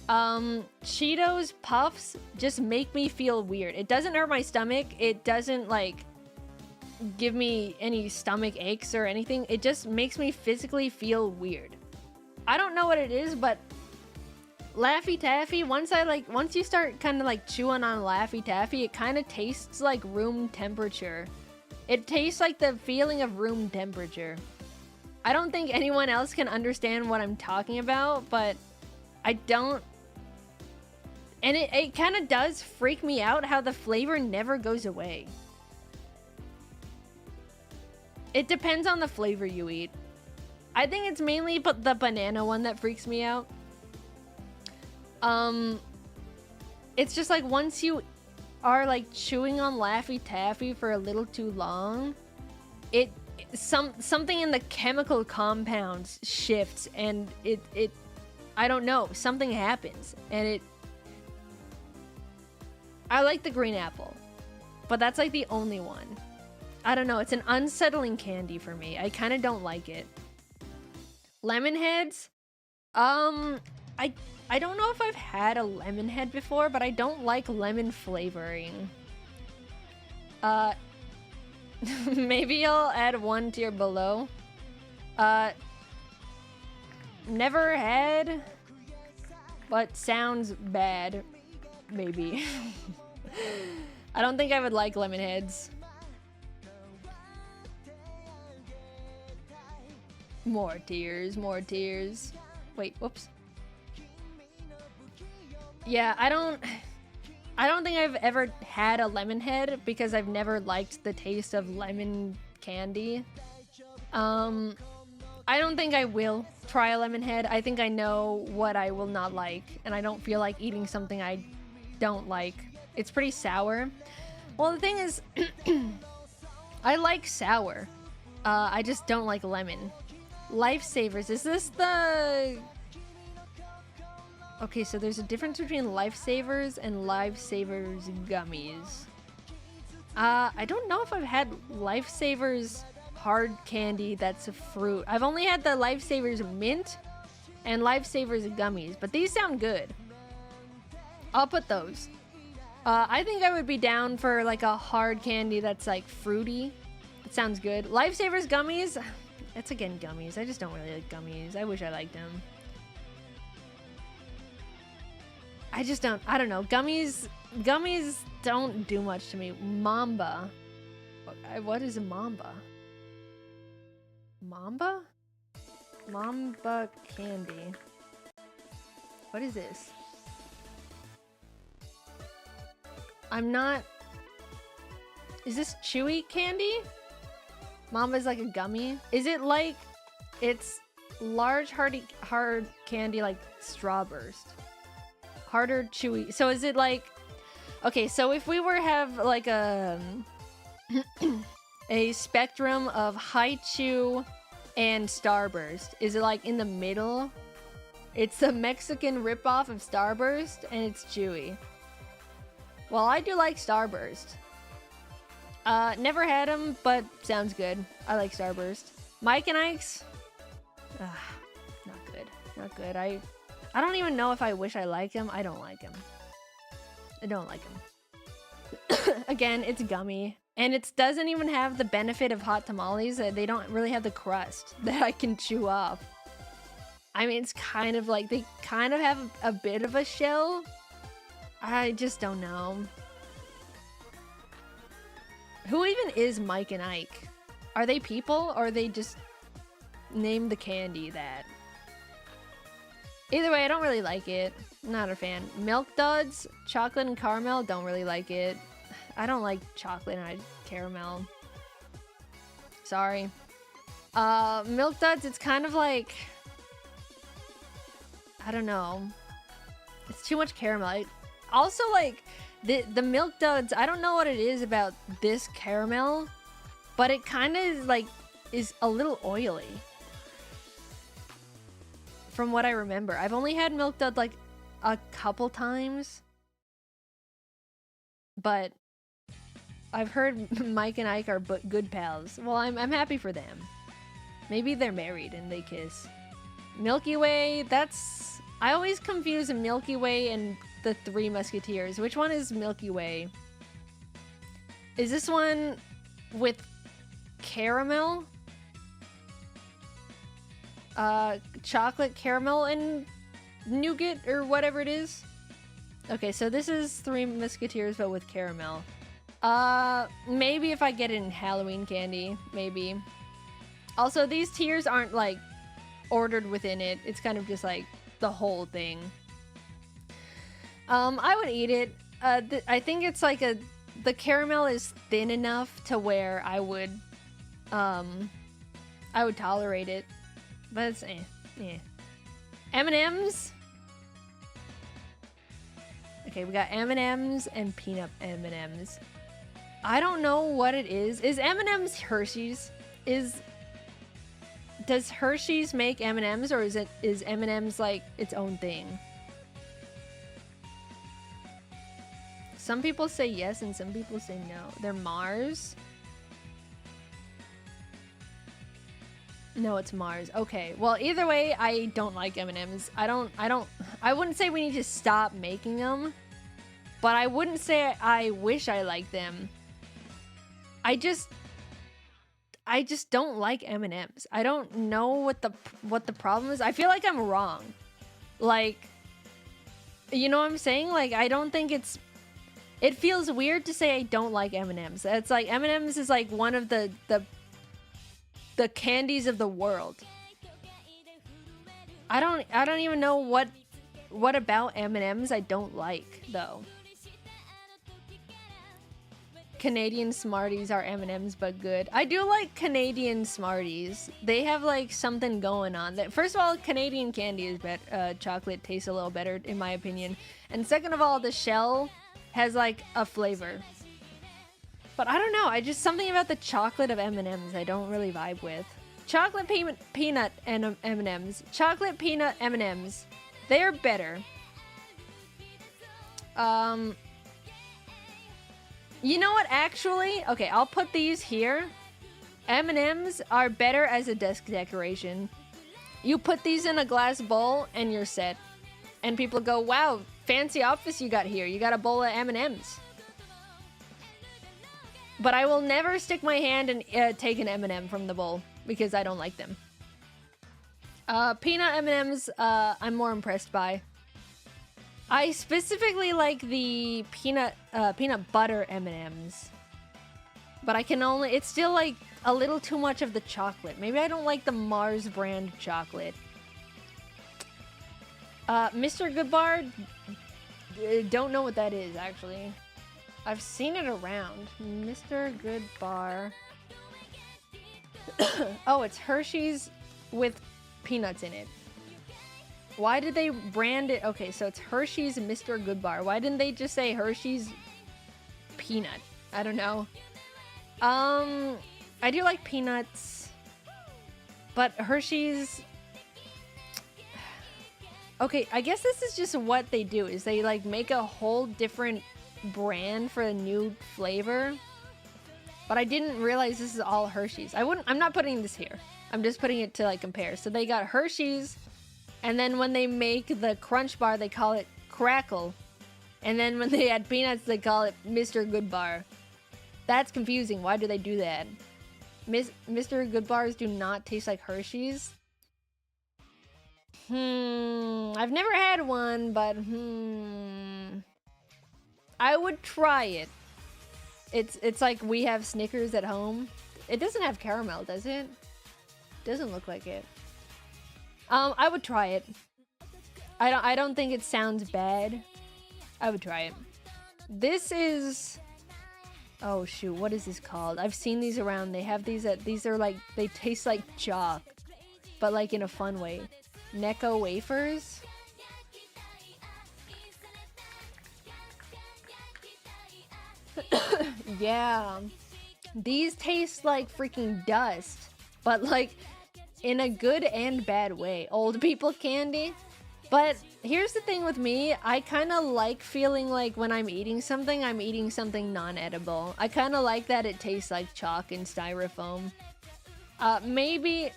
Cheetos Puffs just make me feel weird. It doesn't hurt my stomach. It doesn't like give me any stomach aches or anything. It just makes me physically feel weird. I don't know what it is, but Laffy Taffy, once you start kind of like chewing on Laffy Taffy, it kind of tastes like room temperature. It tastes like the feeling of room temperature. I don't think anyone else can understand what I'm talking about, but I don't. And it kind of does freak me out how the flavor never goes away. It depends on the flavor you eat. I think it's mainly the banana one that freaks me out. It's just like once you are like chewing on Laffy Taffy for a little too long, something in the chemical compounds shifts, and it I don't know, something happens, and I like the green apple, but that's like the only one. I don't know, it's an unsettling candy for me. I kind of don't like it. Lemon heads, I don't know if I've had a lemon head before, but I don't like lemon flavoring. Maybe I'll add one tier below. Never had, but sounds bad. Maybe. I don't think I would like lemon heads. More tears, more tears. Wait, whoops. Yeah, I don't think I've ever had a lemon head because I've never liked the taste of lemon candy. I don't think I will try a lemon head. I think I know what I will not like, and I don't feel like eating something I don't like. It's pretty sour. Well, the thing is, I like sour. I just don't like lemon. Lifesavers, is this the... Okay, so there's a difference between Lifesavers and Lifesavers gummies. I don't know if I've had Lifesavers hard candy that's a fruit. I've only had the Lifesavers mint and Lifesavers gummies, but these sound good. I'll put those. I think I would be down for like a hard candy that's like fruity. It sounds good. Lifesavers gummies, it's again gummies. I just don't really like gummies. I wish I liked them. I just don't, I don't know. Gummies don't do much to me. Mamba. What is a mamba? Mamba? Mamba candy. What is this? I'm not... Is this chewy candy? Mamba is like a gummy? Is it like... It's large, hard candy like Strawburst. Harder, chewy. So is it like... Okay, so if we were to have like a... a spectrum of high chew and Starburst, is it like in the middle? It's the Mexican ripoff of Starburst, and it's chewy. Well, I do like Starburst. Never had them, but sounds good. I like Starburst. Mike and Ike's? Not good. Not good. I don't even know if I wish I liked them. I don't like them. I don't like them. Again, it's gummy. And it doesn't even have the benefit of hot tamales. They don't really have the crust that I can chew off. I mean, it's kind of like, they kind of have a bit of a shell. I just don't know. Who even is Mike and Ike? Are they people, or are they just named the candy that? Either way, I don't really like it. Not a fan. Milk Duds, chocolate and caramel, don't really like it. I don't like chocolate and caramel. Sorry. Milk Duds, it's kind of like... I don't know. It's too much caramel. Also, like, The Milk Duds, I don't know what it is about this caramel, but it kind of like is a little oily. From what I remember. I've only had Milk Dud like a couple times. But I've heard Mike and Ike are good pals. Well, I'm happy for them. Maybe they're married and they kiss. Milky Way, that's... I always confuse Milky Way and the Three Musketeers. Which one is Milky Way? Is this one with caramel? Chocolate caramel and nougat or whatever it is? Okay, so this is Three Musketeers but with caramel. Maybe if I get it in Halloween candy, maybe. Also, these tiers aren't like ordered within it. It's kind of just like the whole thing. I would eat it. I think it's like the caramel is thin enough to where I would tolerate it. But it's M&M's. Okay, we got M&M's and peanut M&M's. I don't know what it is. Is M&M's Hershey's? Does Hershey's make M&M's, or is M&M's like its own thing? Some people say yes and some people say no. They're Mars. No, it's Mars. Okay. Well, either way, I don't like M&Ms. I wouldn't say we need to stop making them, but I wouldn't say I wish I liked them. I just don't like M&Ms. I don't know what the problem is. I feel like I'm wrong. Like, you know what I'm saying? Like, I don't think it feels weird to say I don't like M&Ms. It's like M&Ms is like one of the candies of the world. I don't even know what about M&Ms I don't like though. Canadian Smarties are M&Ms but good. I do like Canadian Smarties. They have like something going on. First of all, Canadian candy is better. Chocolate tastes a little better in my opinion. And second of all, the shell has like a flavor. But I don't know. I just something about the chocolate of M&Ms I don't really vibe with. Chocolate peanut and M&Ms. Chocolate peanut M&Ms. They are better. You know what? Actually, okay, I'll put these here. M&Ms are better as a desk decoration. You put these in a glass bowl and you're set. And people go, "Wow, fancy office you got here. You got a bowl of M&Ms." But I will never stick my hand and take an M&M from the bowl because I don't like them. Peanut M&Ms, I'm more impressed by. I specifically like the peanut butter M&Ms. But I can only... It's still like a little too much of the chocolate. Maybe I don't like the Mars brand chocolate. Mr. Goodbar, don't know what that is actually. I've seen it around. Mr. Goodbar. Oh, it's Hershey's with peanuts in it. Why did they brand it? Okay, so it's Hershey's Mr. Goodbar. Why didn't they just say Hershey's peanut? I don't know. I do like peanuts, but Hershey's... Okay, I guess this is just what they do, is they like make a whole different brand for a new flavor. But I didn't realize this is all Hershey's. I'm not putting this here. I'm just putting it to like compare. So they got Hershey's, and then when they make the Crunch Bar, they call it Crackle. And then when they add peanuts, they call it Mr. Goodbar. That's confusing. Why do they do that? Mr. Goodbars do not taste like Hershey's. I've never had one, but I would try it. It's like we have Snickers at home. It doesn't have caramel, does it? Doesn't look like it. I would try it. I don't think it sounds bad. I would try it. This is... Oh shoot, what is this called? I've seen these around. They have these at... These are like... They taste like chalk. But like in a fun way. Necco wafers? Yeah. These taste like freaking dust, but like in a good and bad way. Old people candy. But here's the thing with me, I kind of like feeling like when I'm eating something non-edible. I kind of like that it tastes like chalk and styrofoam. Maybe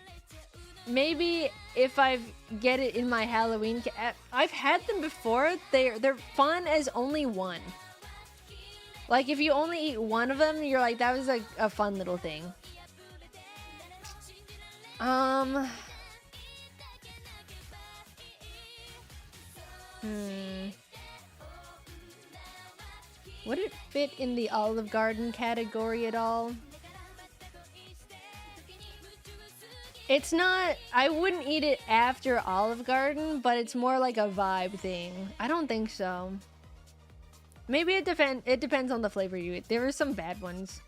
if I get it in my Halloween, I've had them before. They're fun as only one. Like if you only eat one of them, you're like, that was like a fun little thing. Would it fit in the Olive Garden category at all? It's not, I wouldn't eat it after Olive Garden, but it's more like a vibe thing. I don't think so. Maybe it depends on the flavor you eat. There are some bad ones.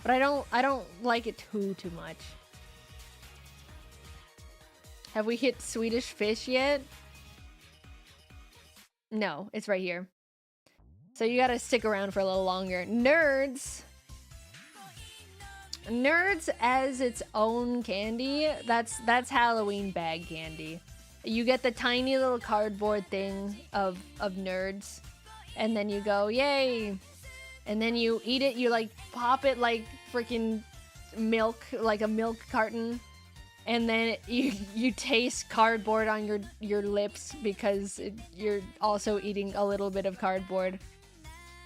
But I don't like it too much. Have we hit Swedish Fish yet? No, it's right here. So you gotta stick around for a little longer. Nerds as its own candy, that's Halloween bag candy. You get the tiny little cardboard thing of Nerds, and then you go, yay! And then you eat it, you like pop it like freaking milk, like a milk carton. And then you taste cardboard on your lips because you're also eating a little bit of cardboard.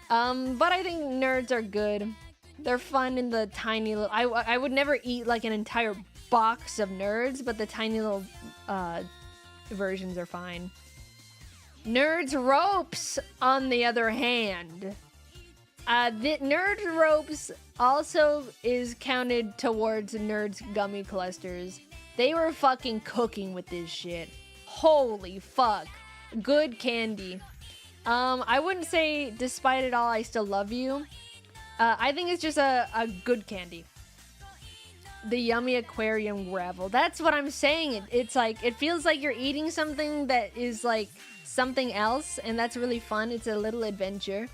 But I think Nerds are good. They're fun in the tiny little... I would never eat like an entire box of Nerds, but the tiny little versions are fine. Nerds Ropes, on the other hand. The Nerds Ropes also is counted towards Nerds Gummy Clusters. They were fucking cooking with this shit. Holy fuck. Good candy. I wouldn't say, despite it all, I still love you. I think it's just a good candy. The Yummy Aquarium Gravel. That's what I'm saying. It's like, it feels like you're eating something that is like something else, and that's really fun. It's a little adventure.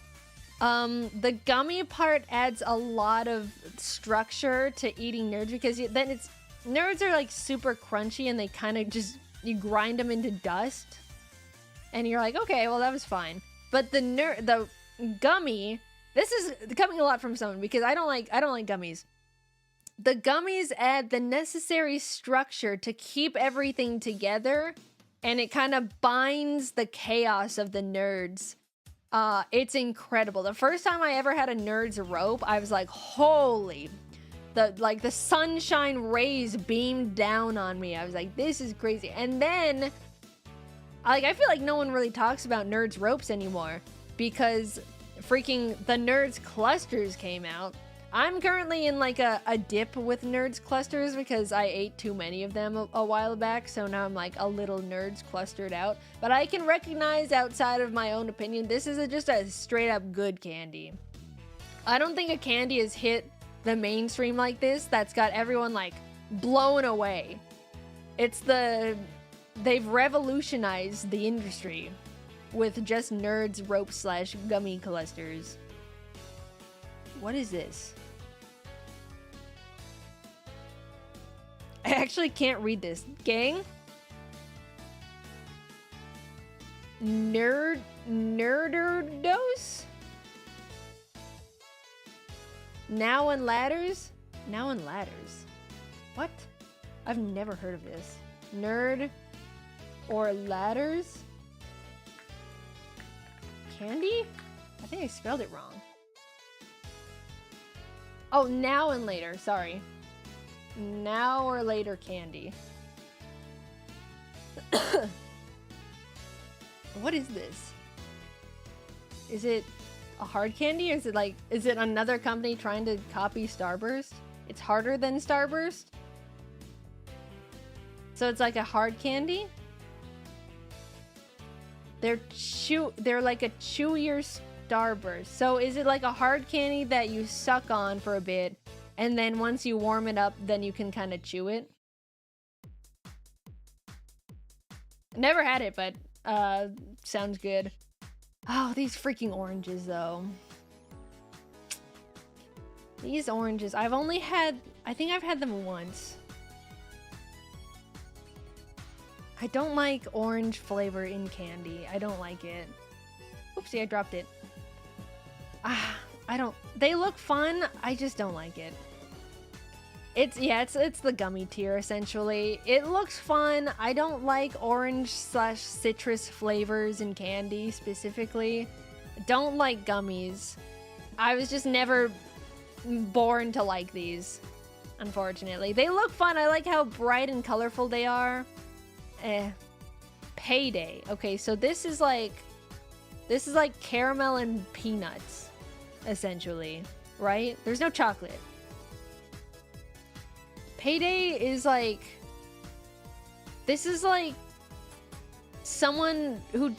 The gummy part adds a lot of structure to eating Nerds, because then Nerds are like super crunchy and they kind of just, you grind them into dust and you're like, okay, well that was fine. But the gummy, this is coming a lot from someone because I don't like gummies. The gummies add the necessary structure to keep everything together, and it kind of binds the chaos of the Nerds. It's incredible. The first time I ever had a Nerds rope, I was like, holy, the sunshine rays beamed down on me. I was like, this is crazy. And then, like, I feel like no one really talks about Nerds ropes anymore because freaking the Nerds clusters came out. I'm currently in like a dip with Nerds clusters because I ate too many of them a while back, so now I'm like a little Nerds clustered out. But I can recognize, outside of my own opinion, this is just a straight up good candy. I don't think a candy has hit the mainstream like this that's got everyone like blown away. They've revolutionized the industry with just Nerds rope / gummy clusters. What is this? I actually can't read this. Gang? Nerderdos? Now and ladders? Now and ladders. What? I've never heard of this. Nerd or ladders? Candy? I think I spelled it wrong. Oh, now and later. Sorry. Now or later candy. What is this? Is it a hard candy, or is it another company trying to copy Starburst? It's harder than Starburst? So it's like a hard candy? They're like a chewier Starburst. So is it like a hard candy that you suck on for a bit, and then once you warm it up, then you can kind of chew it? Never had it, but sounds good. Oh, these freaking oranges, though. These oranges, I've only had, I think I've had them once. I don't like orange flavor in candy. I don't like it. Oopsie, I dropped it. I don't, they look fun. I just don't like it. It's the gummy tier essentially. It looks fun. I don't like orange/citrus flavors in candy specifically. Don't like gummies. I was just never born to like these, unfortunately. They look fun. I like how bright and colorful they are. Payday. Okay, so this is like caramel and peanuts, essentially, right? There's no chocolate. Payday is like, this is like someone who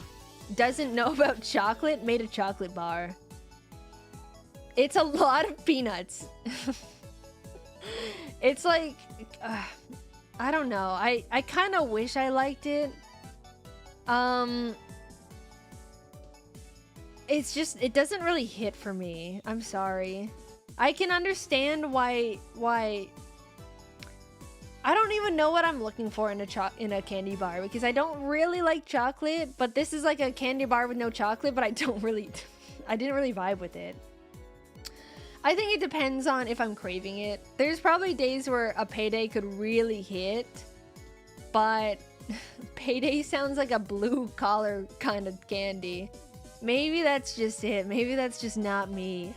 doesn't know about chocolate made a chocolate bar. It's a lot of peanuts. It's like, I don't know. I kind of wish I liked it. It's just, it doesn't really hit for me. I'm sorry. I can understand why I don't even know what I'm looking for in a candy bar, because I don't really like chocolate, but this is like a candy bar with no chocolate, but I didn't really vibe with it. I think it depends on if I'm craving it. There's probably days where a Payday could really hit, but Payday sounds like a blue collar kind of candy. Maybe that's just it. Maybe that's just not me.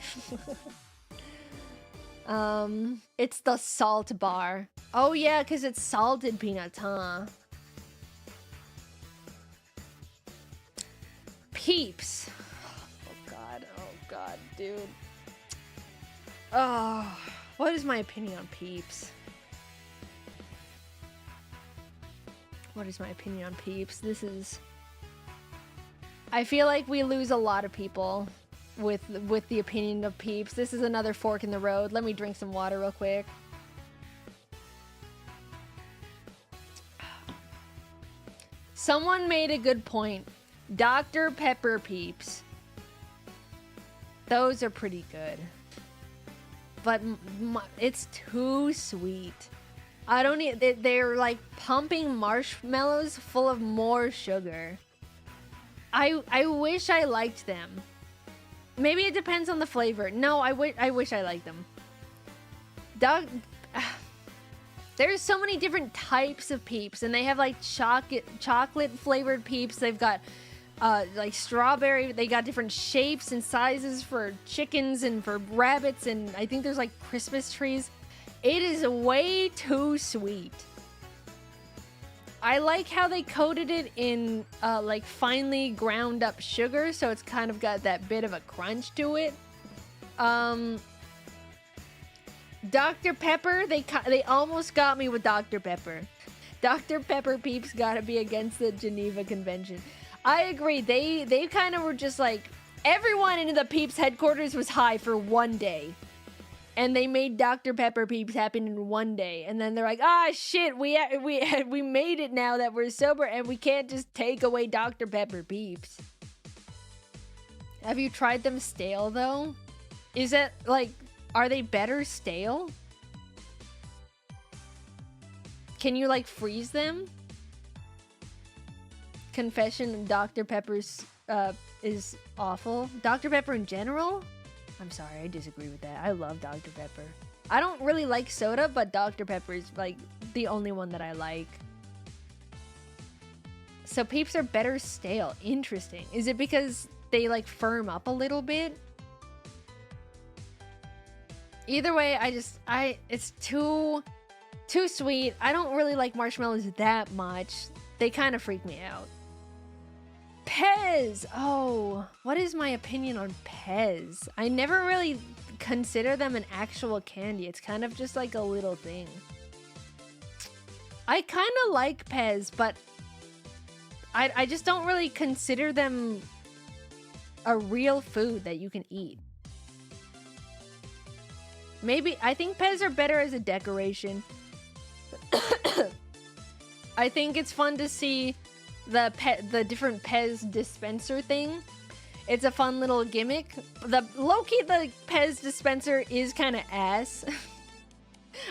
It's the salt bar. Oh yeah, because it's salted peanuts, huh? Peeps. Oh god, dude. Oh, what is my opinion on Peeps? What is my opinion on Peeps? This is... I feel like we lose a lot of people with the opinion of Peeps. This is another fork in the road. Let me drink some water real quick. Someone made a good point. Dr. Pepper Peeps. Those are pretty good. But it's too sweet. I don't need... They're like pumping marshmallows full of more sugar. I wish I liked them. Maybe it depends on the flavor. No, I wish I liked them. There's so many different types of Peeps, and they have like chocolate flavored Peeps. They've got like strawberry. They got different shapes and sizes for chickens and for rabbits, and I think there's like Christmas trees. It is way too sweet. I like how they coated it in like finely ground up sugar, so it's kind of got that bit of a crunch to it. Dr. Pepper, they almost got me with Dr. Pepper. Dr. Pepper Peeps gotta be against the Geneva Convention. I agree. They kind of were just like, everyone in the Peeps headquarters was high for one day. And they made Dr. Pepper Peeps happen in one day. And then they're like, ah, shit, we made it now that we're sober, and we can't just take away Dr. Pepper Peeps. Have you tried them stale, though? Is it, like, are they better stale? Can you, like, freeze them? Confession, Dr. Pepper's is awful. Dr. Pepper in general? I'm sorry, I disagree with that. I love Dr. Pepper. I don't really like soda, but Dr. Pepper is like the only one that I like. So Peeps are better stale. Interesting. Is it because they like firm up a little bit? Either way, it's too sweet. I don't really like marshmallows that much. They kind of freak me out. Pez! Oh, what is my opinion on Pez? I never really consider them an actual candy. It's kind of just like a little thing. I kind of like Pez, but I just don't really consider them a real food that you can eat. Maybe, I think Pez are better as a decoration. I think it's fun to see the different Pez dispenser thing. It's a fun little gimmick. The low-key, the Pez dispenser is kind of ass.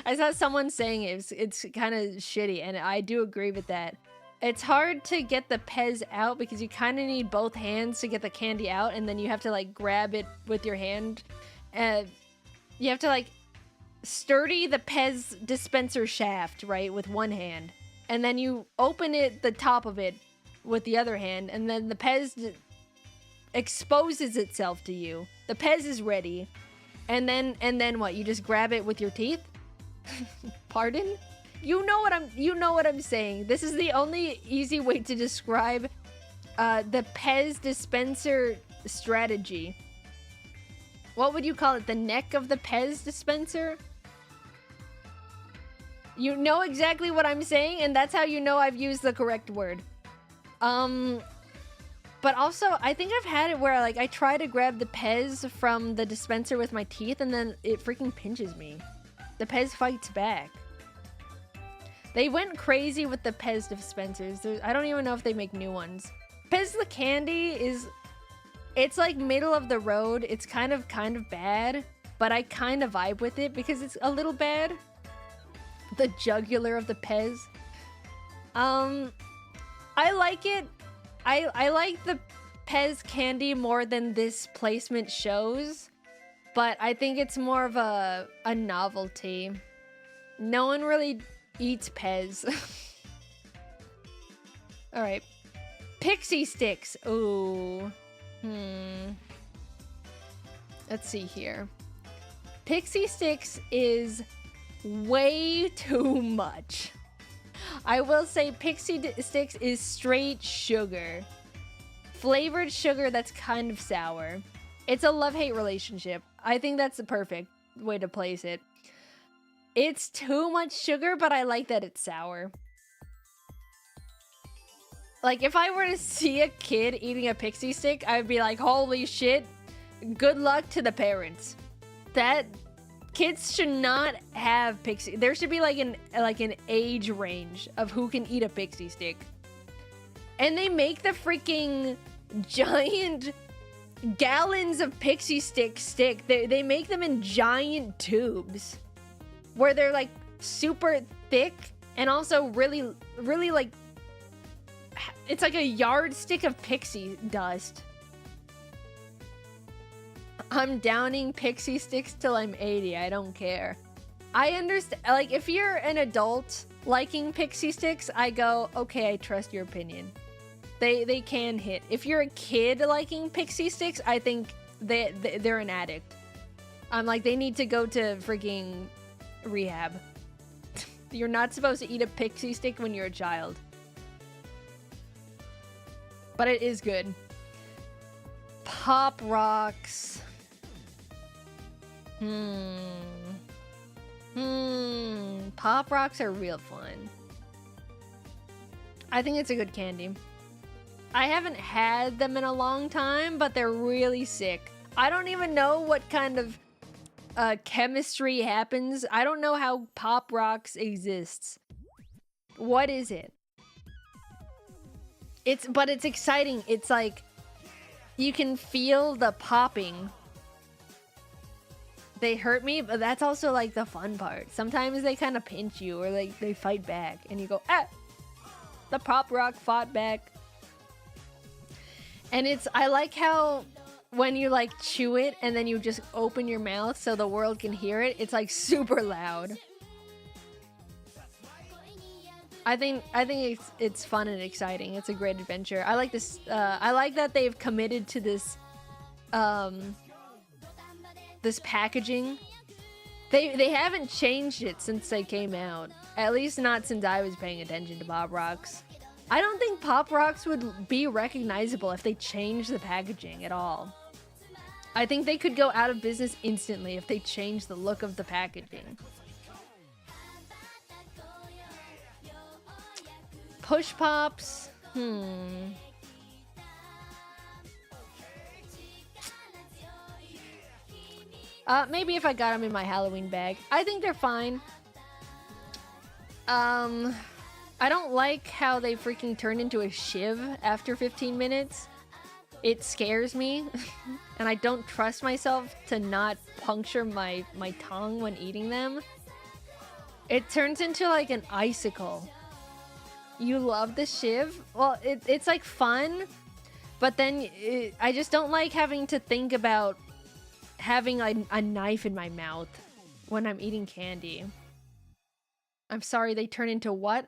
I saw someone saying it's kind of shitty, and I do agree with that. It's hard to get the Pez out because you kind of need both hands to get the candy out, and then you have to like grab it with your hand. You have to like sturdy the Pez dispenser shaft, right, with one hand. And then you open it, the top of it, with the other hand, and then the Pez exposes itself to you. The Pez is ready. And then what? You just grab it with your teeth? Pardon? You know what I'm saying. This is the only easy way to describe the Pez dispenser strategy. What would you call it? The neck of the Pez dispenser? You know exactly what I'm saying, and that's how you know I've used the correct word. But also, I think I've had it where like I try to grab the Pez from the dispenser with my teeth, and then it freaking pinches me. The Pez fights back. They went crazy with the Pez dispensers. I don't even know if they make new ones. Pez the candy is... It's like middle of the road. It's kind of bad, but I kind of vibe with it because it's a little bad. The jugular of the Pez. I like it. I like the Pez candy more than this placement shows, but I think it's more of a novelty. No one really eats Pez. All right. Pixie sticks. Ooh. Let's see here. Pixie sticks is way too much. I will say Pixie sticks is straight sugar. Flavored sugar that's kind of sour. It's a love-hate relationship. I think that's the perfect way to place it. It's too much sugar, but I like that it's sour. Like, if I were to see a kid eating a Pixie stick, I'd be like, holy shit, good luck to the parents. That... Kids should not have Pixie. There should be like an age range of who can eat a Pixie stick. And they make the freaking giant gallons of Pixie stick. They make them in giant tubes where they're like super thick and also really like it's like a yardstick of pixie dust. I'm downing Pixie sticks till I'm 80. I don't care. I understand. Like, if you're an adult liking Pixie sticks, I go, okay, I trust your opinion. They can hit. If you're a kid liking Pixie sticks, I think they're an addict. I'm like, they need to go to freaking rehab. You're not supposed to eat a Pixie stick when you're a child. But it is good. Pop Rocks. Pop Rocks are real fun. I think it's a good candy. I haven't had them in a long time, but they're really sick. I don't even know what kind of chemistry happens. I don't know how Pop Rocks exists. What is it? But it's exciting. It's like you can feel the popping. They hurt me, but that's also like the fun part. Sometimes they kind of pinch you or like they fight back and you go, ah, the Pop Rock fought back. And I like how when you like chew it and then you just open your mouth so the world can hear it, it's like super loud. I think it's fun and exciting. It's a great adventure. I like this. I like that they've committed to this this packaging. They haven't changed it since they came out. At least not since I was paying attention to Pop Rocks. I don't think Pop Rocks would be recognizable if they changed the packaging at all. I think they could go out of business instantly if they changed the look of the packaging. Push Pops. Maybe if I got them in my Halloween bag. I think they're fine. I don't like how they freaking turn into a shiv after 15 minutes. it scares me. And I don't trust myself to not puncture my tongue when eating them. It turns into like an icicle. You love the shiv? Well, it's like fun, but then I just don't like having to think about having a knife in my mouth when I'm eating candy. I'm sorry, they turn into what?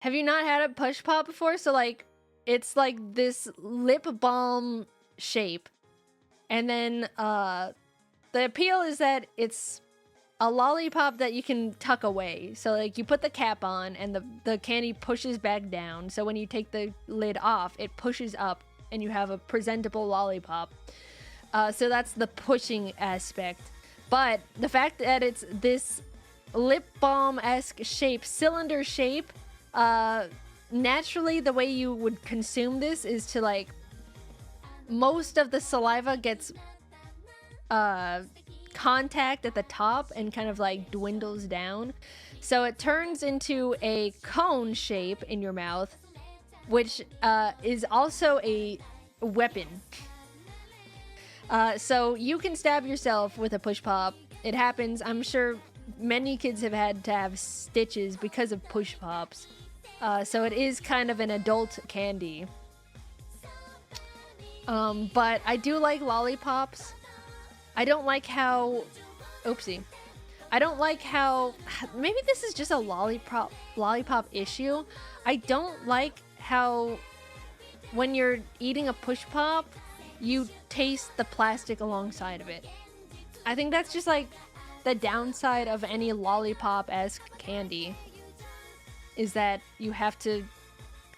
Have you not had a push pop before? So like, it's like this lip balm shape. And then the appeal is that it's a lollipop that you can tuck away. So like you put the cap on and the candy pushes back down. So when you take the lid off, it pushes up and you have a presentable lollipop. So that's the pushing aspect. But the fact that it's this lip balm-esque shape, cylinder shape, naturally the way you would consume this is to like, most of the saliva gets contact at the top and kind of like dwindles down. So it turns into a cone shape in your mouth, which is also a weapon. So you can stab yourself with a push pop. It happens. I'm sure many kids have had to have stitches because of push pops. So it is kind of an adult candy. But I do like lollipops. I don't like how... Oopsie. I don't like how... Maybe this is just a lollipop issue. I don't like how when you're eating a push pop, you taste the plastic alongside of it. I think that's just like the downside of any lollipop-esque candy, is that you have to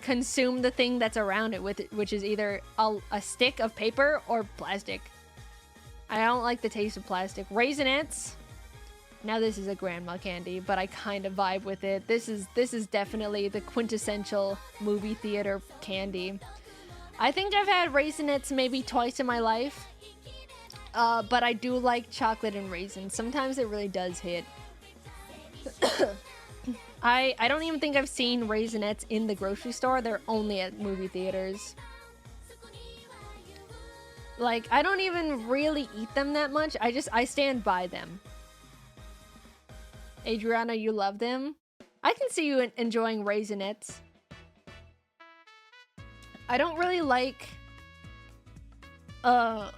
consume the thing that's around it, with it, which is either a stick of paper or plastic. I don't like the taste of plastic. Raisinets. Now this is a grandma candy, but I kind of vibe with it. This is definitely the quintessential movie theater candy. I think I've had Raisinets maybe twice in my life. But I do like chocolate and raisins. Sometimes it really does hit. I don't even think I've seen Raisinets in the grocery store. They're only at movie theaters. Like, I don't even really eat them that much. I stand by them. Adriana, you love them? I can see you enjoying Raisinets. I don't really like... I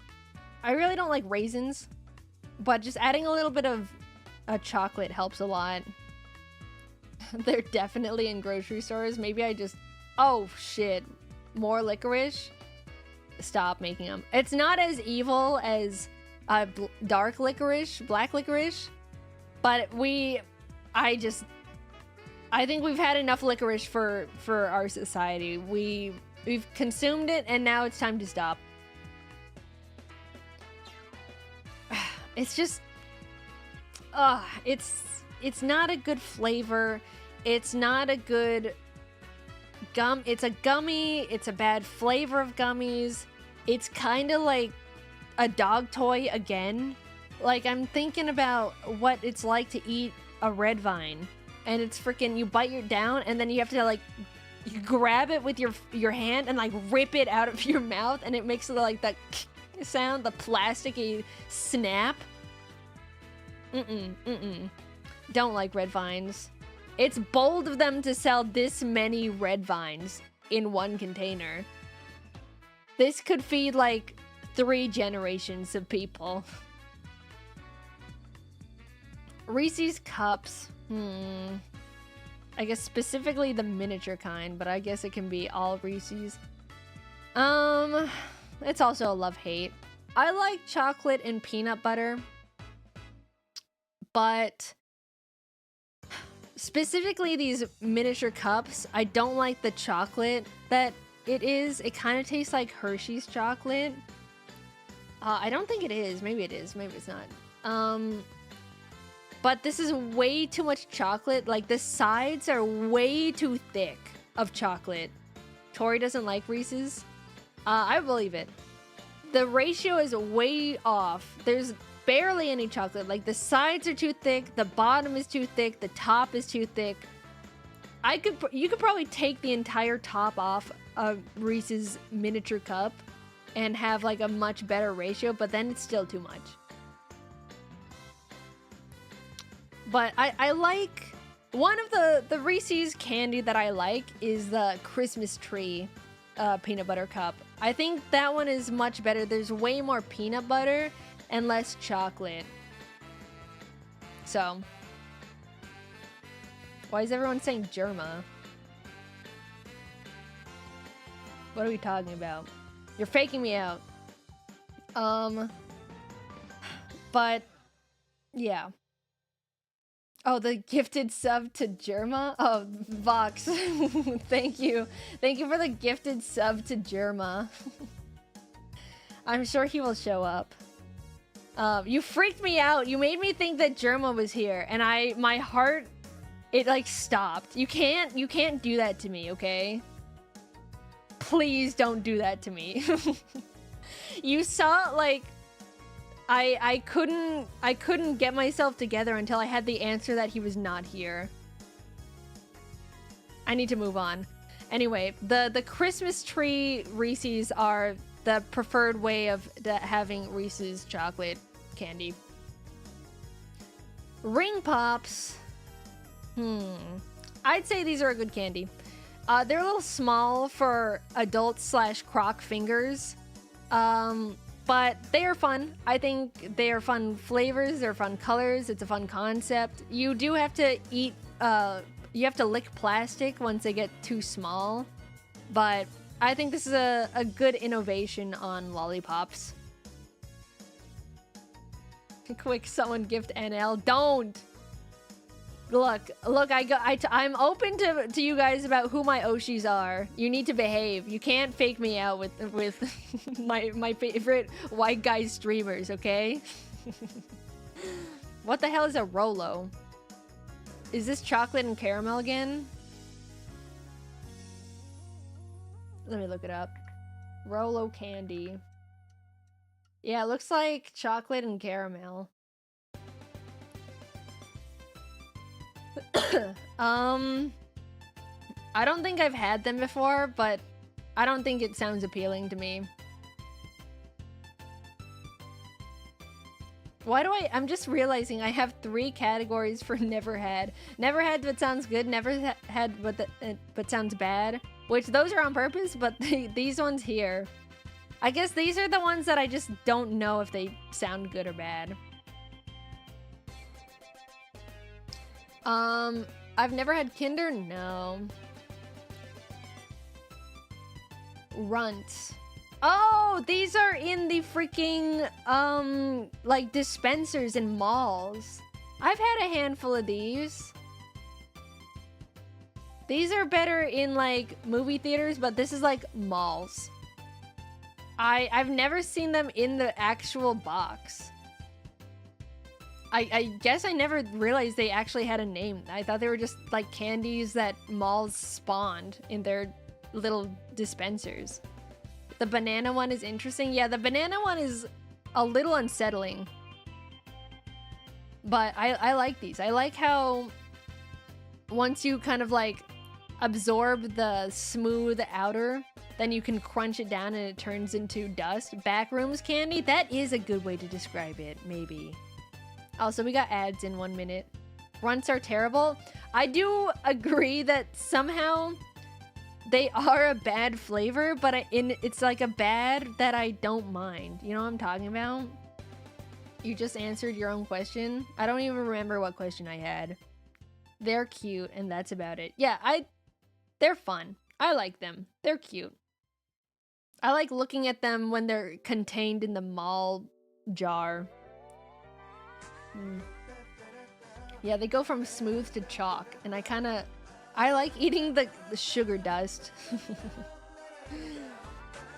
really don't like raisins, but just adding a little bit of chocolate helps a lot. They're definitely in grocery stores. Maybe I just... Oh, shit. More licorice? Stop making them. It's not as evil as dark licorice, black licorice, but I think we've had enough licorice for our society. We've consumed it, and now it's time to stop. It's just, it's not a good flavor. It's not a good gum. It's a gummy. It's a bad flavor of gummies. It's kind of like a dog toy again. Like, I'm thinking about what it's like to eat a red vine, and it's freaking, you bite it down, and then you have to like, you grab it with your hand and like rip it out of your mouth, and it makes like that sound, the plasticky snap. Don't like red vines. It's bold of them to sell this many red vines in one container. This could feed like 3 generations of people. Reese's Cups. I guess specifically the miniature kind, but I guess it can be all Reese's. It's also a love-hate. I like chocolate and peanut butter, but specifically these miniature cups, I don't like the chocolate that it is. It kind of tastes like Hershey's chocolate. I don't think it is. Maybe it is. Maybe it's not. But this is way too much chocolate. Like, the sides are way too thick of chocolate. Tori doesn't like Reese's. I believe it. The ratio is way off. There's barely any chocolate. Like, the sides are too thick, the bottom is too thick, the top is too thick. You could probably take the entire top off a Reese's miniature cup and have like a much better ratio, but then it's still too much. But I like, one of the Reese's candy that I like is the Christmas tree peanut butter cup. I think that one is much better. There's way more peanut butter and less chocolate. So, why is everyone saying Germa? What are we talking about? You're faking me out. But yeah. Oh, the gifted sub to Germa? Oh, Vox. Thank you. Thank you for the gifted sub to Germa. I'm sure he will show up. You freaked me out. You made me think that Germa was here, and my heart, it like stopped. You can't do that to me, okay? Please don't do that to me. You saw, like, I couldn't get myself together until I had the answer that he was not here. I need to move on. Anyway, the Christmas tree Reese's are the preferred way of having Reese's chocolate candy. Ring Pops. I'd say these are a good candy. They're a little small for adult/croc fingers. But they are fun. I think they are fun flavors, they're fun colors, it's a fun concept. You do have to eat, you have to lick plastic once they get too small. But I think this is a good innovation on lollipops. Quick, someone gift NL. Don't! Look, I'm open to you guys about who my Oshis are. You need to behave. You can't fake me out with my favorite white guy streamers, okay? What the hell is a Rolo? Is this chocolate and caramel again? Let me look it up. Rolo candy. Yeah, it looks like chocolate and caramel. I don't think I've had them before, but I don't think it sounds appealing to me. Why do I'm just realizing I have 3 categories for never had. Never had but sounds good, never had but sounds bad. Which those are on purpose, but these ones here. I guess these are the ones that I just don't know if they sound good or bad. I've never had Kinder? No. Runt. Oh, these are in the freaking, like, dispensers in malls. I've had a handful of these. These are better in, like, movie theaters, but this is, like, malls. I've never seen them in the actual box. I guess I never realized they actually had a name. I thought they were just, like, candies that malls spawned in their little dispensers. The banana one is interesting. Yeah, the banana one is a little unsettling. But I like these. I like how once you kind of, like, absorb the smooth outer, then you can crunch it down and it turns into dust. Backrooms candy? That is a good way to describe it, maybe. Also, we got ads in 1 minute. Runts are terrible. I do agree that somehow they are a bad flavor, but it's like a bad that I don't mind. You know what I'm talking about? You just answered your own question. I don't even remember what question I had. They're cute, and that's about it. Yeah, they're fun. I like them. They're cute. I like looking at them when they're contained in the mall jar. Yeah, they go from smooth to chalk, and I like eating the sugar dust.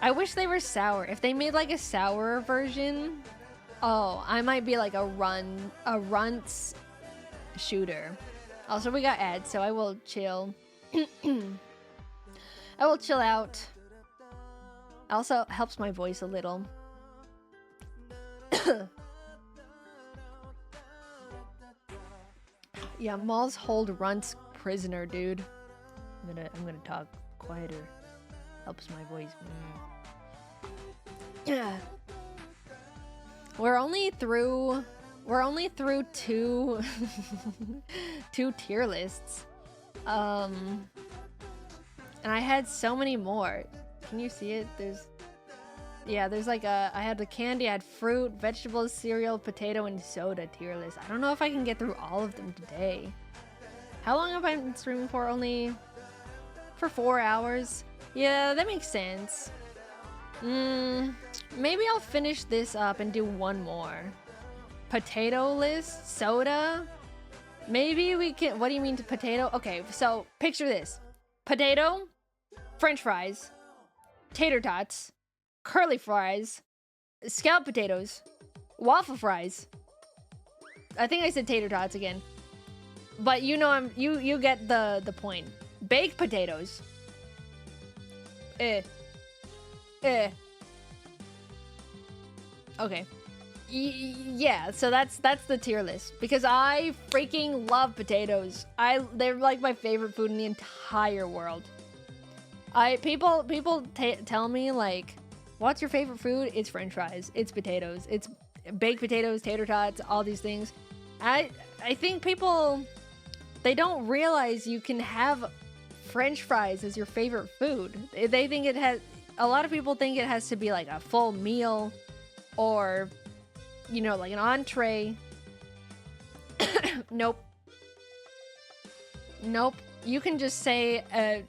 I wish they were sour. If they made like a sour version, oh, I might be like a runts shooter. Also, we got ads, so I will chill. I will chill out. Also helps my voice a little. Yeah, malls hold runts prisoner, dude. I'm gonna talk quieter. Helps my voice. We're only through two two tier lists. And I had so many more. Can you see it? There's like I had the candy, I had fruit, vegetables, cereal, potato, and soda tier list. I don't know if I can get through all of them today. How long have I been streaming for? Only for 4 hours? Yeah, that makes sense. Maybe I'll finish this up and do one more. Potato list, soda. Maybe we can. What do you mean to potato? Okay, so picture this: potato, French fries, tater tots, curly fries, scalloped potatoes, waffle fries. I think I said tater tots again, but you know you get the point. Baked potatoes. Okay. Yeah, so that's the tier list because I freaking love potatoes. They're like my favorite food in the entire world. People tell me like, what's your favorite food? It's French fries. It's potatoes. It's baked potatoes, tater tots, all these things. I think people, they don't realize you can have French fries as your favorite food. They think it has. A lot of people think it has to be like a full meal, or, you know, like an entree. Nope. Nope. You can just say a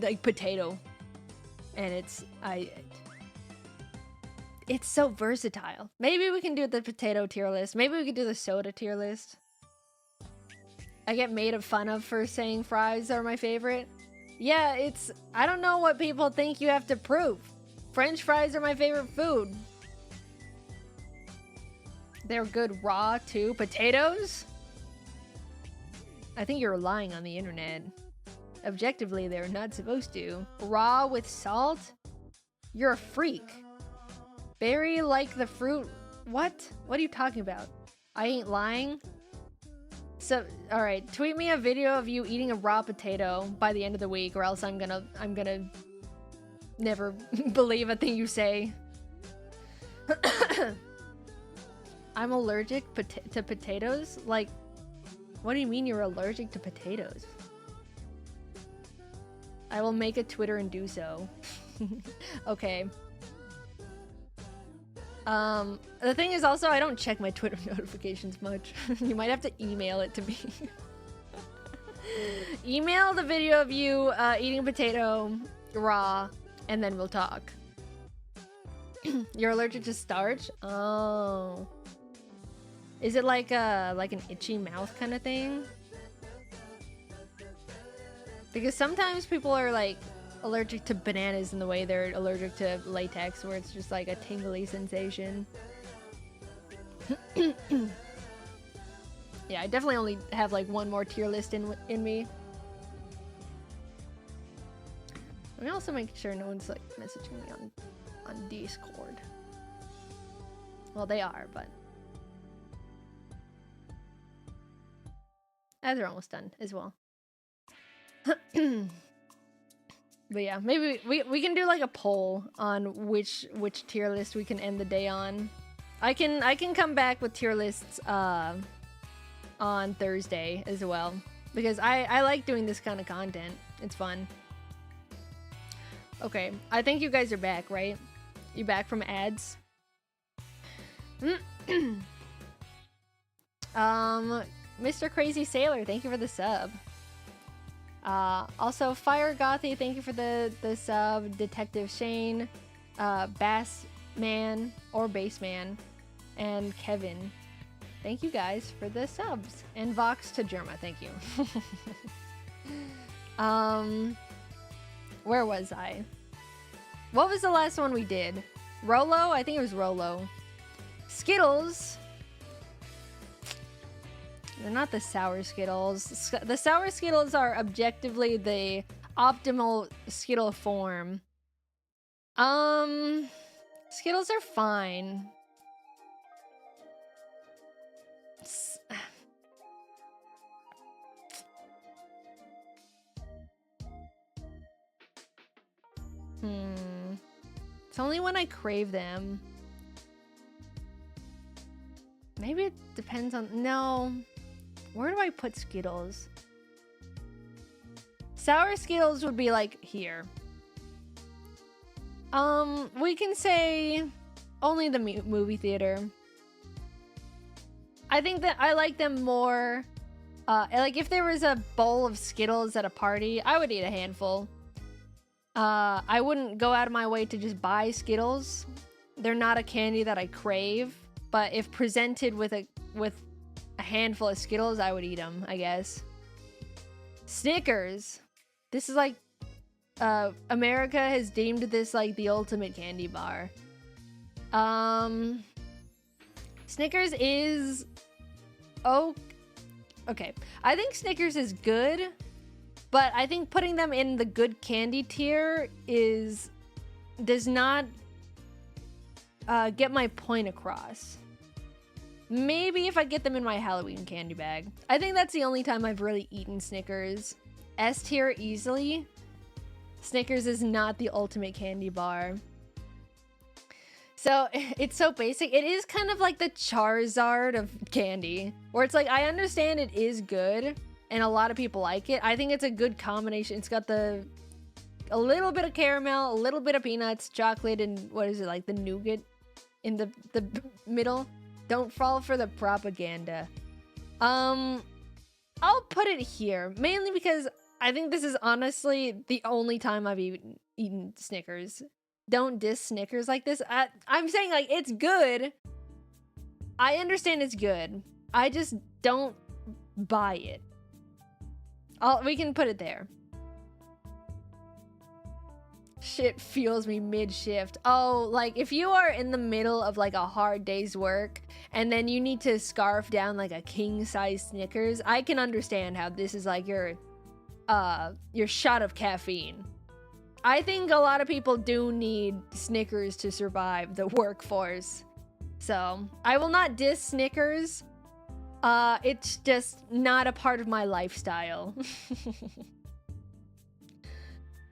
like potato, and it's so versatile. Maybe we can do the potato tier list. Maybe we could do the soda tier list. I get made fun of for saying fries are my favorite. Yeah, I don't know what people think you have to prove. French fries are my favorite food. They're good raw too. Potatoes? I think you're relying on the internet. Objectively, they're not supposed to. Raw with salt? You're a freak. Berry like the fruit? What? What are you talking about? I ain't lying. So, all right, tweet me a video of you eating a raw potato by the end of the week, or else I'm gonna never believe a thing you say. I'm allergic to potatoes? Like, what do you mean you're allergic to potatoes? I will make a Twitter and do so. Okay. The thing is also, I don't check my Twitter notifications much. You might have to email it to me. Email the video of you eating a potato raw, and then we'll talk. You're allergic to starch? Oh. Is it like an itchy mouth kind of thing? Because sometimes people are like allergic to bananas in the way they're allergic to latex, where it's just like a tingly sensation. Yeah, I definitely only have like one more tier list in me. Let me also make sure no one's like messaging me on Discord. Well, they are, but they're almost done as well. But yeah, maybe we can do like a poll on which tier list we can end the day on. I can come back with tier lists on Thursday as well, because I like doing this kind of content. It's fun. Okay, I think you guys are back, right? You back from ads? Mr. Crazy Sailor, thank you for the sub. Also, Fire Gothy, thank you for the sub. Detective Shane, Bassman or Bassman, and Kevin. Thank you guys for the subs. And Vox to Germa, thank you. Where was I? What was the last one we did? Rolo? I think it was Rolo. Skittles. They're not the sour Skittles. The sour Skittles are objectively the optimal Skittle form. Skittles are fine. It's only only when I crave them. Maybe it depends on... No. Where do I put Skittles? Sour Skittles would be like here. We can say only the movie theater. I think that I like them more. Like if there was a bowl of Skittles at a party, I would eat a handful. I wouldn't go out of my way to just buy Skittles. They're not a candy that I crave, but if presented with a handful of Skittles, I would eat them, I guess. Snickers. This is like America has deemed this like the ultimate candy bar. Snickers is okay. I think Snickers is good, but I think putting them in the good candy tier does not get my point across. Maybe if I get them in my Halloween candy bag. I think that's the only time I've really eaten Snickers. S tier easily. Snickers is not the ultimate candy bar. So it's so basic. It is kind of like the Charizard of candy, where it's like, I understand it is good and a lot of people like it. I think it's a good combination. It's got a little bit of caramel, a little bit of peanuts, chocolate, and what is it, like the nougat in the middle. Don't fall for the propaganda. I'll put it here, mainly because I think this is honestly the only time I've eaten Snickers. Don't diss Snickers like this. I'm saying, like, it's good. I understand it's good. I just don't buy it. We can put it there. Shit fuels me mid-shift. Oh, like, if you are in the middle of, like, a hard day's work, and then you need to scarf down, like, a king-size Snickers, I can understand how this is, like, your shot of caffeine. I think a lot of people do need Snickers to survive the workforce. So, I will not diss Snickers. It's just not a part of my lifestyle.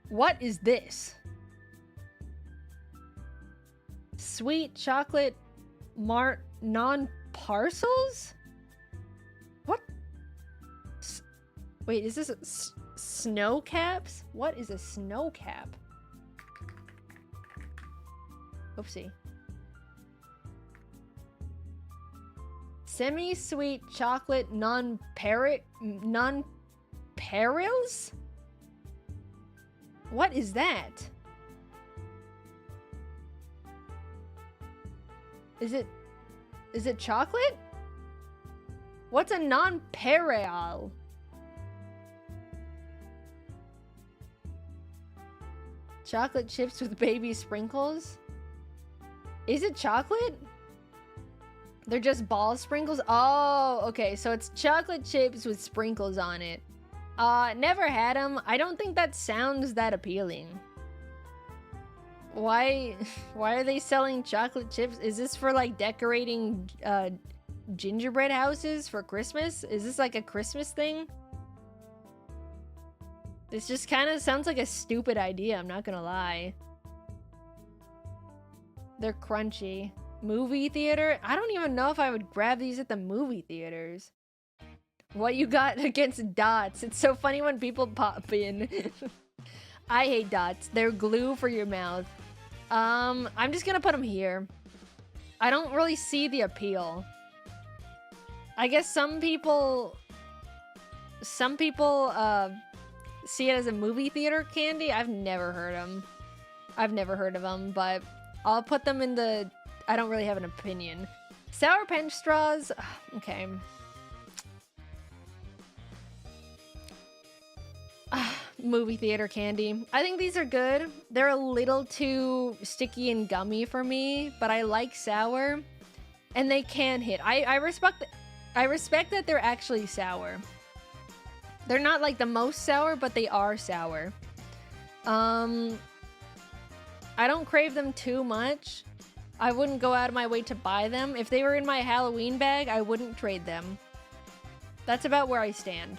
What is this? Sweet chocolate non-parcels? What? Wait, is this snow caps? What is a snow cap? Oopsie. Semi-sweet chocolate non-perils? What is that? Is it chocolate? What's a non-peril? Chocolate chips with baby sprinkles? Is it chocolate? They're just ball sprinkles? Oh, okay. So it's chocolate chips with sprinkles on it. Never had them. I don't think that sounds that appealing. Why are they selling chocolate chips? Is this for like decorating gingerbread houses for Christmas? Is this like a Christmas thing? This just kind of sounds like a stupid idea, I'm not gonna lie. They're crunchy. Movie theater? I don't even know if I would grab these at the movie theaters. What you got against dots? It's so funny when people pop in. I hate dots. They're glue for your mouth. I'm just gonna put them here. I don't really see the appeal. I guess some people see it as a movie theater candy. I've never heard of them, but I'll put them in the... I don't really have an opinion. Sour Patch straws. Okay. Movie theater candy. I think these are good. They're a little too sticky and gummy for me, but I like sour, and they can hit. I respect that they're actually sour. They're not like the most sour, but they are sour. I don't crave them too much. I wouldn't go out of my way to buy them. If they were in my Halloween bag, I wouldn't trade them. That's about where I stand.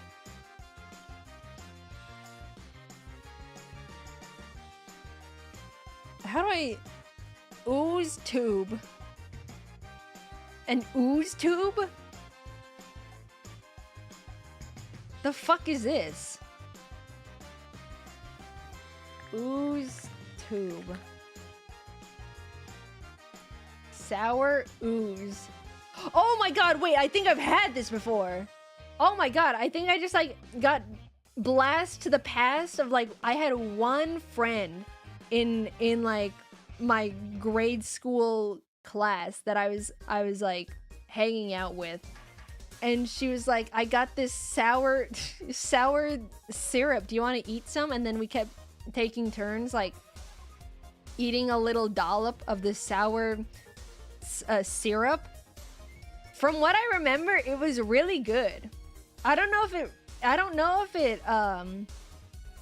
How do I... ooze tube. An ooze tube? The fuck is this? Ooze tube. Sour ooze. Oh my god, wait, I think I've had this before. Oh my god, I think I just like got blast to the past of like I had one friend in like my grade school class that I was like hanging out with, and she was like, I got this sour syrup, do you want to eat some? And then we kept taking turns like eating a little dollop of the sour syrup. From what I remember, it was really good. I don't know if it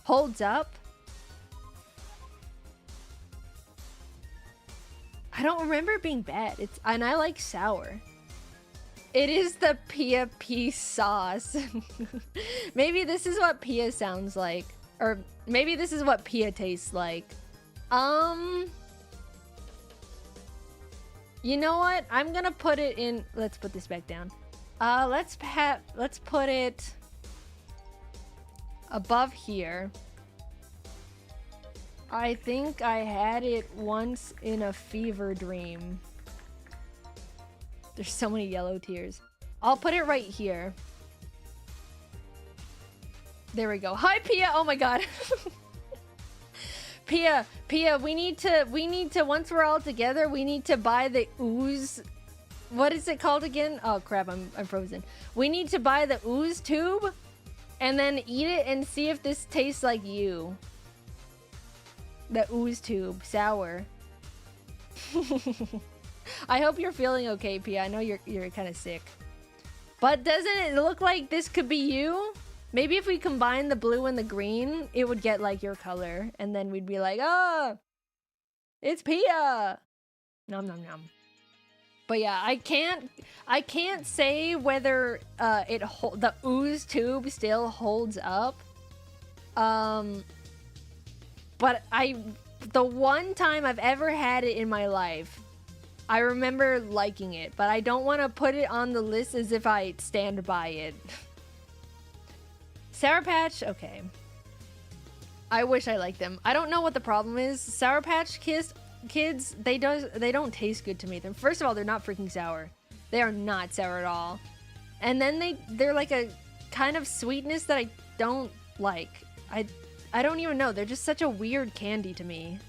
holds up. I don't remember it being bad. And I like sour. It is the Pia pea sauce. Maybe this is what Pia sounds like, or maybe this is what Pia tastes like. You know what? I'm gonna put it in. Let's put this back down. Let's put it above here. I think I had it once in a fever dream. There's so many yellow tears. I'll put it right here. There we go. Hi, Pia. Oh my god. Pia, we need to, once we're all together, we need to buy the ooze. What is it called again? Oh crap, I'm frozen. We need to buy the ooze tube and then eat it and see if this tastes like you. The ooze tube, sour. I hope you're feeling okay, Pia. I know you're kind of sick. But doesn't it look like this could be you? Maybe if we combine the blue and the green, it would get like your color. And then we'd be like, oh, it's Pia. Nom nom nom. But yeah, I can't say whether the ooze tube still holds up. But the one time I've ever had it in my life, I remember liking it, but I don't want to put it on the list as if I stand by it. Sour Patch, okay. I wish I liked them. I don't know what the problem is. Sour Patch Kids, they don't taste good to me. First of all, they're not freaking sour. They are not sour at all. And then they're like a kind of sweetness that I don't like. I don't even know. They're just such a weird candy to me.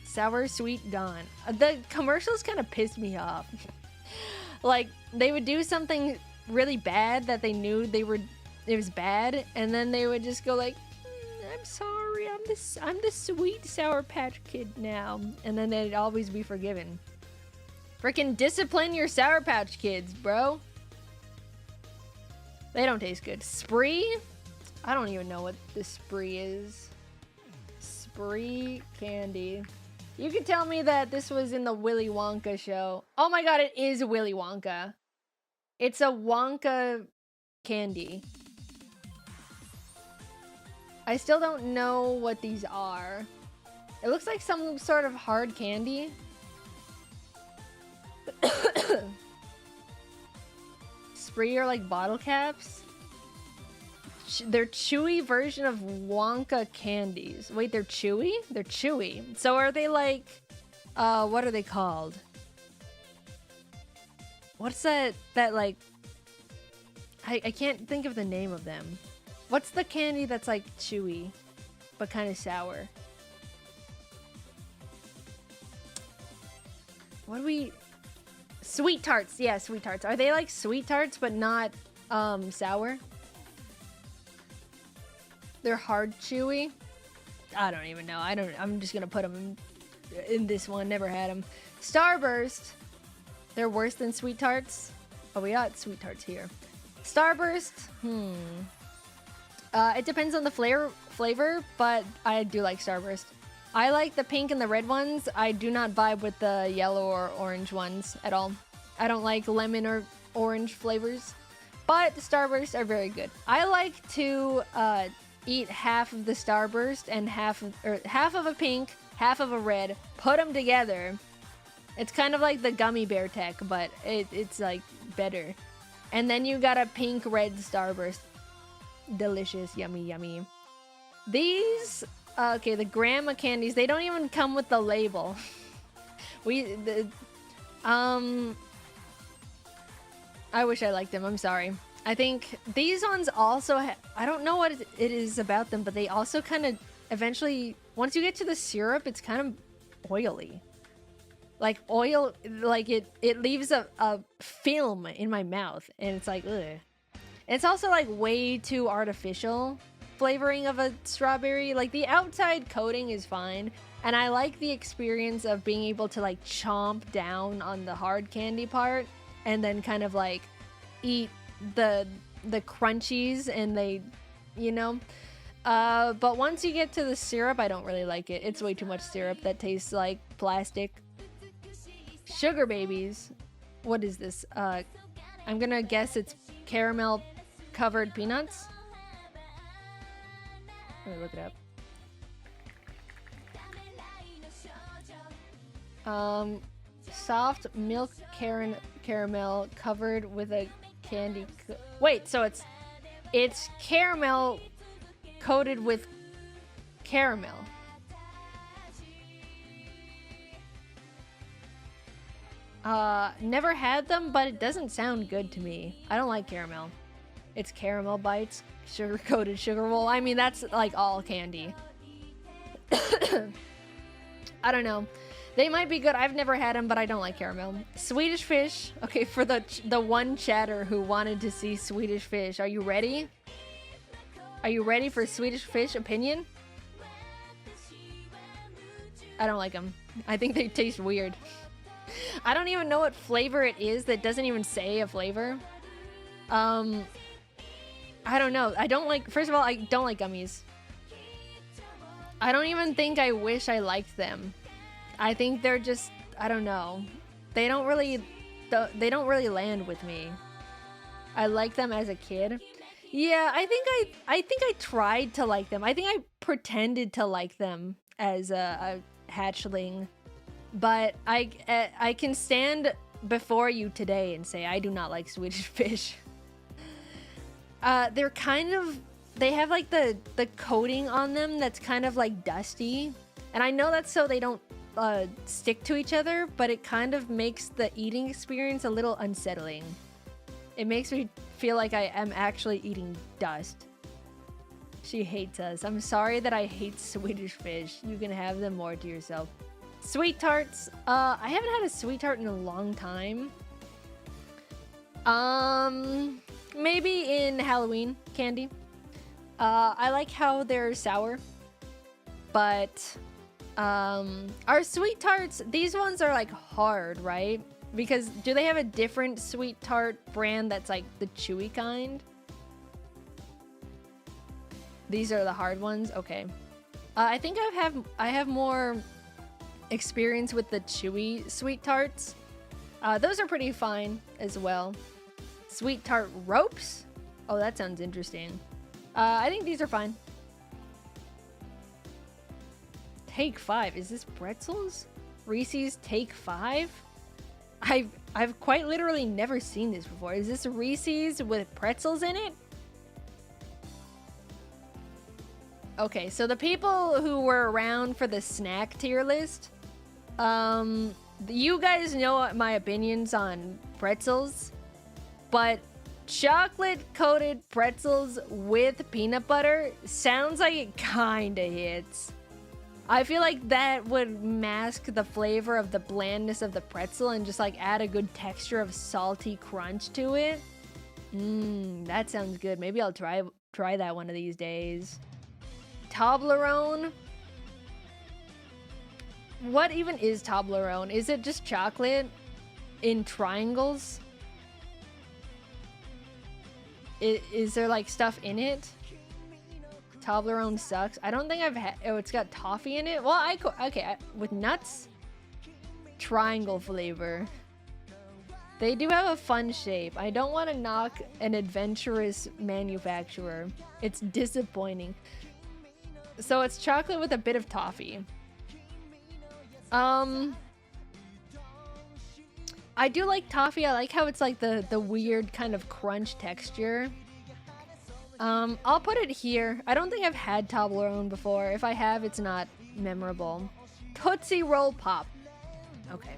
Sour Sweet Dawn. The commercials kind of pissed me off. Like, they would do something really bad that they knew it was bad, and then they would just go like, I'm sorry, I'm the sweet Sour Patch Kid now. And then they'd always be forgiven. Freaking discipline your Sour Patch Kids, bro. They don't taste good. Spree? I don't even know what the Spree is. Spree candy. You can tell me that this was in the Willy Wonka show. Oh my god, it is Willy Wonka. It's a Wonka candy. I still don't know what these are. It looks like some sort of hard candy. Spree are like bottle caps. They're chewy version of Wonka candies. Wait, they're chewy? They're chewy. So are they like, what are they called? What's that like, I can't think of the name of them. What's the candy that's like chewy, but kind of sour? What do we, Sweet Tarts. Yeah, Sweet Tarts. Are they like Sweet Tarts, but not, sour? They're hard chewy. I don't even know. I'm just gonna put them in this one. Never had them. Starburst. They're worse than Sweet Tarts. Oh, we got Sweet Tarts here. Starburst. It depends on the flavor, but I do like Starburst. I like the pink and the red ones. I do not vibe with the yellow or orange ones at all. I don't like lemon or orange flavors, but the Starbursts are very good. I like to eat half of the Starburst and half of a pink, half of a red, put them together. It's kind of like the gummy bear tech, but it's like better. And then you got a pink red Starburst. Delicious, yummy, yummy. These, okay, the grandma candies, they don't even come with the label. I wish I liked them, I'm sorry. I think these ones also, I don't know what it is about them, but they also kind of eventually, once you get to the syrup, it's kind of oily. Like oil, like it leaves a film in my mouth, and it's like, ugh. It's also like way too artificial flavoring of a strawberry. Like the outside coating is fine, and I like the experience of being able to like chomp down on the hard candy part, and then kind of like eat the crunchies, and they, you know. But once you get to the syrup, I don't really like it. It's way too much syrup that tastes like plastic. Sugar babies. What is this? I'm gonna guess it's caramel covered peanuts. Let me look it up. Soft milk caramel covered with a candy. Wait, so it's caramel coated with caramel. Never had them, but it doesn't sound good to me. I don't like caramel. It's caramel bites, sugar-coated sugar roll. I mean, that's like all candy. I don't know. They might be good. I've never had them, but I don't like caramel. Swedish fish. Okay, for the one chatter who wanted to see Swedish fish. Are you ready? Are you ready for Swedish fish opinion? I don't like them. I think they taste weird. I don't even know what flavor it is. That doesn't even say a flavor. I don't know. I don't like, first of all, I don't like gummies. I don't even think I wish I liked them. I think they're just, I don't know. They don't really land with me. I liked them as a kid. Yeah, I think I tried to like them. I think I pretended to like them as a hatchling. But I can stand before you today and say I do not like Swedish fish. They're kind of, they have like the coating on them that's kind of like dusty. And I know that's so they don't stick to each other, but it kind of makes the eating experience a little unsettling. It makes me feel like I am actually eating dust. She hates us. I'm sorry that I hate Swedish fish. You can have them more to yourself. Sweet tarts. I haven't had a sweet tart in a long time. Maybe in Halloween candy. I like how they're sour. But our sweet tarts, these ones are like hard, right? Because do they have a different sweet tart brand that's like the chewy kind? These are the hard ones. Okay. I think I have more experience with the chewy sweet tarts. Those are pretty fine as well. Sweet tart ropes? Oh, that sounds interesting. I think these are fine. Take 5. Is this pretzels? Reese's Take 5? I've quite literally never seen this before. Is this Reese's with pretzels in it? Okay, so the people who were around for the snack tier list, you guys know my opinions on pretzels, but chocolate-coated pretzels with peanut butter sounds like it kinda hits. I feel like that would mask the flavor of the blandness of the pretzel and just like add a good texture of salty crunch to it. That sounds good. Maybe I'll try that one of these days. Toblerone. What even is Toblerone? Is it just chocolate in triangles? Is there like stuff in it? Toblerone sucks. I don't think I've had. Oh, it's got toffee in it. Well, okay, with nuts. Triangle flavor. They do have a fun shape. I don't want to knock an adventurous manufacturer. It's disappointing. So it's chocolate with a bit of toffee. I do like toffee. I like how it's like the weird kind of crunch texture. I'll put it here. I don't think I've had Toblerone before. If I have, it's not memorable. Tootsie Roll Pop. Okay.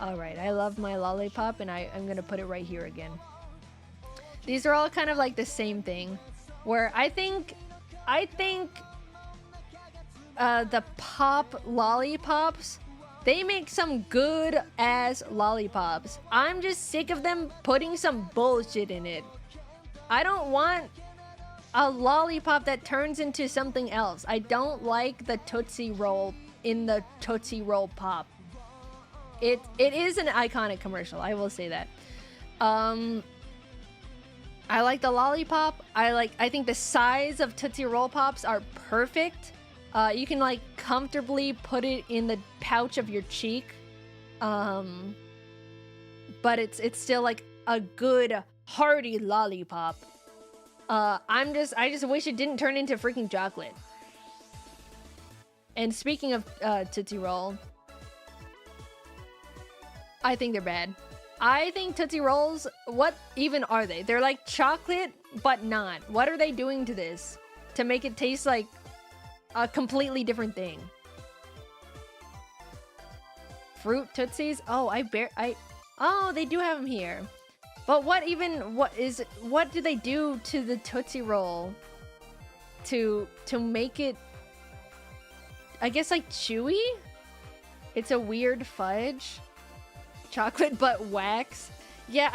Alright, I love my lollipop, and I'm gonna put it right here again. These are all kind of like the same thing. Where I think the pop lollipops, they make some good ass lollipops. I'm just sick of them putting some bullshit in it. I don't want a lollipop that turns into something else. I don't like the Tootsie Roll in the Tootsie Roll Pop. It is an iconic commercial, I will say that. I like the lollipop. I think the size of Tootsie Roll Pops are perfect. You can like comfortably put it in the pouch of your cheek. But it's still like a good hearty lollipop. I just wish it didn't turn into freaking chocolate. And speaking of Tootsie Roll, I think they're bad. I think Tootsie Rolls, what even are they? They're like chocolate, but not. What are they doing to this to make it taste like a completely different thing? Fruit Tootsies? Oh, oh, they do have them here. But what do they do to the Tootsie Roll to make it, I guess, like chewy? It's a weird fudge. Chocolate but wax. Yeah,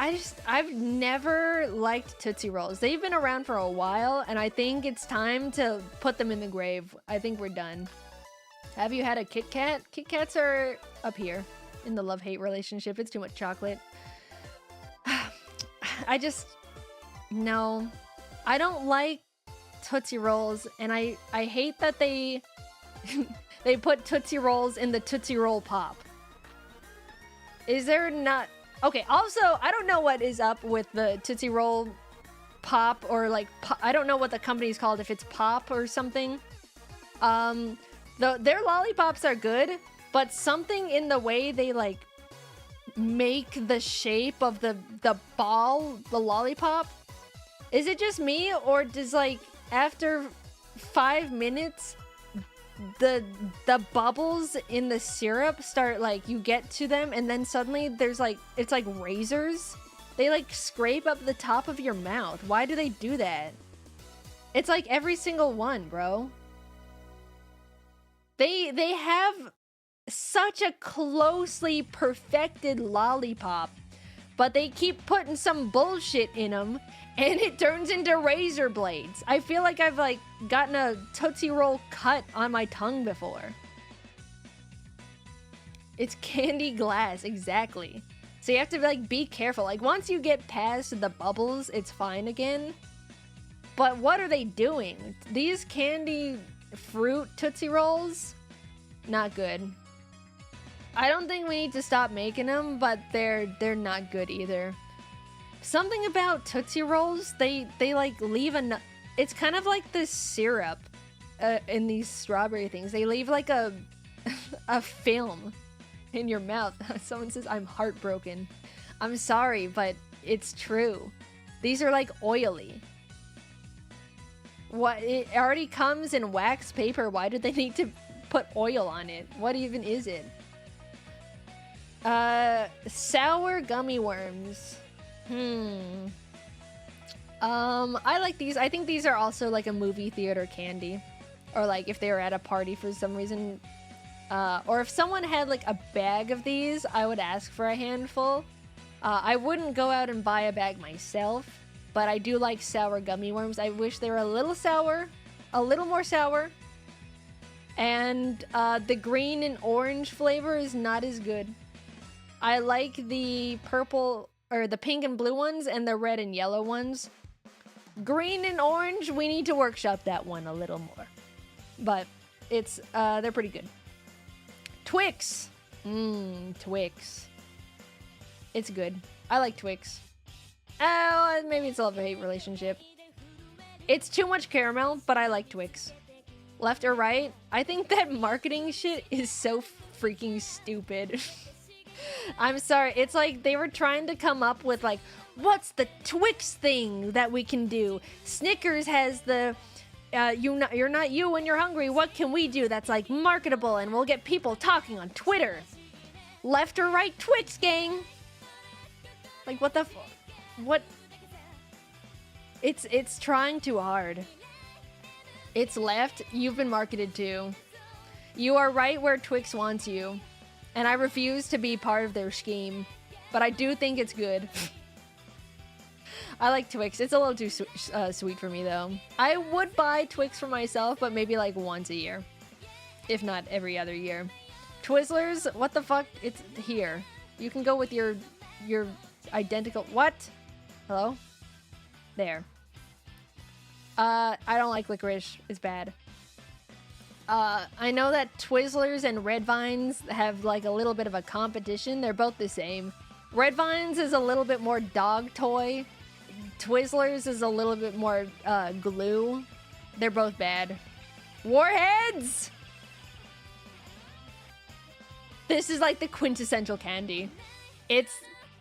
I've never liked Tootsie Rolls. They've been around for a while, and I think it's time to put them in the grave. I think we're done. Have you had a Kit Kat? Kit Kats are up here in the love-hate relationship. It's too much chocolate. No. I don't like Tootsie Rolls, and I hate that they they put Tootsie Rolls in the Tootsie Roll Pop. Is there not... Okay, also, I don't know what is up with the Tootsie Roll Pop, or like, I don't know what the company's called, if it's Pop or something. Their lollipops are good, but something in the way they like make the shape of the ball, the lollipop. Is it just me, or does like after 5 minutes the bubbles in the syrup start, like, you get to them and then suddenly there's like, it's like razors? They like scrape up the top of your mouth. Why do they do that? It's like every single one, bro. They have such a closely perfected lollipop, but they keep putting some bullshit in them, and it turns into razor blades. I feel like I've like gotten a Tootsie Roll cut on my tongue before. It's candy glass, exactly. So you have to like be careful. Like once you get past the bubbles, it's fine again. But what are they doing? These candy fruit Tootsie Rolls, not good. I don't think we need to stop making them, but they're not good either. Something about Tootsie Rolls, they like leave it's kind of like the syrup in these strawberry things. They leave like a film in your mouth. Someone says, I'm heartbroken. I'm sorry, but it's true. These are like oily. What? It already comes in wax paper. Why did they need to put oil on it? What even is it? Sour gummy worms. I like these. I think these are also like a movie theater candy, or like if they were at a party for some reason, or if someone had like a bag of these, I would ask for a handful. I wouldn't go out and buy a bag myself, but I do like sour gummy worms. I wish they were a little sour, a little more sour, and the green and orange flavor is not as good. I like the purple, or the pink and blue ones, and the red and yellow ones. Green and orange, we need to workshop that one a little more. But it's, they're pretty good. Twix. Twix. It's good. I like Twix. Oh, maybe it's a love-hate relationship. It's too much caramel, but I like Twix. Left or right? I think that marketing shit is so freaking stupid. I'm sorry. It's like they were trying to come up with like, what's the Twix thing that we can do? Snickers has the you're not you when you're hungry. What can we do that's like marketable and we'll get people talking on Twitter? Left or right Twix gang? Like what the what? It's trying too hard. It's left. You've been marketed to. You are right where Twix wants you. And I refuse to be part of their scheme. But I do think it's good. I like Twix. It's a little too sweet for me, though. I would buy Twix for myself, but maybe like once a year. If not every other year. Twizzlers? What the fuck? It's here. You can go with your identical... What? Hello? There. I don't like licorice. It's bad. I know that Twizzlers and Red Vines have like a little bit of a competition. They're both the same. Red Vines is a little bit more dog toy. Twizzlers is a little bit more glue. They're both bad. Warheads! This is like the quintessential candy.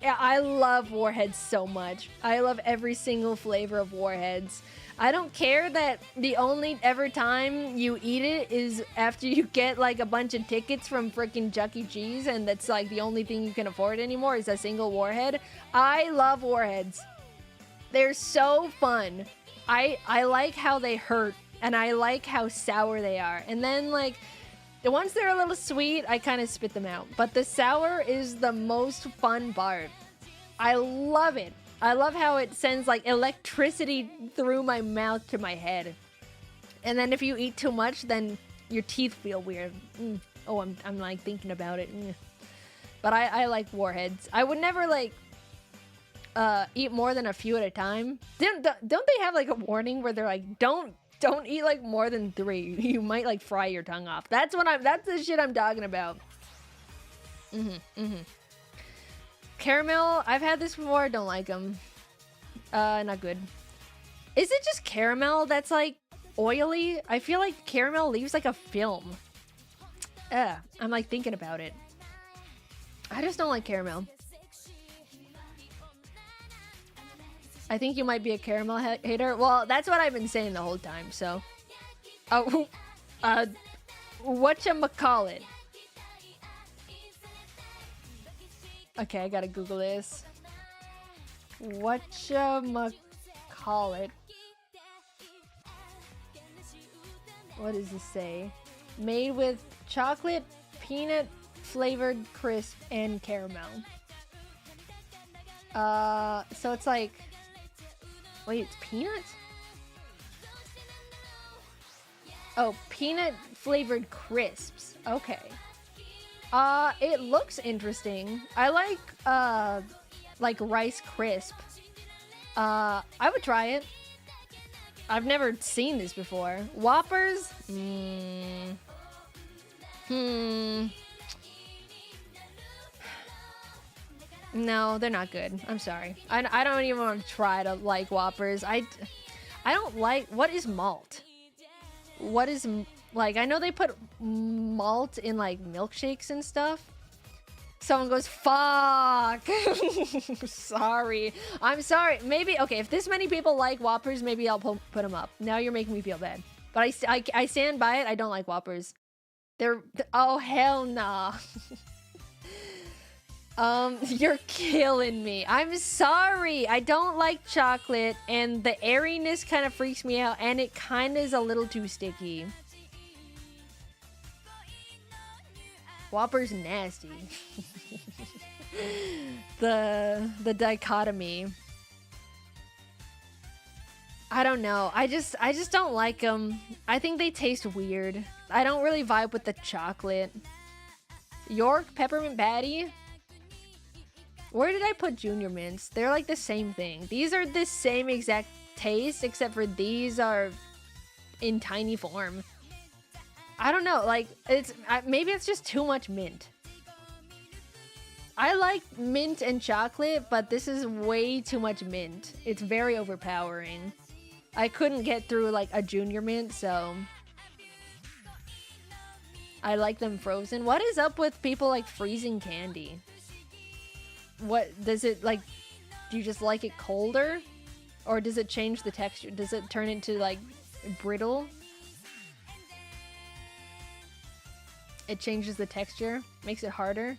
I love Warheads so much. I love every single flavor of Warheads. I don't care that the only ever time you eat it is after you get like a bunch of tickets from freaking Chuck E. Cheese and that's like the only thing you can afford anymore is a single Warhead. I love Warheads. They're so fun. I like how they hurt and I like how sour they are. And then like once they're a little sweet, I kind of spit them out. But the sour is the most fun part. I love it. I love how it sends like electricity through my mouth to my head. And then if you eat too much, then your teeth feel weird. Oh, I'm like thinking about it. But I like Warheads. I would never like eat more than a few at a time. Don't they have like a warning where they're like, don't eat like more than 3. You might like fry your tongue off. That's the shit I'm talking about. Caramel, I've had this before. Don't like them. Not good. Is it just caramel that's like oily? I feel like caramel leaves like a film. I'm like thinking about it. I just don't like caramel. I think you might be a caramel hater. Well, that's what I've been saying the whole time, so. Oh, whatchamacallit? Okay, I gotta Google this. Whatchamacallit? What does this say? Made with chocolate, peanut flavored crisp, and caramel. So it's like... Wait, it's peanuts? Oh, peanut flavored crisps. Okay. It looks interesting. I like Rice Crisp. I would try it. I've never seen this before. Whoppers? No, they're not good. I'm sorry. I don't even want to try to like Whoppers. I don't like... What is malt? What is... Like, I know they put malt in, like, milkshakes and stuff. Someone goes, fuck. Sorry. I'm sorry. Maybe... Okay, if this many people like Whoppers, maybe I'll put them up. Now you're making me feel bad. But I stand by it. I don't like Whoppers. They're... Oh, hell nah. You're killing me. I'm sorry. I don't like chocolate, and the airiness kind of freaks me out, and it kind of is a little too sticky. Whopper's nasty. The dichotomy. I don't know. I just don't like them. I think they taste weird. I don't really vibe with the chocolate. York Peppermint Patty? Where did I put Junior Mints? They're like the same thing. These are the same exact taste, except for these are in tiny form. I don't know, like, maybe it's just too much mint. I like mint and chocolate, but this is way too much mint. It's very overpowering. I couldn't get through like a junior mint, so I like them frozen. What is up with people like freezing candy? What does it like? Do you just like it colder? Or does it change the texture? Does it turn into like brittle? It changes the texture, makes it harder.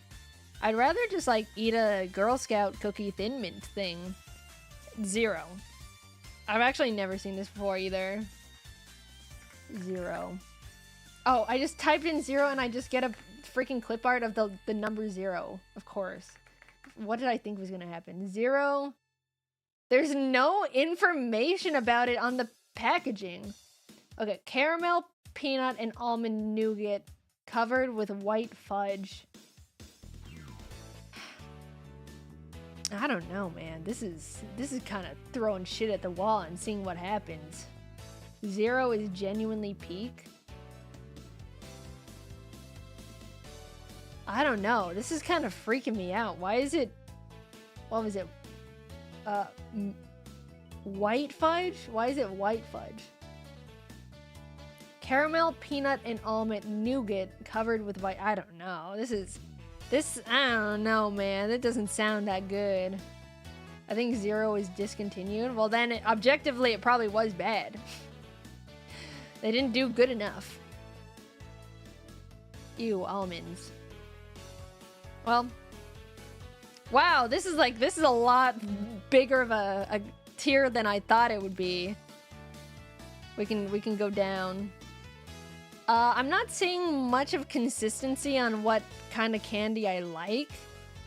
I'd rather just like eat a Girl Scout cookie Thin Mint thing. 0. I've actually never seen this before either. 0. Oh, I just typed in 0 and I just get a freaking clip art of the number 0, of course. What did I think was gonna happen? 0. There's no information about it on the packaging. Okay, caramel, peanut, and almond nougat covered with white fudge. I don't know, man. This is kind of throwing shit at the wall and seeing what happens. 0 is genuinely peak. I don't know. This is kind of freaking me out. Why is it... What was it? White fudge? Why is it white fudge? Caramel, peanut, and almond nougat covered with white... I don't know. I don't know, man. That doesn't sound that good. I think 0 is discontinued. Well, then, objectively, it probably was bad. They didn't do good enough. Ew, almonds. Well... Wow, this is a lot bigger of a tier than I thought it would be. We can go down. I'm not seeing much of consistency on what kind of candy I like,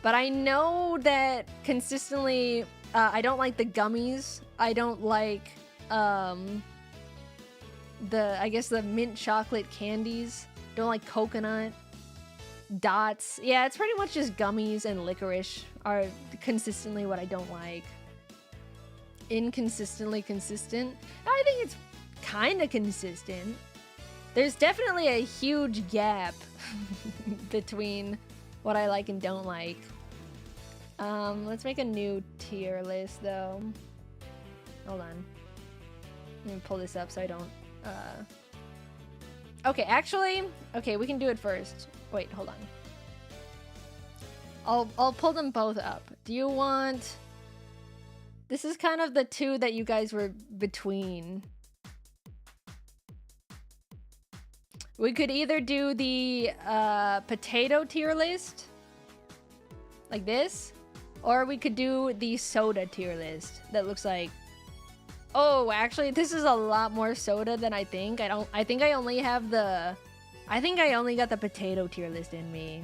but I know that consistently I don't like the gummies. I don't like I guess the mint chocolate candies. Don't like coconut. Dots. Yeah, it's pretty much just gummies and licorice are consistently what I don't like. Inconsistently consistent. I think it's kind of consistent. There's definitely a huge gap between what I like and don't like. Let's make a new tier list though. Hold on. Let me pull this up so I don't Okay, actually, okay, we can do it first. Wait, hold on. I'll pull them both up. Do you want... This is kind of the two that you guys were between. We could either do the potato tier list, like this, or we could do the soda tier list that looks like... Oh, actually, this is a lot more soda than I think. I think I only have the... I think I only got the potato tier list in me.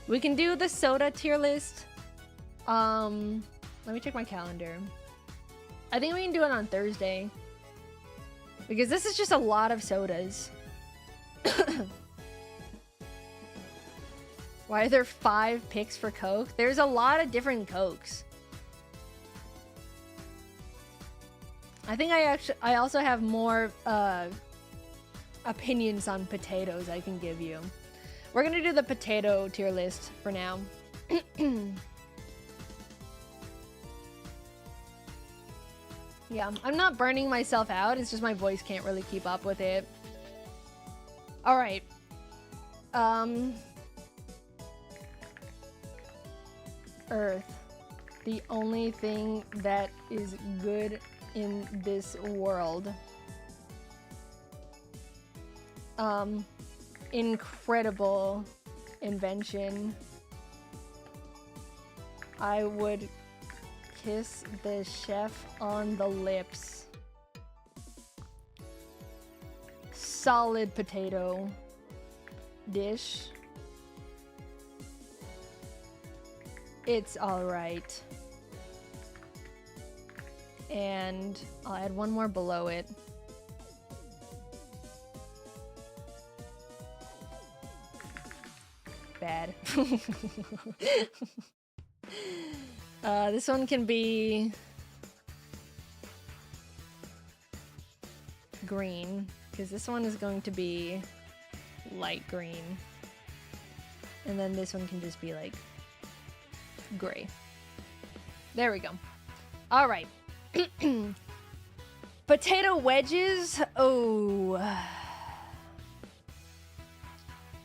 We can do the soda tier list. Let me check my calendar. I think we can do it on Thursday. Because this is just a lot of sodas. Why are there 5 picks for Coke? There's a lot of different Cokes. I think I also have more opinions on potatoes I can give you. We're gonna do the potato tier list for now. Yeah, I'm not burning myself out. It's just my voice can't really keep up with it. All right. Earth. The only thing that is good in this world. Incredible invention. I would kiss the chef on the lips. Solid potato dish. It's all right. And I'll add one more below it. Bad. This one can be green, because this one is going to be light green. And then this one can just be like gray. There we go. All right. Potato wedges. Oh,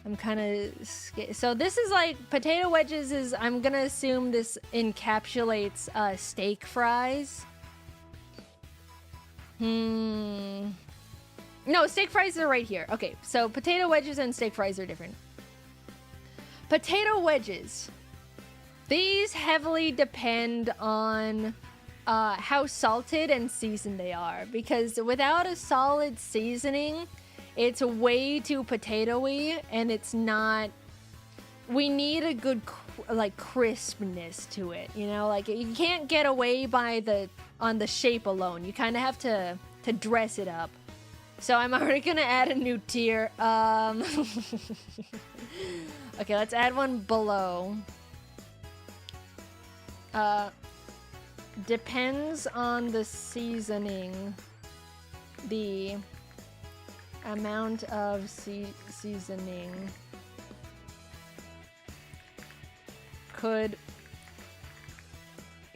I'm kind of scared. So this is like potato wedges is, I'm gonna assume this encapsulates steak fries. No, steak fries are right here. Okay, so potato wedges and steak fries are different. Potato wedges. These heavily depend on how salted and seasoned they are, because without a solid seasoning, it's way too potatoey, and it's not. We need a good like crispness to it, you know. Like you can't get away on the shape alone. You kind of have to dress it up. So I'm already gonna add a new tier. Okay, let's add one below. Depends on the seasoning. The amount of seasoning could.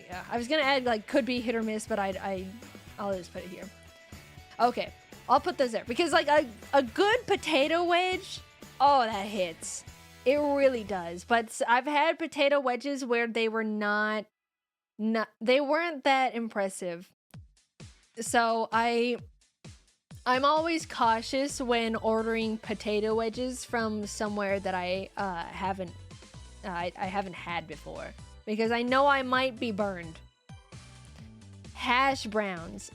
Yeah, I was gonna add like could be hit or miss, but I'll just put it here. Okay, I'll put this there because like a good potato wedge, oh, that hits. It really does. But I've had potato wedges where they were not they weren't that impressive. So I'm always cautious when ordering potato wedges from somewhere that I haven't had before, because I know I might be burned. Hash browns,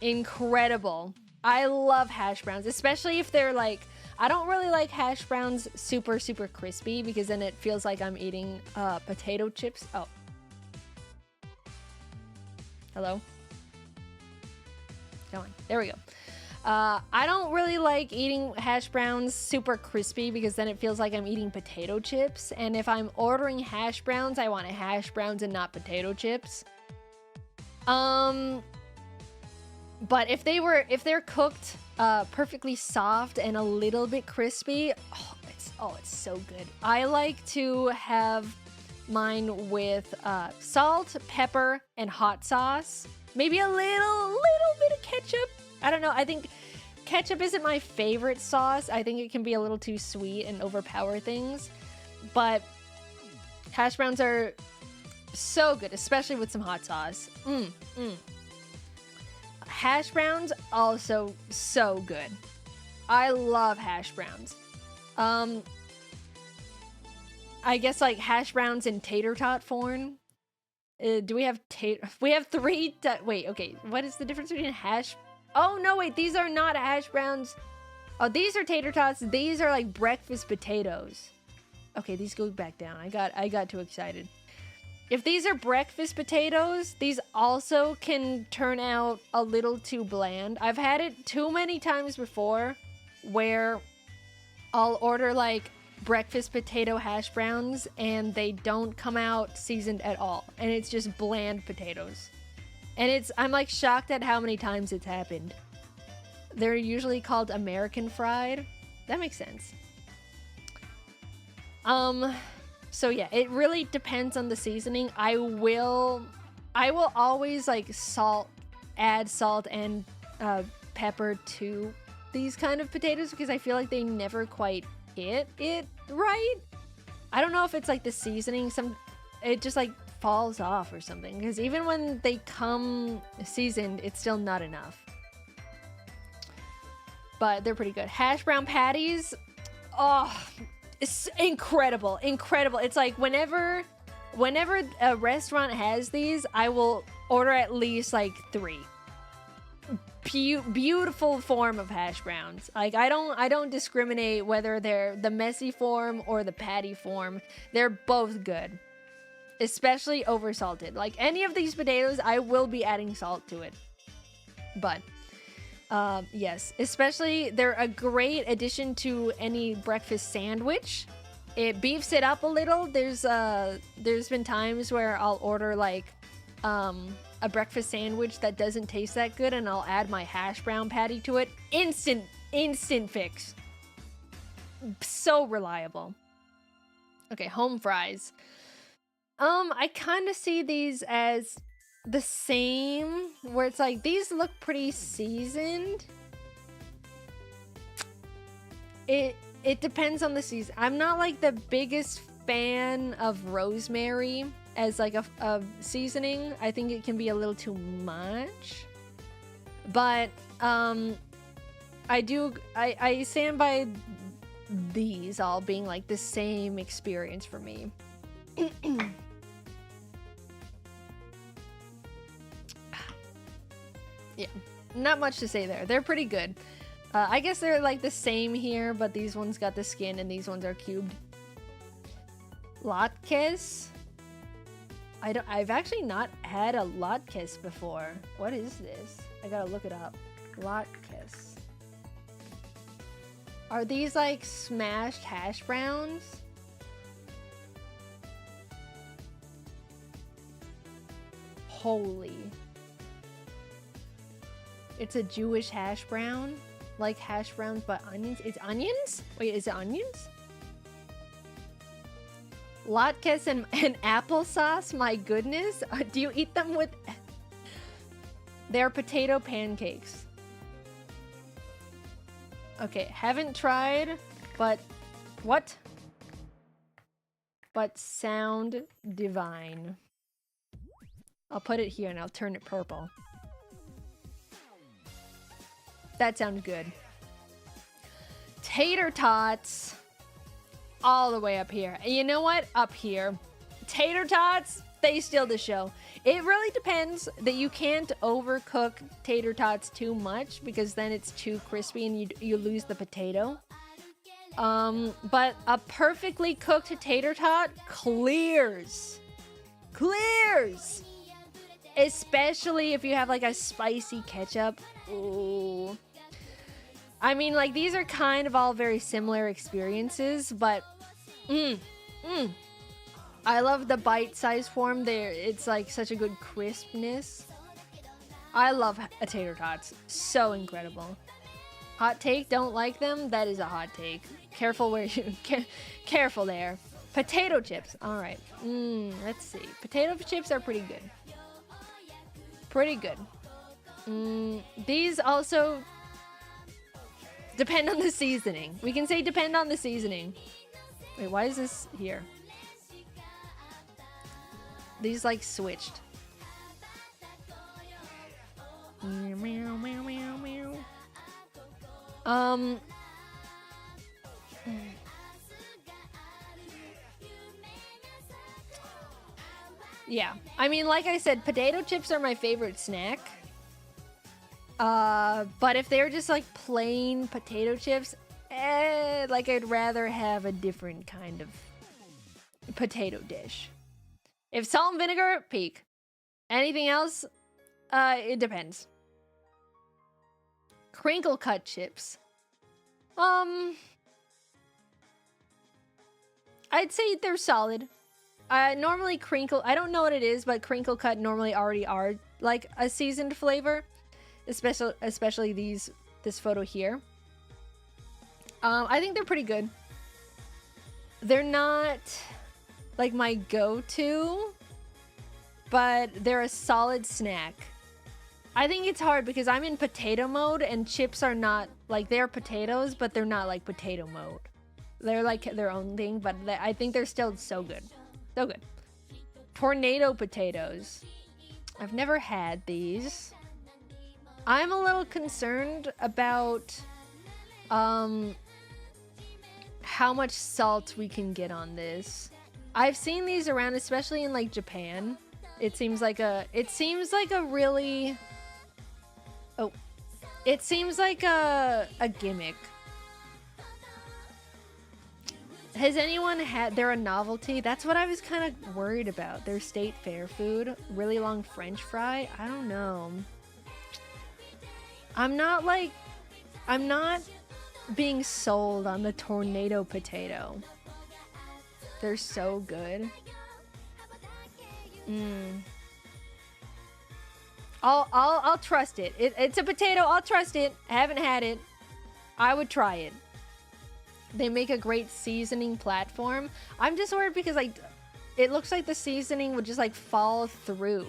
incredible. I love hash browns, especially if they're like, I don't really like hash browns super crispy, because then it feels like I'm eating potato chips. Oh, hello. Come on, there we go. I don't really like eating hash browns super crispy, because then it feels like I'm eating potato chips. And if I'm ordering hash browns, I want hash browns and not potato chips. But if they're cooked perfectly soft and a little bit crispy, it's so good. I like to have mine with salt, pepper, and hot sauce. Maybe a little bit of ketchup. I don't know. I think ketchup isn't my favorite sauce. I think it can be a little too sweet and overpower things. But hash browns are so good, especially with some hot sauce. Hash browns also so good. I love hash browns. I guess like hash browns in tater tot form. Do we have we have three. Wait, okay. What is the difference between hash? Oh no, wait. These are not hash browns. Oh, these are tater tots. These are like breakfast potatoes. Okay, these go back down. I got too excited. If these are breakfast potatoes, these also can turn out a little too bland. I've had it too many times before where I'll order like breakfast potato hash browns and they don't come out seasoned at all. And it's just bland potatoes. And I'm like shocked at how many times it's happened. They're usually called American fried. That makes sense. So yeah, it really depends on the seasoning. I will always like add salt and pepper to these kind of potatoes, because I feel like they never quite hit it right. I don't know if it's like the seasoning, it just like falls off or something, because even when they come seasoned, it's still not enough. But they're pretty good. Hash brown patties, oh, it's incredible. It's like whenever a restaurant has these, I will order at least like 3. Beautiful form of hash browns. Like I don't discriminate whether they're the messy form or the patty form. They're both good, especially over salted. Like any of these potatoes, I will be adding salt to it. But yes, especially they're a great addition to any breakfast sandwich. It beefs it up a little. There's been times where I'll order like a breakfast sandwich that doesn't taste that good, and I'll add my hash brown patty to it. Instant fix. So reliable. Okay, home fries. I kind of see these as the same, where it's like these look pretty seasoned. It depends on the season. I'm not like the biggest fan of rosemary as like a seasoning. I think it can be a little too much. But I stand by these all being like the same experience for me. Yeah, not much to say there. They're pretty good. I guess they're like the same here, but these ones got the skin and these ones are cubed. Latkes. I've actually not had a latkes before. What is this? I gotta look it up. Latkes. Are these like smashed hash browns? Holy. It's a Jewish hash brown. Like hash browns but onions. It's onions? Wait, is it onions? Latkes and applesauce? My goodness. Do you eat them with... They're potato pancakes. Okay, haven't tried, but... What? But sound divine. I'll put it here and I'll turn it purple. That sounds good. Tater tots. All the way up here. And you know what? Up here. Tater tots, they steal the show. It really depends that you can't overcook tater tots too much because then it's too crispy and you lose the potato. But a perfectly cooked tater tot clears. Clears! Especially if you have like a spicy ketchup. Ooh. I mean, like, these are kind of all very similar experiences, but I love the bite-sized form there. It's like such a good crispness. I love tater tots. So incredible. Hot take, don't like them? That is a hot take. Careful where you... careful there. Potato chips. All right. Let's see. Potato chips are pretty good. Pretty good. These also depend on the seasoning. We can say depend on the seasoning. Wait, why is this here? These like switched. Meow, meow, meow, meow, meow. Yeah, I mean, like I said, potato chips are my favorite snack. But if they're just like plain potato chips, like I'd rather have a different kind of potato dish. If salt and vinegar, peak. Anything else, it depends. Crinkle cut chips. I'd say they're solid. Normally crinkle, I don't know what it is, but crinkle cut normally already are like a seasoned flavor. Especially this photo here. I think they're pretty good. They're not like my go-to, but they're a solid snack. I think it's hard because I'm in potato mode and chips are not like, they're potatoes, but they're not like potato mode. They're like their own thing, but I think they're still so good. So good. Tornado potatoes. I've never had these. I'm a little concerned about how much salt we can get on this. I've seen these around, especially in like Japan. It seems like a really it seems like a gimmick. Has anyone had, they're a novelty? That's what I was kind of worried about. Their state fair food, really long French fry. I don't know. I'm not being sold on the tornado potato. They're so good. I'll trust it. It's a potato. I'll trust it. I haven't had it. I would try it. They make a great seasoning platform. I'm just worried because like it looks like the seasoning would just like fall through.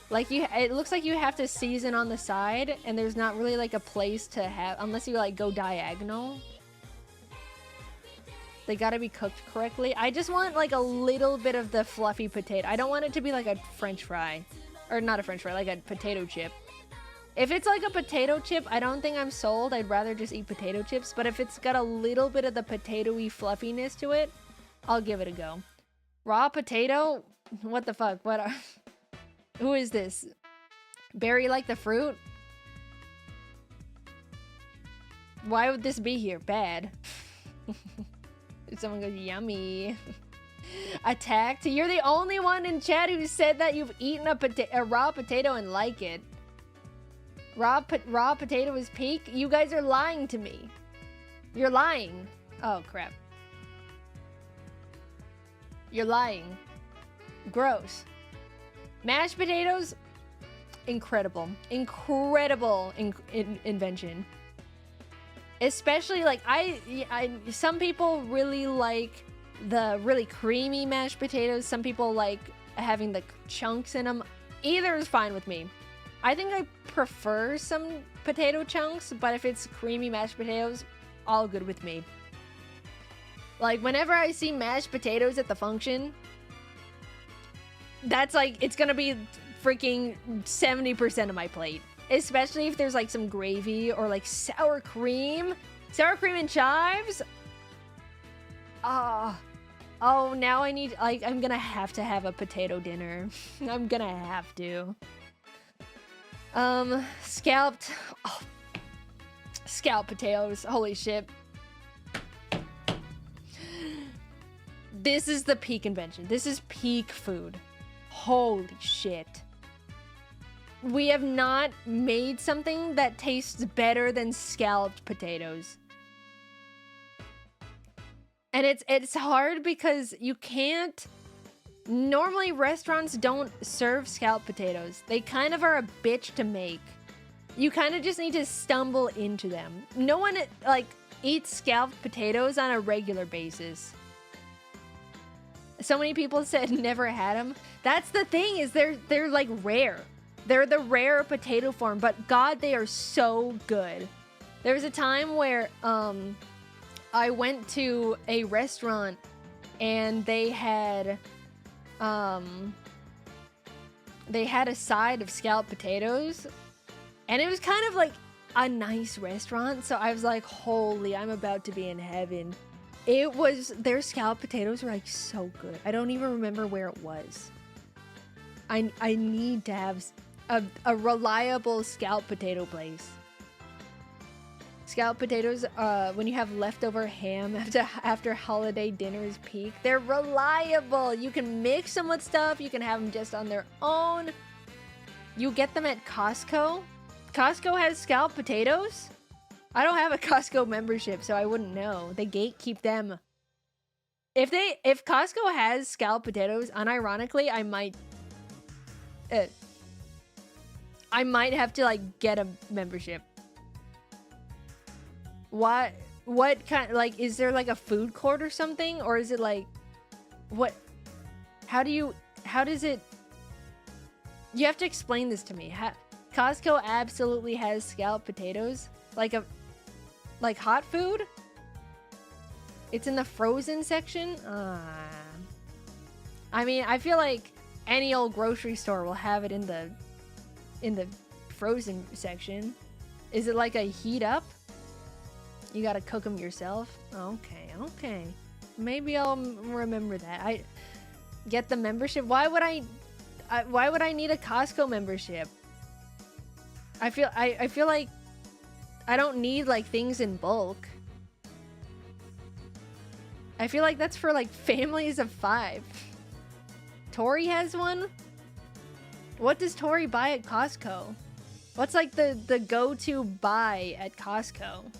Like it looks like you have to season on the side, and there's not really like a place to have unless you like go diagonal. They gotta be cooked correctly. I just want like a little bit of the fluffy potato. I don't want it to be like a French fry, or not a French fry, like a potato chip. If it's like a potato chip, I don't think I'm sold. I'd rather just eat potato chips. But if it's got a little bit of the potatoey fluffiness to it, I'll give it a go. Raw potato? What the fuck? Who is this? Berry like the fruit? Why would this be here? Bad. Someone goes, yummy. Attacked? You're the only one in chat who said that you've eaten a raw potato and like it. Raw potato is peak? You guys are lying to me. You're lying. Oh, crap. You're lying. Gross. Mashed potatoes? Incredible. Incredible invention. Especially, like, some people really like the really creamy mashed potatoes. Some people like having the chunks in them. Either is fine with me. I think I prefer some potato chunks, but if it's creamy mashed potatoes, all good with me. Like, whenever I see mashed potatoes at the function, that's like, it's gonna be freaking 70% of my plate. Especially if there's like some gravy or like sour cream. Sour cream and chives? Oh, now I need, like, I'm gonna have to have a potato dinner. I'm gonna have to. Scalped. Oh, scalloped potatoes. Holy shit. This is the peak invention. This is peak food. Holy shit. We have not made something that tastes better than scalloped potatoes. And it's hard because you can't... Normally, restaurants don't serve scalloped potatoes. They kind of are a bitch to make. You kind of just need to stumble into them. No one, like, eats scalloped potatoes on a regular basis. So many people said never had them. That's the thing, is they're like rare. They're the rare potato form, but God, they are so good. There was a time where I went to a restaurant and they had a side of scalloped potatoes, and it was kind of like a nice restaurant, so I was like, holy, I'm about to be in heaven. It was, their scalloped potatoes were like so good. I don't even remember where it was. I need to have a reliable scalloped potato place. Scalloped potatoes, when you have leftover ham after holiday dinners peak, they're reliable. You can mix them with stuff. You can have them just on their own. You get them at Costco. Costco has scalloped potatoes? I don't have a Costco membership, so I wouldn't know. They gatekeep them. If Costco has scalloped potatoes, unironically, I might have to like get a membership. What kind, like, is there like a food court or something, or is it like, what, how does it, you have to explain this to me. Costco absolutely has scalloped potatoes, like hot food. It's in the frozen section. I mean, I feel like any old grocery store will have it in the frozen section. Is it like a heat up? You gotta cook them yourself? Okay. Maybe I'll remember that. I get the membership. Why would I need a Costco membership? I feel like I don't need like things in bulk. I feel like that's for like families of 5. Tori has one? What does Tori buy at Costco? What's like the go-to buy at Costco?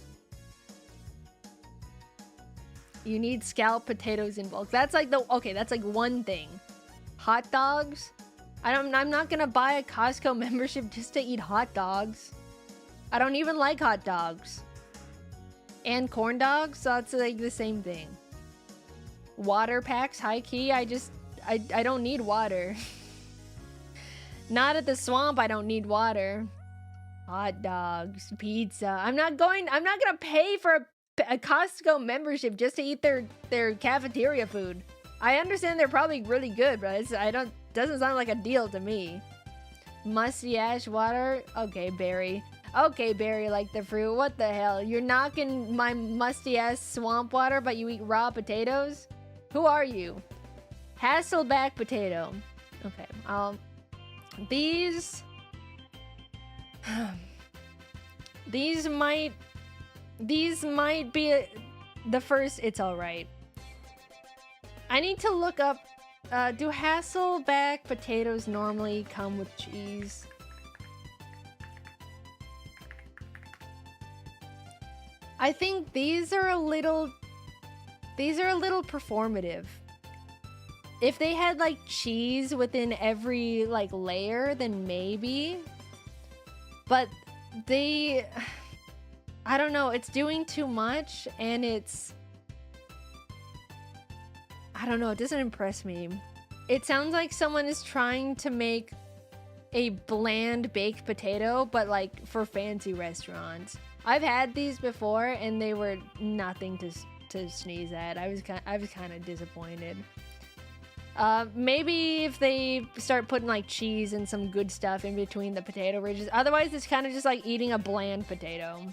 You need scalloped potatoes in bulk. That's like that's like one thing. Hot dogs? I'm not gonna buy a Costco membership just to eat hot dogs. I don't even like hot dogs. And corn dogs, so that's like the same thing. Water packs, high key. I don't need water. Not at the swamp. I don't need water. Hot dogs, pizza. I'm not gonna pay for a Costco membership just to eat their cafeteria food. I understand they're probably really good, but doesn't sound like a deal to me. Musty ash water. Okay, berry. Okay, berry like the fruit. What the hell? You're knocking my musty ass swamp water, but you eat raw potatoes? Who are you? Hasselback potato. Okay, these might be the first. It's all right. I need to look up. Do Hasselback potatoes normally come with cheese? I think these are a little performative. If they had like cheese within every like layer, then maybe. But I don't know, it's doing too much, and I don't know, it doesn't impress me. It sounds like someone is trying to make a bland baked potato, but like for fancy restaurants. I've had these before, and they were nothing to sneeze at. I was kind of disappointed. Maybe if they start putting like cheese and some good stuff in between the potato ridges. Otherwise, it's kind of just like eating a bland potato.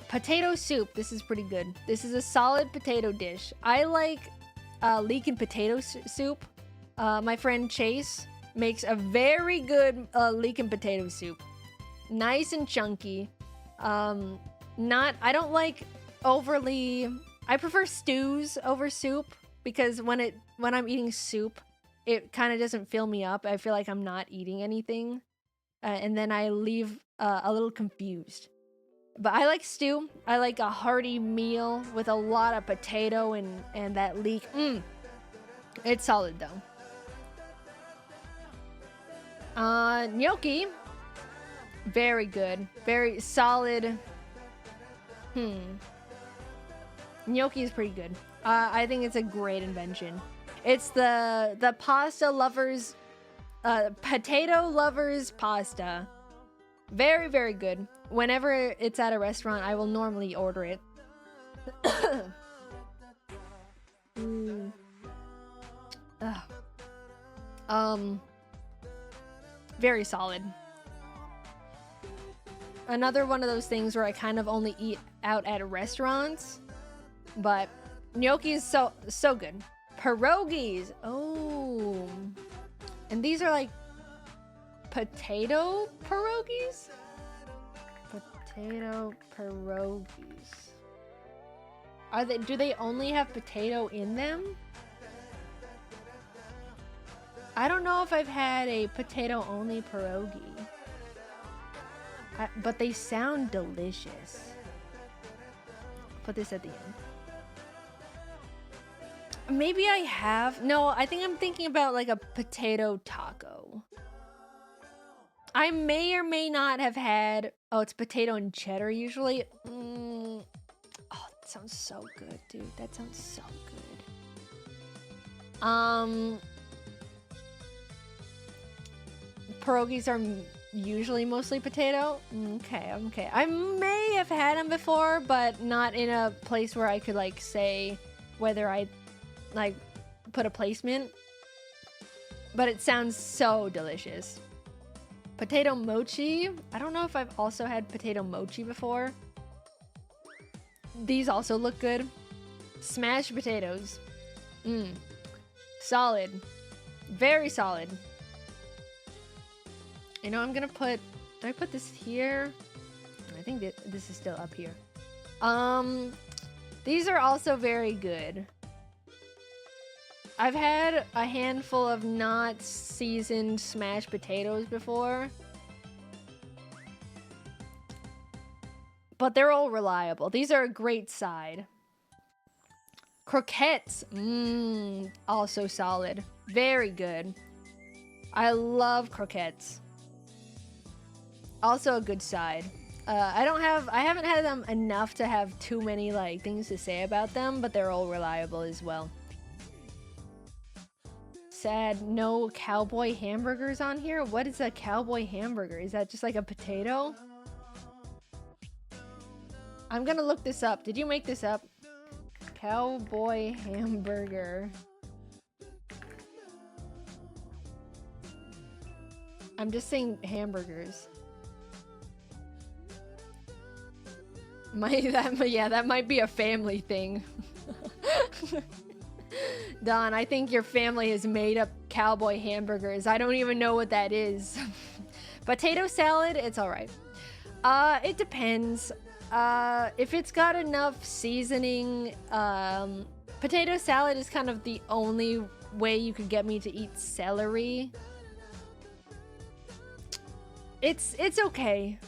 Potato soup. This is pretty good. This is a solid potato dish. I like leek and potato soup. My friend Chase makes a very good leek and potato soup. Nice and chunky. I don't like overly. I prefer stews over soup, because when I'm eating soup, it kind of doesn't fill me up. I feel like I'm not eating anything, and then I leave a little confused. But I like stew. I like a hearty meal with a lot of potato and that leek. It's solid though. Gnocchi. Very good. Very solid. Gnocchi is pretty good. I think it's a great invention. It's the pasta lovers, potato lovers pasta. Very, very good. Whenever it's at a restaurant, I will normally order it. Very solid. Another one of those things where I kind of only eat out at restaurants, but gnocchi is so good. Pierogies. Oh, and these are like potato pierogies. Potato pierogies. Do they only have potato in them? I don't know if I've had a potato only pierogi. But they sound delicious. Put this at the end. Maybe I have. No, I think I'm thinking about like a potato taco. I may or may not have had. Oh, it's potato and cheddar usually. Oh, that sounds so good, dude. That sounds so good. Pierogies are usually mostly potato. Okay. I may have had them before, but not in a place where I could like say whether I like put a placement. But it sounds so delicious. Potato mochi. I don't know if I've also had potato mochi before. These also look good. Smashed potatoes. Solid. Very solid. You know, I'm gonna put. Do I put this here? I think this is still up here. These are also very good. I've had a handful of not seasoned smashed potatoes before, but they're all reliable. These are a great side. Croquettes. Also solid. Very good. I love croquettes. Also a good side. I haven't had them enough to have too many like things to say about them, but they're all reliable as well. Sad, no cowboy hamburgers on here. What is a cowboy hamburger? Is that just like a potato? I'm gonna look this up. Did you make this up? Cowboy hamburger. I'm just saying hamburgers. That might be a family thing. Don, I think your family has made up cowboy hamburgers. I don't even know what that is. Potato salad, it's all right. It depends. If it's got enough seasoning, potato salad is kind of the only way you could get me to eat celery. It's okay.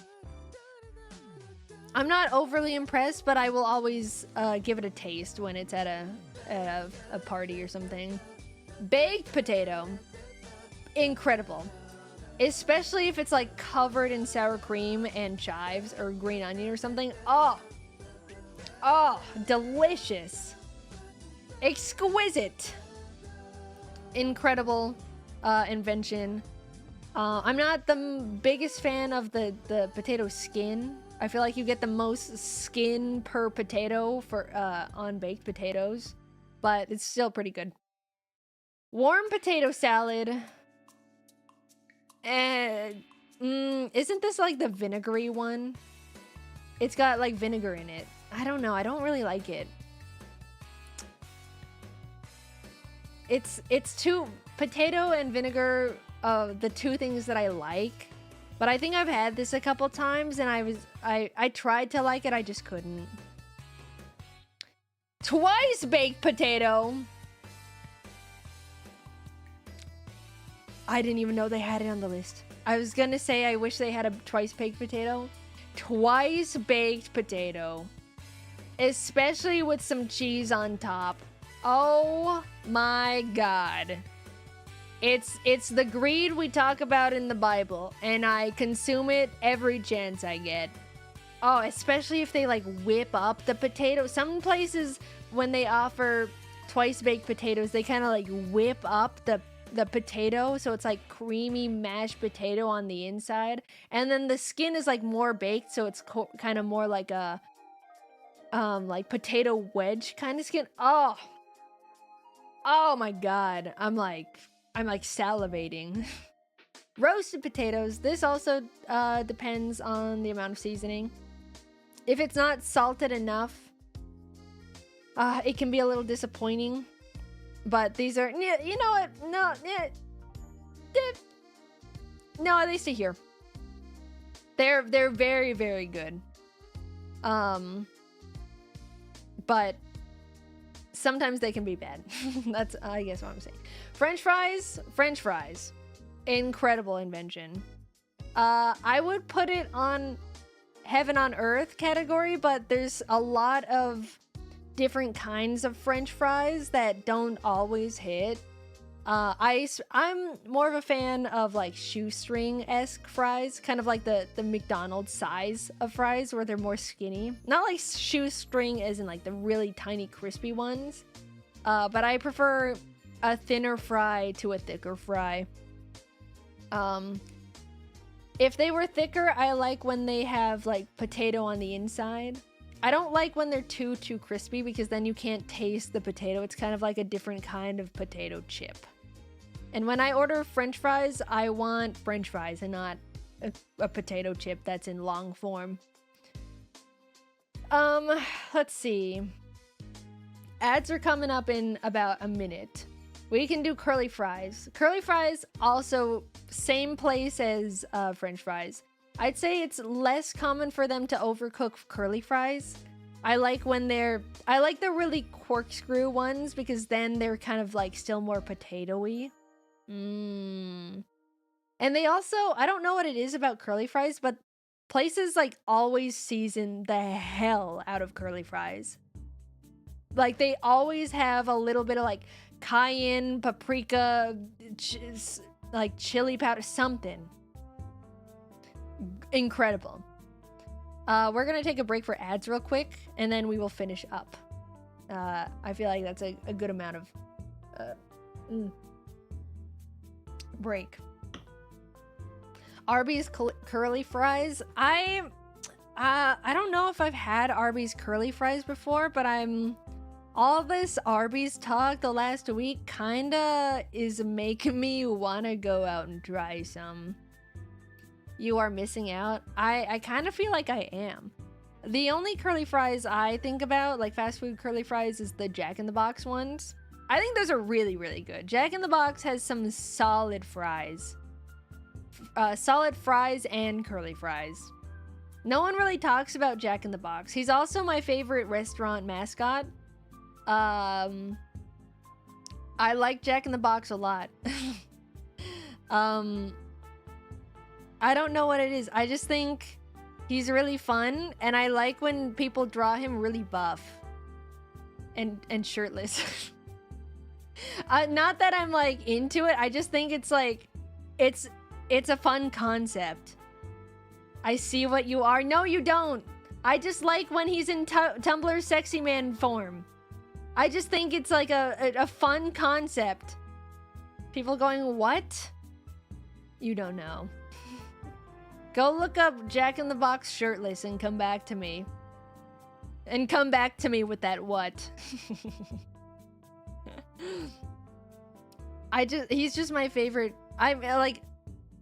I'm not overly impressed, but I will always give it a taste when it's at a party or something. Baked potato, incredible. Especially if it's like covered in sour cream and chives or green onion or something. Oh, delicious. Exquisite. Incredible invention. I'm not the biggest fan of the potato skin. I feel like you get the most skin per potato for on baked potatoes, but it's still pretty good. Warm potato salad. Isn't this like the vinegary one? It's got like vinegar in it. I don't know. I don't really like it. It's too potato and vinegar. The two things that I like. But I think I've had this a couple times and I tried to like it, I just couldn't. Twice baked potato. I didn't even know they had it on the list. I was gonna say I wish they had a twice baked potato. Twice baked potato. Especially with some cheese on top. Oh my god. It's the greed we talk about in the Bible, and I consume it every chance I get. Oh, especially if they like whip up the potato. Some places when they offer twice baked potatoes, they kind of like whip up the potato, so it's like creamy mashed potato on the inside, and then the skin is like more baked, so it's kind of more like a like potato wedge kind of skin. Oh my god, I'm like salivating. Roasted potatoes. This also depends on the amount of seasoning. If it's not salted enough, it can be a little disappointing. But these are, you know what? No, they stay here. They're very, very good. But sometimes they can be bad. That's, I guess, what I'm saying. French fries. Incredible invention. I would put it on heaven on earth category, but there's a lot of different kinds of French fries that don't always hit. I'm more of a fan of like shoestring-esque fries, kind of like the McDonald's size of fries where they're more skinny. Not like shoestring as in like the really tiny crispy ones, but I prefer a thinner fry to a thicker fry. If they were thicker, I like when they have like potato on the inside. I don't like when they're too crispy because then you can't taste the potato. It's kind of like a different kind of potato chip. And when I order French fries, I want French fries and not a potato chip that's in long form. Let's see. Ads are coming up in about a minute. We can do curly fries. Curly fries also same place as French fries. I'd say it's less common for them to overcook curly fries. I like the really corkscrew ones because then they're kind of like still more potato-y. And they also, I don't know what it is about curly fries, but places like always season the hell out of curly fries. Like they always have a little bit of like cayenne, paprika, like chili powder, something. Incredible. We're gonna take a break for ads real quick, and then we will finish up. I feel like that's a good amount of break. Arby's curly fries. I don't know if I've had Arby's curly fries before, but all this Arby's talk the last week kinda is making me wanna go out and try some. You are missing out. I kind of feel like I am. The only curly fries I think about, like fast food curly fries, is the Jack in the Box ones. I think those are really, really good. Jack in the Box has some solid fries. Solid fries and curly fries. No one really talks about Jack in the Box. He's also my favorite restaurant mascot. I like Jack in the Box a lot. I don't know what it is. I just think he's really fun, and I like when people draw him really buff and shirtless. Not that I'm like into it. I just think it's like it's a fun concept. I see what you are. No, you don't. I just like when he's in Tumblr's sexy man form. I just think it's like a fun concept. People going, what? You don't know. Go look up Jack in the Box shirtless and come back to me. And come back to me with that what. He's just my favorite. I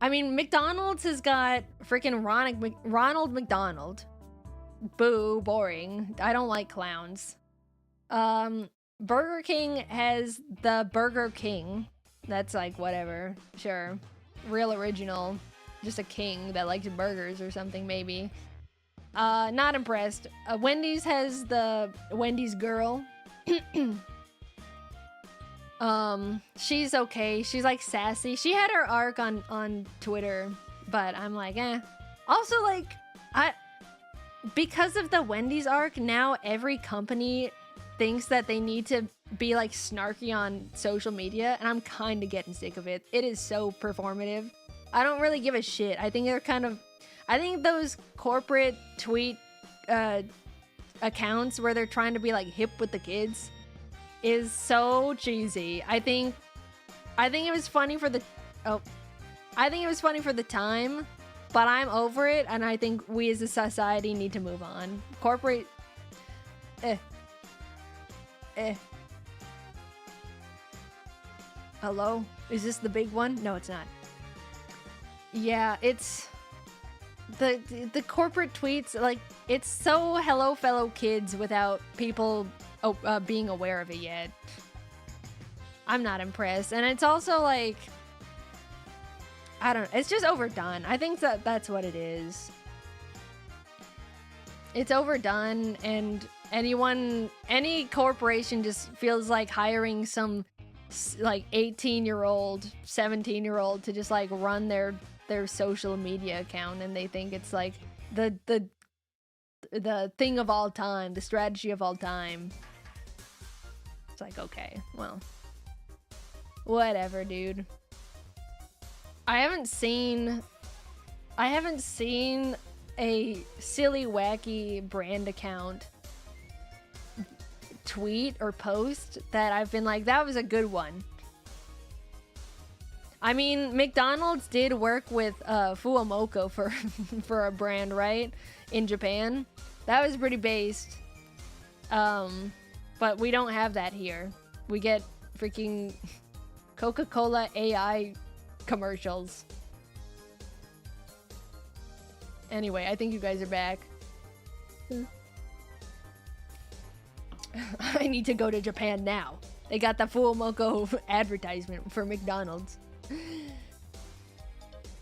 mean, McDonald's has got freaking Ronald McDonald. Boo, boring. I don't like clowns. Burger King has the Burger King. That's like whatever. Sure. Real original. Just a king that likes burgers or something, maybe. Not impressed. Wendy's has the Wendy's girl. She's okay. She's like sassy. She had her arc on Twitter, but I'm like, eh. Also, like, because of the Wendy's arc, now every company thinks that they need to be like snarky on social media, and I'm kind of getting sick of it. It is so performative. I don't really give a shit. I think those corporate tweet accounts where they're trying to be like hip with the kids is so cheesy. I think it was funny for the time, but I'm over it, and I think we as a society need to move on. Corporate Hello? Is this the big one? No, it's not. Yeah, it's the corporate tweets, like, it's so hello fellow kids without people being aware of it yet. I'm not impressed. And it's also like, I don't know, it's just overdone. I think that's what it is. It's overdone, and any corporation just feels like hiring some like 18-year-old, 17-year-old to just like run their social media account, and they think it's like the thing of all time, the strategy of all time. It's like, okay, well, whatever, dude. I haven't seen a silly, wacky brand account tweet or post that I've been like, that was a good one. I mean, McDonald's did work with Fuomoko for a brand, right? In Japan. That was pretty based. But we don't have that here. We get freaking Coca-Cola AI commercials. Anyway, I think you guys are back. I need to go to Japan now. They got the Fuomoko advertisement for McDonald's.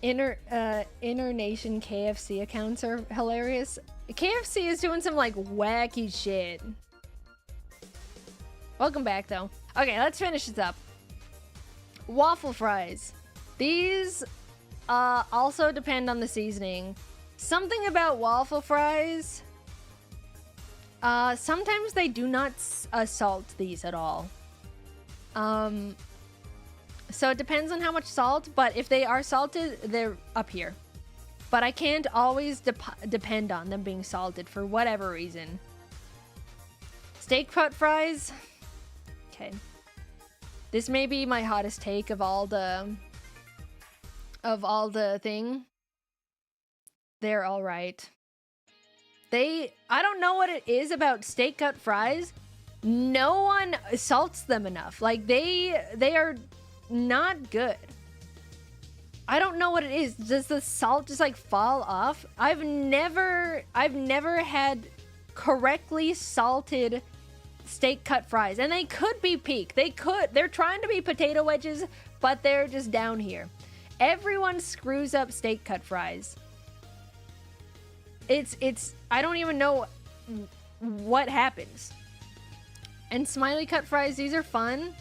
Inter-nation KFC accounts are hilarious. KFC is doing some like wacky shit. Welcome back though. Okay, let's finish this up. Waffle fries. These also depend on the seasoning. Something about waffle fries. Sometimes they do not salt these at all. So it depends on how much salt, but if they are salted, they're up here. but I can't always depend on them being salted for whatever reason. Steak cut fries. Okay. This may be my hottest take of all the thing. They're all right. I don't know what it is about steak cut fries. No one salts them enough. Like they are not good. I don't know what it is. Does the salt just like fall off? I've never had correctly salted steak cut fries, and they could be peak. They're trying to be potato wedges, but they're just down here. Everyone screws up steak cut fries. It's I don't even know what happens. And smiley cut fries, these are fun.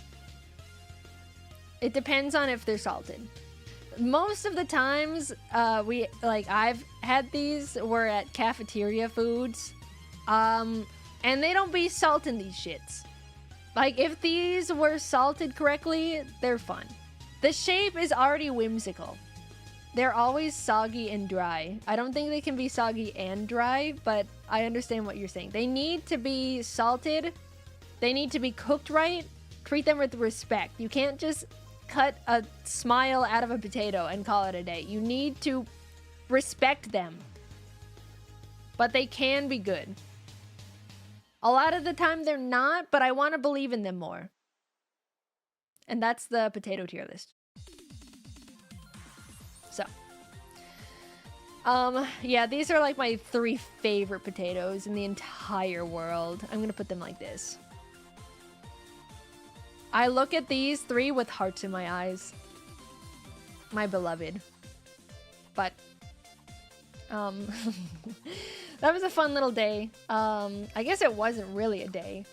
It depends on if they're salted. Most of the times I've had these were at cafeteria foods. And they don't be salting these shits. Like if these were salted correctly, they're fun. The shape is already whimsical. They're always soggy and dry. I don't think they can be soggy and dry, but I understand what you're saying. They need to be salted. They need to be cooked right. Treat them with respect. You can't just cut a smile out of a potato and call it a day. You need to respect them. But they can be good. A lot of the time they're not, but I want to believe in them more. And that's the potato tier list. So, yeah, these are like my 3 favorite potatoes in the entire world. I'm gonna put them like this. I look at these 3 with hearts in my eyes. My beloved. But, that was a fun little day. I guess it wasn't really a day.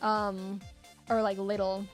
Or like little.